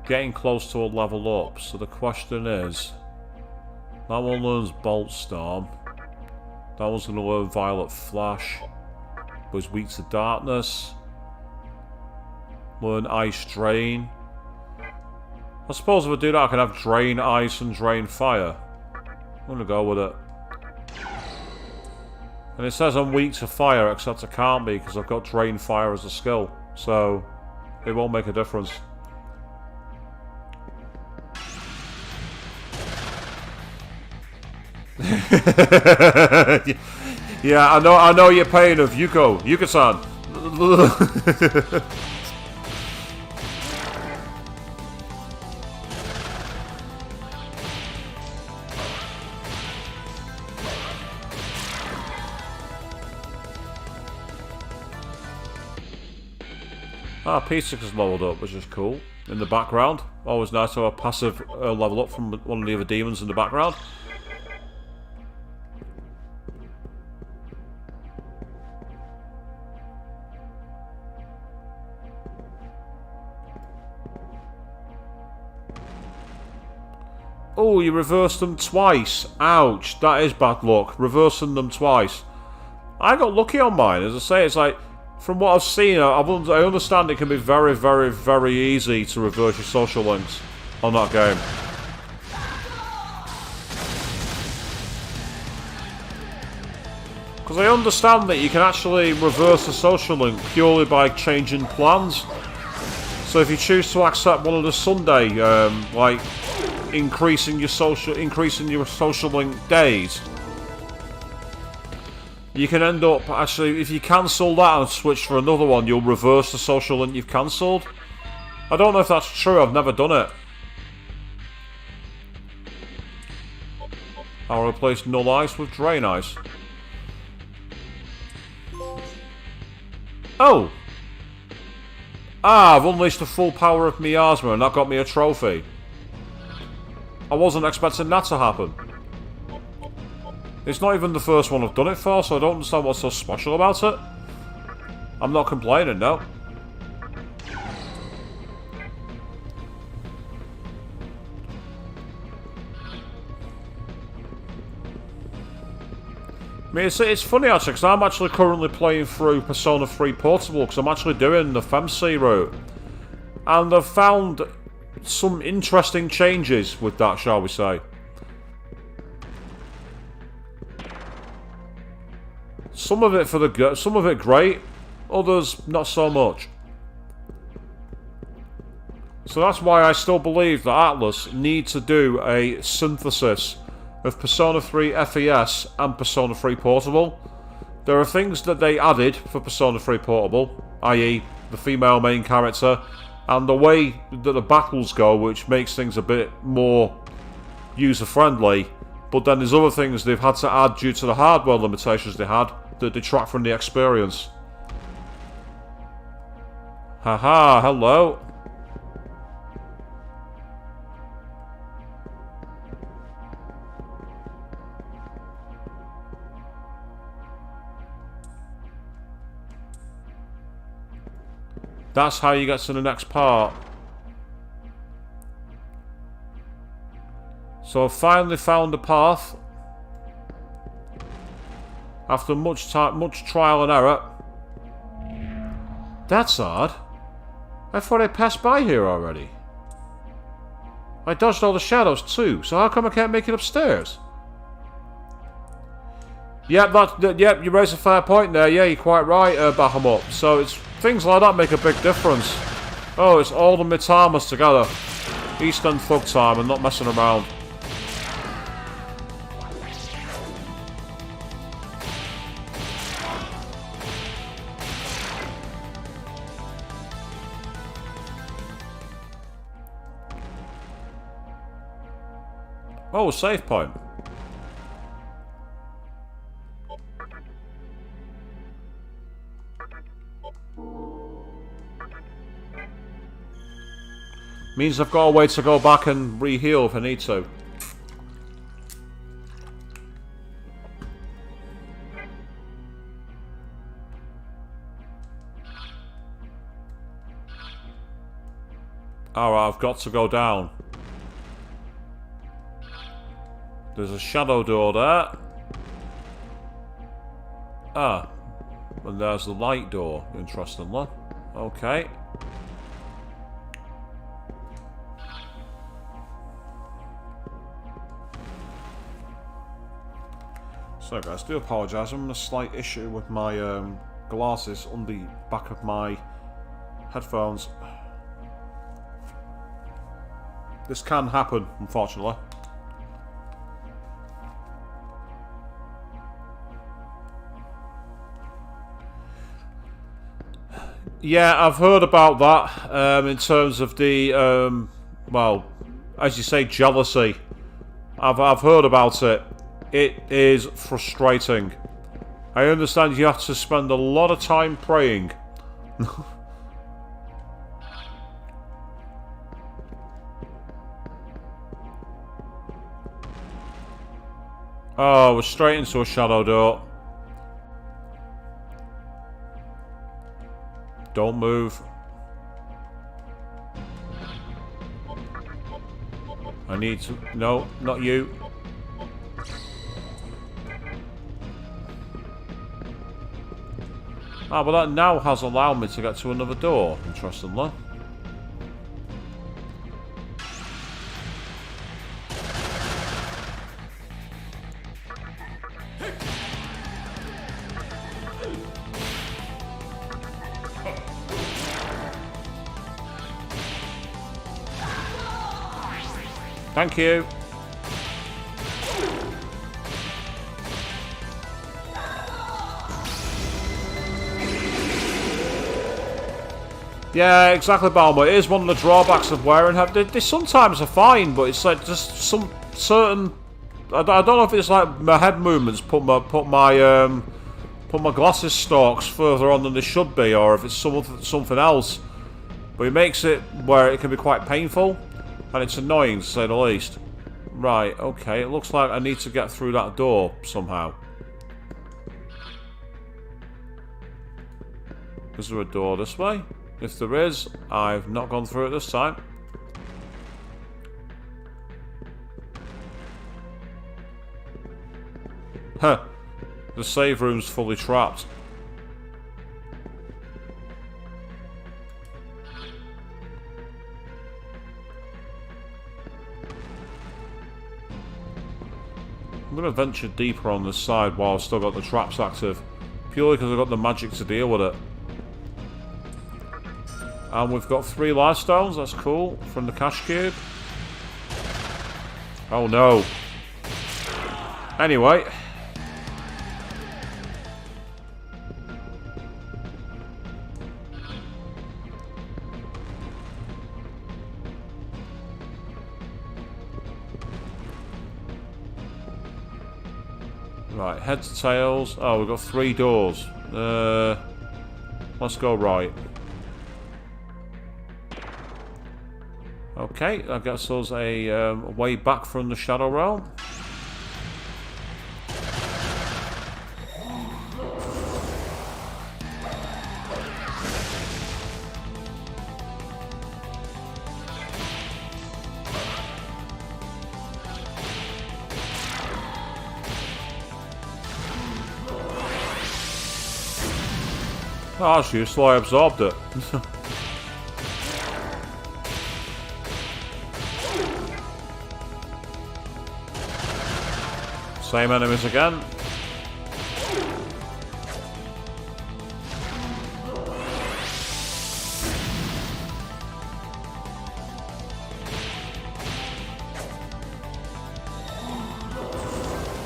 Getting close to a level up, so the question is... That one learns Bolt Storm. That one's going to learn Violet Flash. But it's weak to darkness. Learn Ice Drain. I suppose if I do that I can have Drain Ice and Drain Fire. I'm going to go with it. And it says I'm weak to fire, except I can't be because I've got Drain Fire as a skill. So... it won't make a difference. Yeah, I know your pain of Yuka-san. Ah, P6 is leveled up, which is cool. In the background. Always nice to have a passive level up from one of the other demons in the background. Oh, you reversed them twice. Ouch, that is bad luck. Reversing them twice. I got lucky on mine. As I say, it's like... From what I've seen, I understand it can be very, very, very easy to reverse your social links on that game. Because I understand that you can actually reverse a social link purely by changing plans. So if you choose to accept one of the Sunday, like increasing your social link days. You can end up, actually, if you cancel that and switch for another one, you'll reverse the social link you've cancelled. I don't know if that's true, I've never done it. I'll replace Null Ice with Drain Ice. Oh! Ah, I've unleashed the full power of Miasma and that got me a trophy. I wasn't expecting that to happen. It's not even the first one I've done it for, so I don't understand what's so special about it. I'm not complaining, no. I mean, it's funny actually, because I'm actually currently playing through Persona 3 Portable, because I'm actually doing the FemC route. And I've found some interesting changes with that, shall we say. Some of it for the good, some of it great, others not so much. So that's why I still believe that Atlus need to do a synthesis of Persona 3 FES and Persona 3 Portable. There are things that they added for Persona 3 Portable, i.e. the female main character, and the way that the battles go, which makes things a bit more user-friendly. But then there's other things they've had to add due to the hardware limitations they had that detract from the experience. Haha, hello. That's how you get to the next part. So I've finally found a path. After much trial and error. That's odd. I thought I passed by here already. I dodged all the shadows too, so how come I can't make it upstairs? Yep, you raise a fair point there. Yeah, you're quite right, Bahamut. So it's things like that make a big difference. Oh, it's all the Mitamas together. East End thug time and not messing around. Oh, save point. Means I've got a way to go back and re-heal if I need to. Alright, I've got to go down. There's a shadow door there. Ah. And there's the light door, interestingly. Okay. So guys, do apologise. I'm having a slight issue with my glasses on the back of my headphones. This can happen, unfortunately. Yeah, I've heard about that in terms of the, well, as you say, jealousy. I've heard about it. It is frustrating. I understand you have to spend a lot of time praying. Oh, we're straight into a shadow door. Don't move. I need to... No, not you. Ah, but that now has allowed me to get to another door, interestingly. Thank you. Yeah, exactly, Balmer. It is one of the drawbacks of wearing headphones. They sometimes are fine, but it's like just some certain... I don't know if it's like my head movements put my glasses stalks further on than they should be, or if it's something else. But it makes it where it can be quite painful, and it's annoying to say the least. Right, okay, it looks like I need to get through that door somehow. Is there a door this way? If there is, I've not gone through it this time. Huh. The save room's fully trapped. I'm going to venture deeper on this side while I've still got the traps active. Purely because I've got the magic to deal with it. And we've got 3 life stones, that's cool, from the cash cube. Oh no. Anyway. Right, head to tails. Oh, we've got 3 doors. Let's go right. Okay, that gets us a way back from the Shadow Realm. Oh, that's useful, I absorbed it. Same enemies again.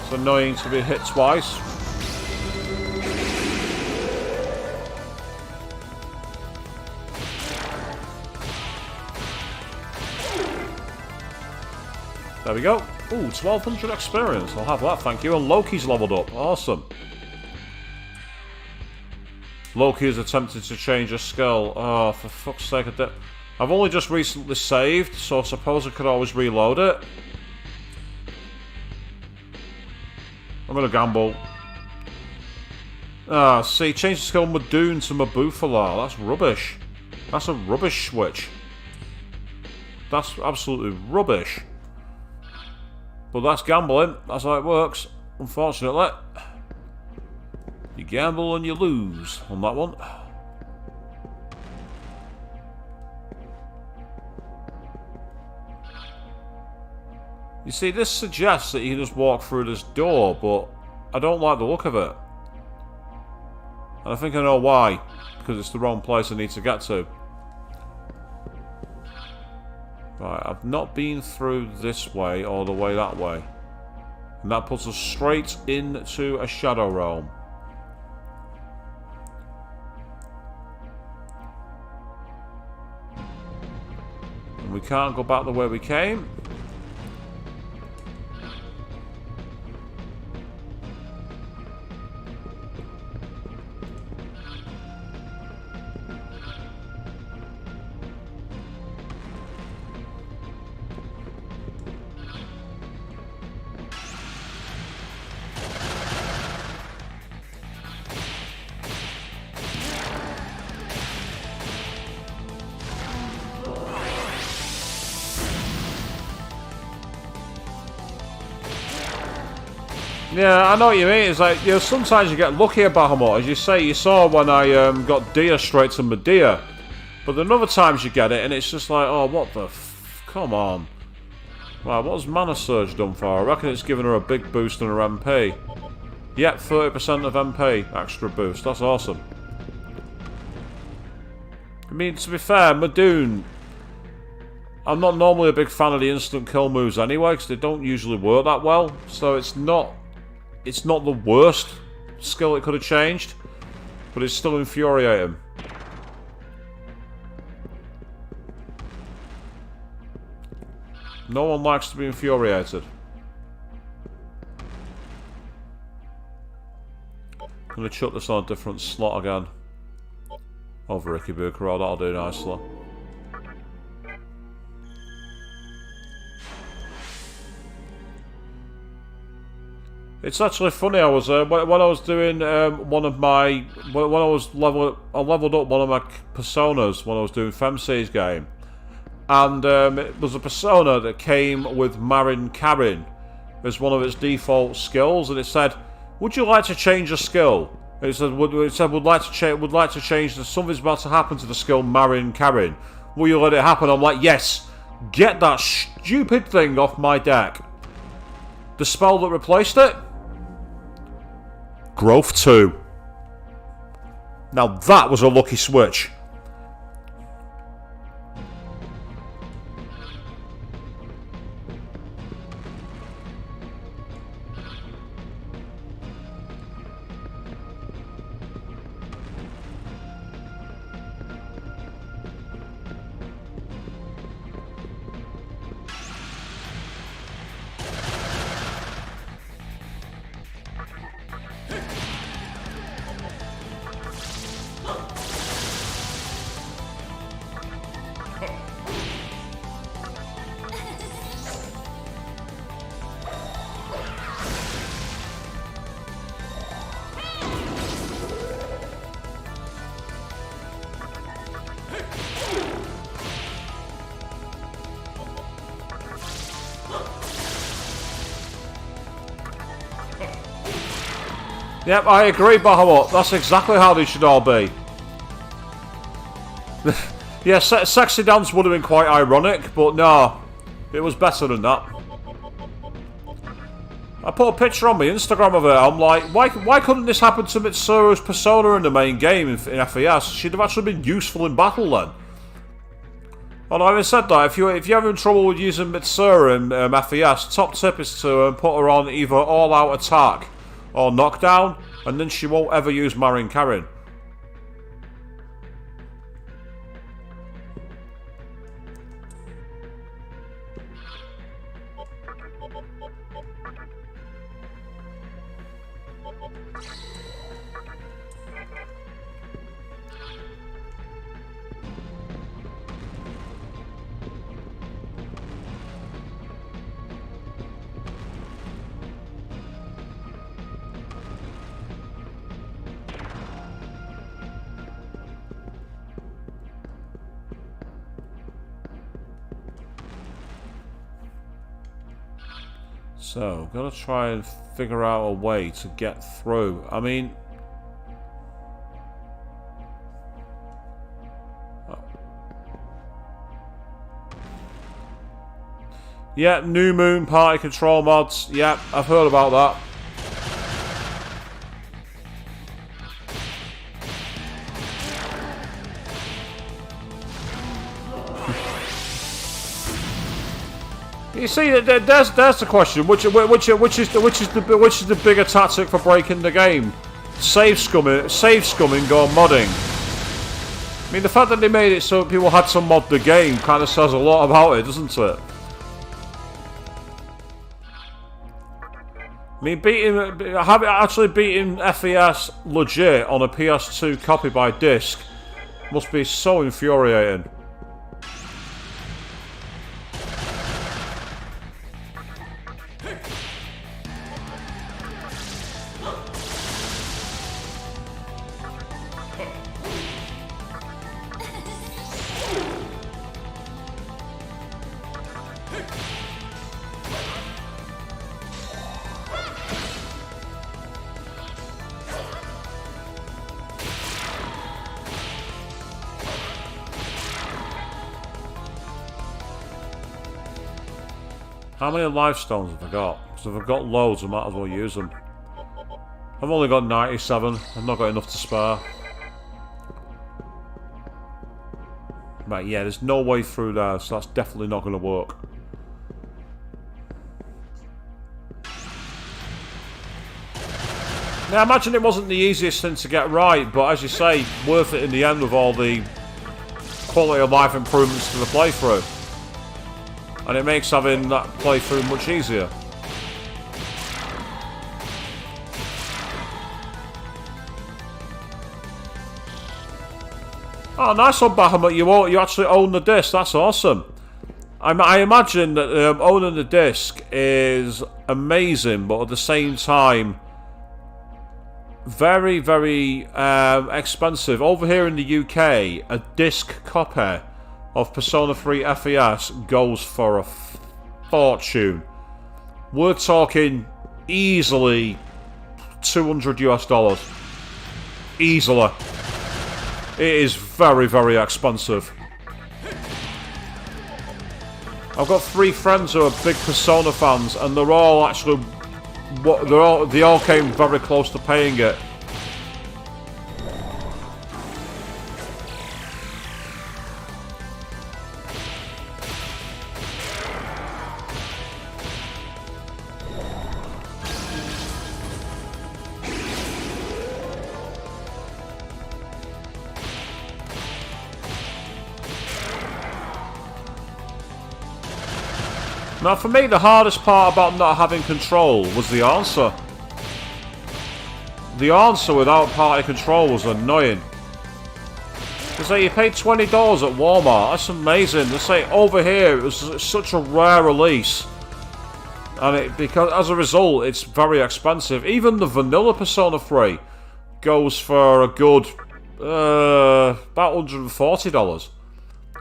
It's annoying to be hit twice. There we go. Ooh, 1200 experience. I'll have that, thank you. And Loki's leveled up. Awesome. Loki has attempted to change a skill. Oh, for fuck's sake. I've only just recently saved, so I suppose I could always reload it. I'm gonna gamble. Ah, see, change the skill Madoon to Mabufala. That's rubbish. That's a rubbish switch. That's absolutely rubbish. But that's gambling. That's how it works, unfortunately. You gamble and you lose on that one. You see, this suggests that you can just walk through this door, but I don't like the look of it. And I think I know why. Because it's the wrong place I need to get to. Right, I've not been through this way or the way that way. And that puts us straight into a Shadow Realm. And we can't go back the way we came. Yeah, I know what you mean. It's like, you know, sometimes you get lucky at Bahamut. As you say, you saw when I got deer straight to Medea. But then other times you get it, and it's just like, oh, what the come on. Right, what has Mana Surge done for her? I reckon it's given her a big boost in her MP. Yep, 30% of MP extra boost. That's awesome. I mean, to be fair, Madoon, I'm not normally a big fan of the instant kill moves anyway, because they don't usually work that well. So it's not the worst skill it could have changed, but it's still infuriating. No one likes to be infuriated. I'm going to chuck this on a different slot again. Over Ikebukuro, that'll do nicely. It's actually funny. I was when I was doing one of my when I leveled up one of my personas when I was doing Femce's game, and it was a persona that came with Marin Karin as one of its default skills, and it said, "Would you like to change a skill?" And it said, "Would like to change. Something's about to happen to the skill Marin Karin. Will you let it happen?" I'm like, "Yes, get that stupid thing off my deck." The spell that replaced it. Growth 2. Now that was a lucky switch. Yep, I agree, Bahamut. That's exactly how they should all be. Yeah, sexy dance would have been quite ironic, but no, it was better than that. I put a picture on my Instagram of her. I'm like, why couldn't this happen to Mitsuru's persona in the main game in FES? She'd have actually been useful in battle then. Although having said that, if you're having trouble with using Mitsura in FES, top tip is to put her on either All Out Attack or Knockdown, and then she won't ever use Marin Karin. So, gotta try and figure out a way to get through. I mean... Yeah, New Moon party control mods. Yeah, I've heard about that. You see, there's the question. Which is the bigger tactic for breaking the game? Save scumming, or modding? I mean, the fact that they made it so people had to mod the game kind of says a lot about it, doesn't it? I mean, actually beating FES legit on a PS2 copy by disc must be so infuriating. How many life stones have I got? Because if I've got loads, I might as well use them. I've only got 97. I've not got enough to spare. Right, yeah, there's no way through there, so that's definitely not going to work. Now, I imagine it wasn't the easiest thing to get right, but as you say, worth it in the end with all the quality of life improvements to the playthrough. And it makes having that playthrough much easier. Oh, nice one, Bahamut. You actually own the disc. That's awesome. I imagine that owning the disc is amazing, but at the same time, very, very expensive. Over here in the UK, a disc copy of Persona 3 FES goes for a fortune. We're talking easily $200 US. Easily. It is very, very expensive. I've got 3 friends who are big Persona fans, and they're all actually they all came very close to paying it. Now, for me, the hardest part about not having control was the answer. The answer without party control was annoying. They say you paid $20 at Walmart. That's amazing. They say over here it was such a rare release, and because as a result, it's very expensive. Even the vanilla Persona 3 goes for a good about $140.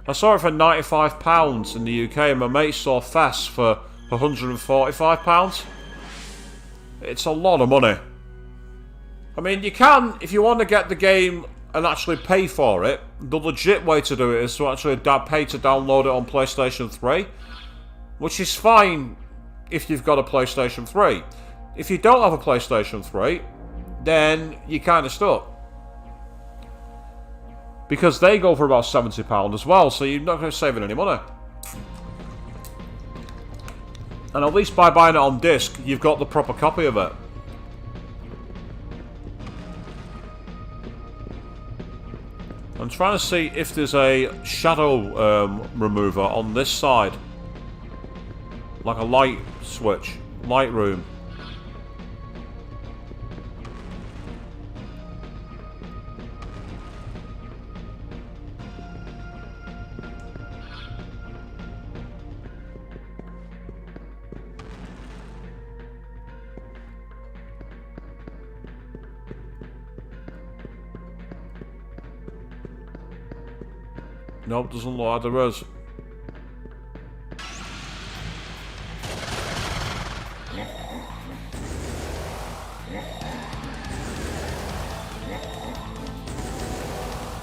I saw it for £95 in the UK, and my mate saw FES for £145. It's a lot of money. I mean, you can, if you want to get the game and actually pay for it, the legit way to do it is to actually pay to download it on PlayStation 3, which is fine if you've got a PlayStation 3. If you don't have a PlayStation 3, then you're kind of stuck. Because they go for about £70 as well, so you're not going to save any money. And at least by buying it on disc, you've got the proper copy of it. I'm trying to see if there's a shadow remover on this side. Like a light switch. Light room. Nope, doesn't look like there is.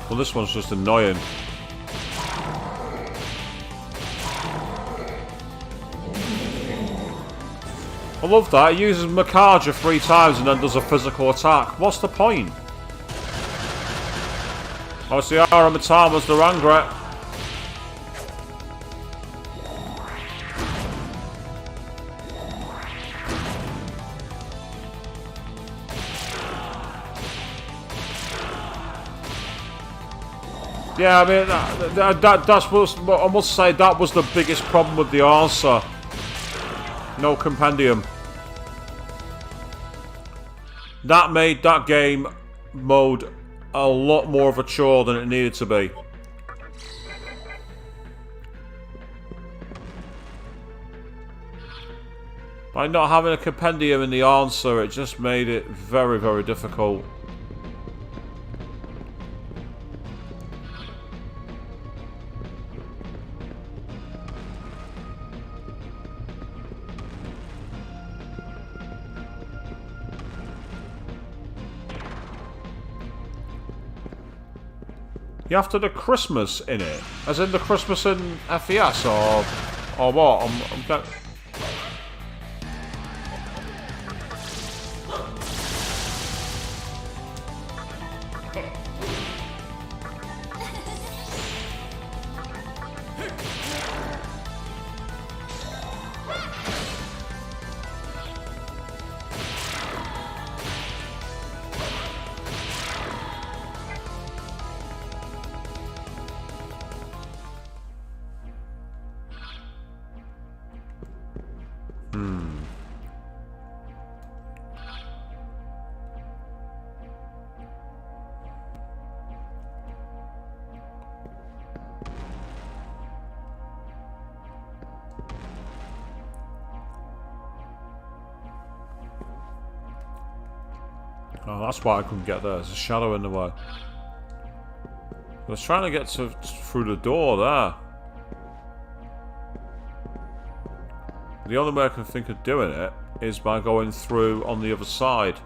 Well, this one's just annoying. I love that. It uses Makaja 3 times and then does a physical attack. What's the point? Obviously, Aramatama's the Rangret. Yeah, I mean, that's what I must say, that was the biggest problem with the answer. No compendium. That made that game mode a lot more of a chore than it needed to be. By not having a compendium in the answer, it just made it very, very difficult. You have to do Christmas in it, as in the Christmas in FES, or what? I'm getting... Oh, that's why I couldn't get there. There's a shadow in the way. I was trying to get through the door there. The only way I can think of doing it is by going through on the other side.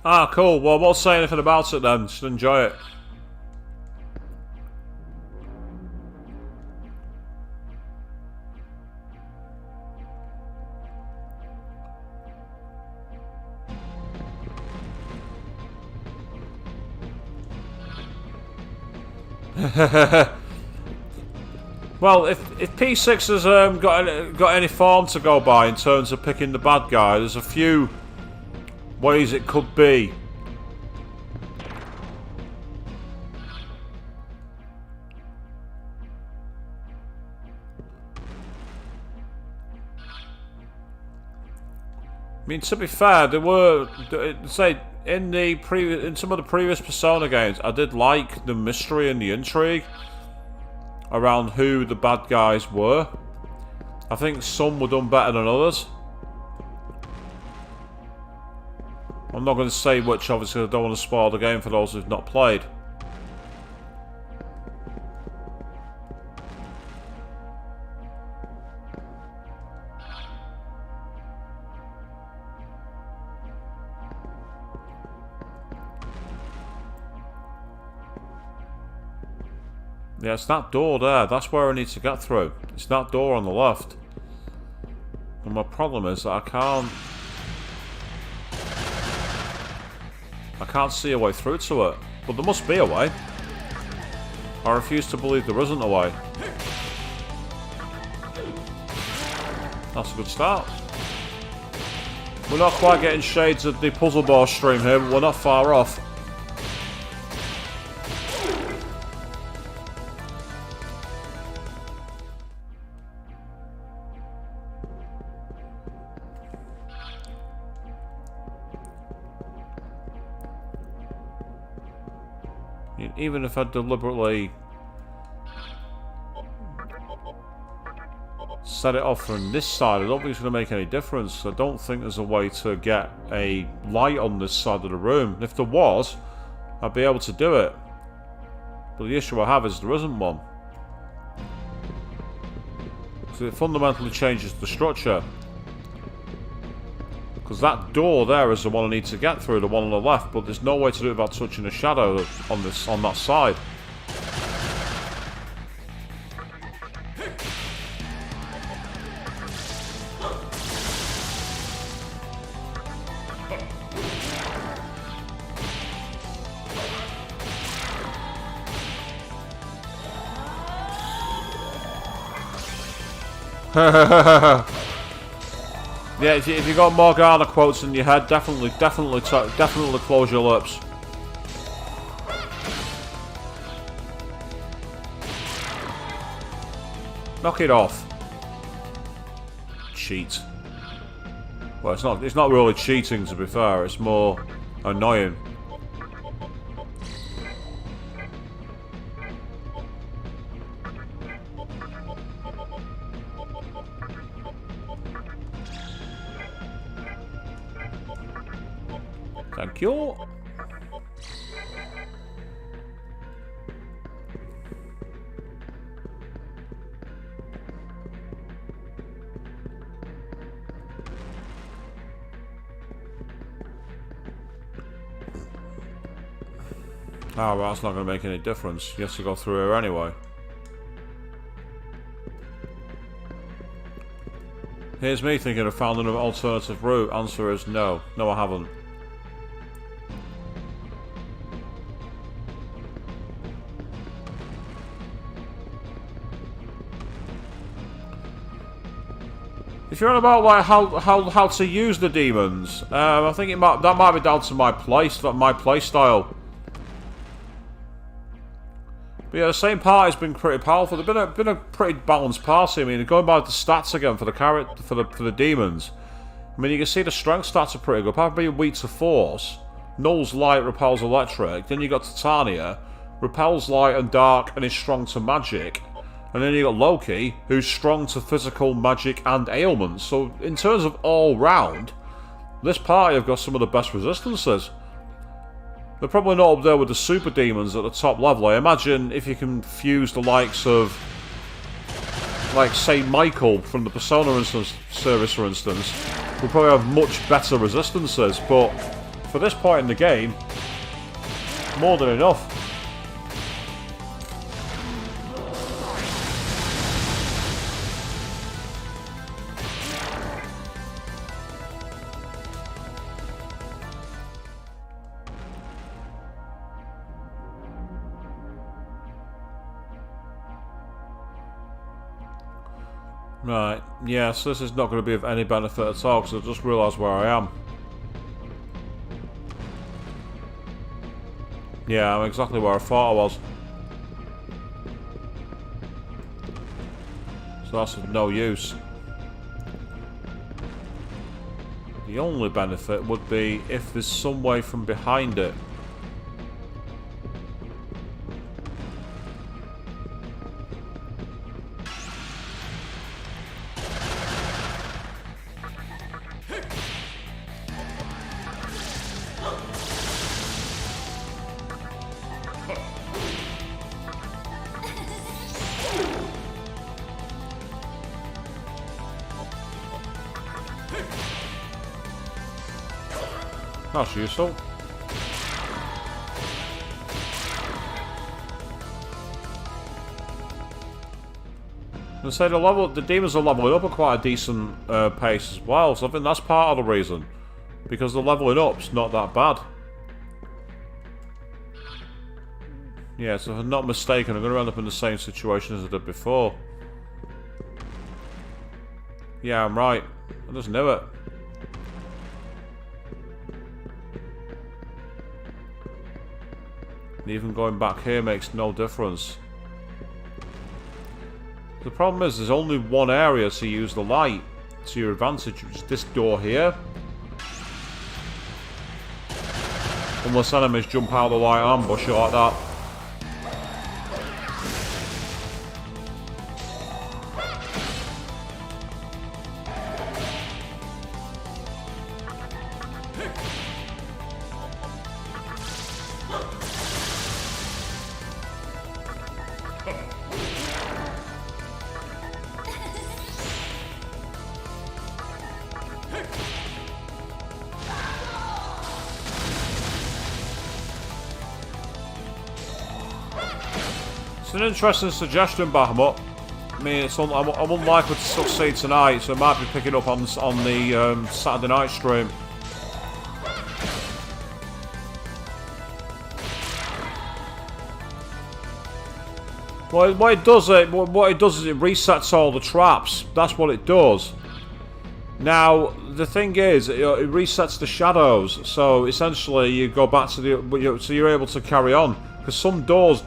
Ah, cool. Well, I won't say anything about it then. Just enjoy it. Well, if P6 has got any form to go by in terms of picking the bad guy, there's a few ways it could be. I mean, to be fair, there were, say, in some of the previous Persona games, I did like the mystery and the intrigue around who the bad guys were. I think some were done better than others. I'm not going to say which, obviously I don't want to spoil the game for those who've not played. Yeah, it's that door there. That's where I need to get through. It's that door on the left. And my problem is that I can't see a way through to it. But there must be a way. I refuse to believe there isn't a way. That's a good start. We're not quite getting shades of the puzzle boss stream here, but we're not far off. Even if I deliberately set it off from this side, I don't think it's going to make any difference. I don't think there's a way to get a light on this side of the room. If there was, I'd be able to do it. But the issue I have is there isn't one. So it fundamentally changes the structure. Because that door there is the one I need to get through, the one on the left, but there's no way to do it without touching a shadow on that side. Yeah, if you got Morgana quotes in your head, definitely close your lips. Knock it off. Cheat. Well, it's not really cheating, to be fair. It's more annoying. Thank you. Ah, well, that's not going to make any difference. You have to go through here anyway. Here's me thinking I've found an alternative route. Answer is no. No, I haven't. If you're on about like how to use the demons, I think that might be down to my play style. But yeah, the same party's been pretty powerful. They've been a pretty balanced party. I mean, going by the stats again for the demons. I mean, you can see the strength stats are pretty good. Apart from being weak to force, Null's light, repels electric. Then you got Titania, repels light and dark, and is strong to magic. And then you got Loki, who's strong to physical, magic, and ailments. So, in terms of all-round, this party have got some of the best resistances. They're probably not up there with the super demons at the top level. I imagine if you can fuse the likes of, like, say, Michael from the Persona series, for instance, we'll probably have much better resistances. But for this point in the game, more than enough. Right, yeah, so this is not going to be of any benefit at all, because I just realised where I am. Yeah, I'm exactly where I thought I was. So that's of no use. The only benefit would be if there's some way from behind it. That's useful. And say the demons are leveling up at quite a decent pace as well, so I think that's part of the reason. Because the leveling up's not that bad. Yeah, so if I'm not mistaken, I'm going to end up in the same situation as I did before. Yeah, I'm right. I just knew it. And even going back here makes no difference. The problem is there's only one area to use the light to your advantage, which is this door here. Unless enemies jump out of the light ambush you like that. It's an interesting suggestion, Bahamut. I mean, I'm unlikely to succeed tonight, so I might be picking up on the Saturday night stream. Well, what it does is it resets all the traps. That's what it does. Now, the thing is, it resets the shadows, so essentially you go back to so you're able to carry on. Because some doors,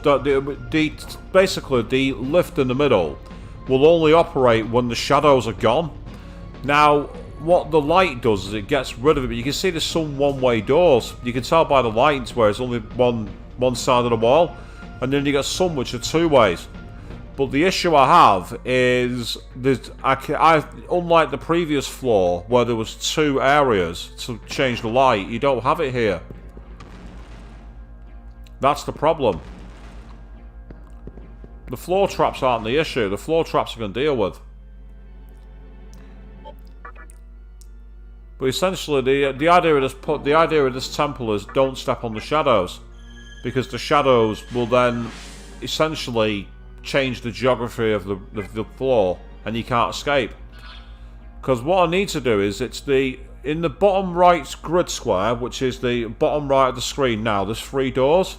basically the lift in the middle, will only operate when the shadows are gone. Now, what the light does is it gets rid of it, but you can see there's some one-way doors. You can tell by the lights where it's only one side of the wall, and then you get some which are two ways. But the issue I have is, unlike the previous floor, where there was two areas to change the light, you don't have it here. That's the problem. The floor traps aren't the issue. The floor traps are going to deal with. But essentially, the idea of this temple is don't step on the shadows, because the shadows will then essentially change the geography of the floor, and you can't escape. Because what I need to do is in the bottom right grid square, which is the bottom right of the screen now, there's 3 doors.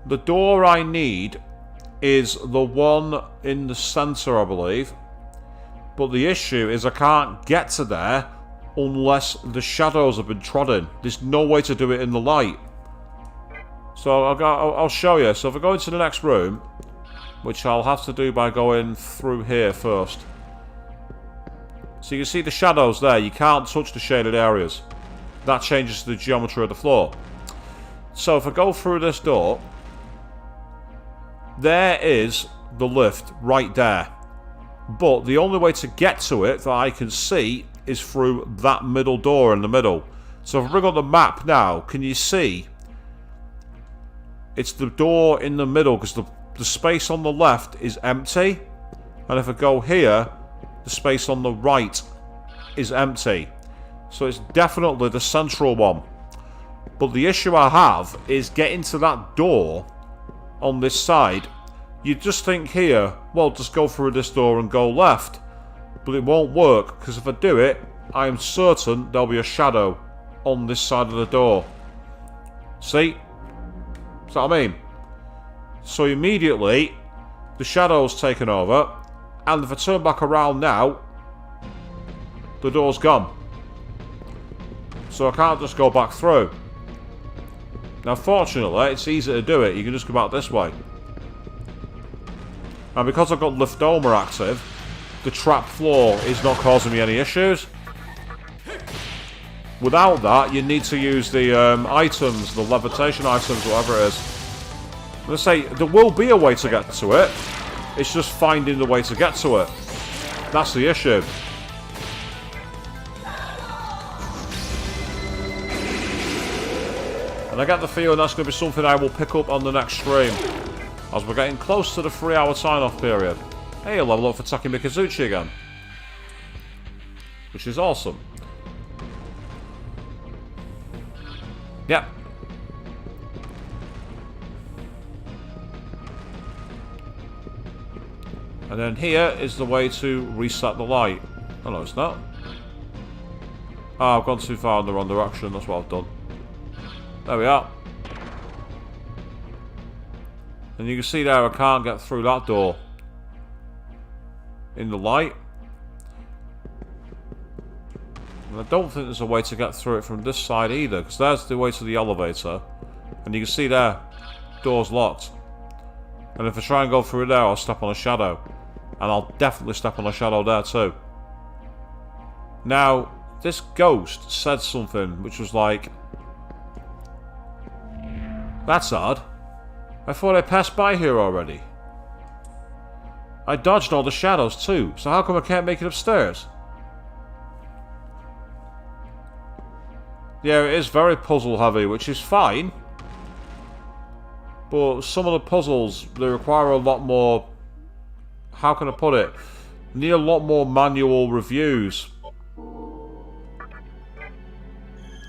The door I need is the one in the centre, I believe. But the issue is I can't get to there unless the shadows have been trodden. There's no way to do it in the light. So I'll show you. So if I go into the next room, which I'll have to do by going through here first. So you can see the shadows there. You can't touch the shaded areas. That changes the geometry of the floor. So if I go through this door, there is the lift right there. But the only way to get to it that I can see is through that middle door in the middle. So if I bring up the map now, can you see? It's the door in the middle, because the space on the left is empty. And if I go here, the space on the right is empty. So it's definitely the central one. But the issue I have is getting to that door on this side. You'd just think here, well, just go through this door and go left. But it won't work, because if I do it, I am certain there'll be a shadow on this side of the door. See? That's what I mean. So immediately, the shadow's taken over, and if I turn back around now, the door's gone. So I can't just go back through. Now fortunately, it's easy to do it. You can just go back this way. And because I've got Liftoma active, the trap floor is not causing me any issues. Without that, you need to use the items, the levitation items, whatever it is. I'm going to say, there will be a way to get to it. It's just finding the way to get to it. That's the issue. And I get the feeling that's going to be something I will pick up on the next stream, as we're getting close to the 3-hour sign-off period. Hey, level up for Taki Mikazuchi again. Which is awesome. Yep. And then here is the way to reset the light. Oh no, it's not. Oh, I've gone too far in the wrong direction. That's what I've done. There we are. And you can see there I can't get through that door. In the light. And I don't think there's a way to get through it from this side either, because there's the way to the elevator. And you can see there, door's locked. And if I try and go through there, I'll step on a shadow. And I'll definitely step on a shadow there too. Now, this ghost said something which was like, "That's odd. I thought I passed by here already. I dodged all the shadows too, so how come I can't make it upstairs?" Yeah, it is very puzzle heavy, which is fine. But some of the puzzles, they require a lot more... How can I put it? Need a lot more manual reviews.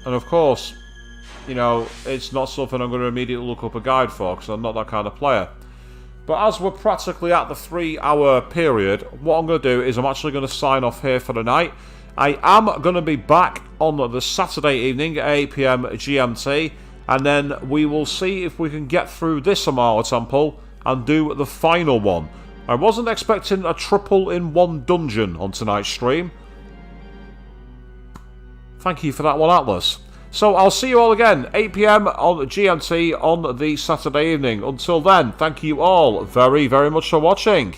And of course, you know, it's not something I'm going to immediately look up a guide for, because I'm not that kind of player. But as we're practically at the 3-hour period, what I'm going to do is I'm actually going to sign off here for the night. I am going to be back on the Saturday evening at 8 PM GMT, and then we will see if we can get through this Amala Temple and do the final one. I wasn't expecting a triple-in-one dungeon on tonight's stream. Thank you for that one, Atlus. So I'll see you all again, 8 PM on GMT on the Saturday evening. Until then, thank you all very, very much for watching.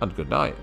And good night.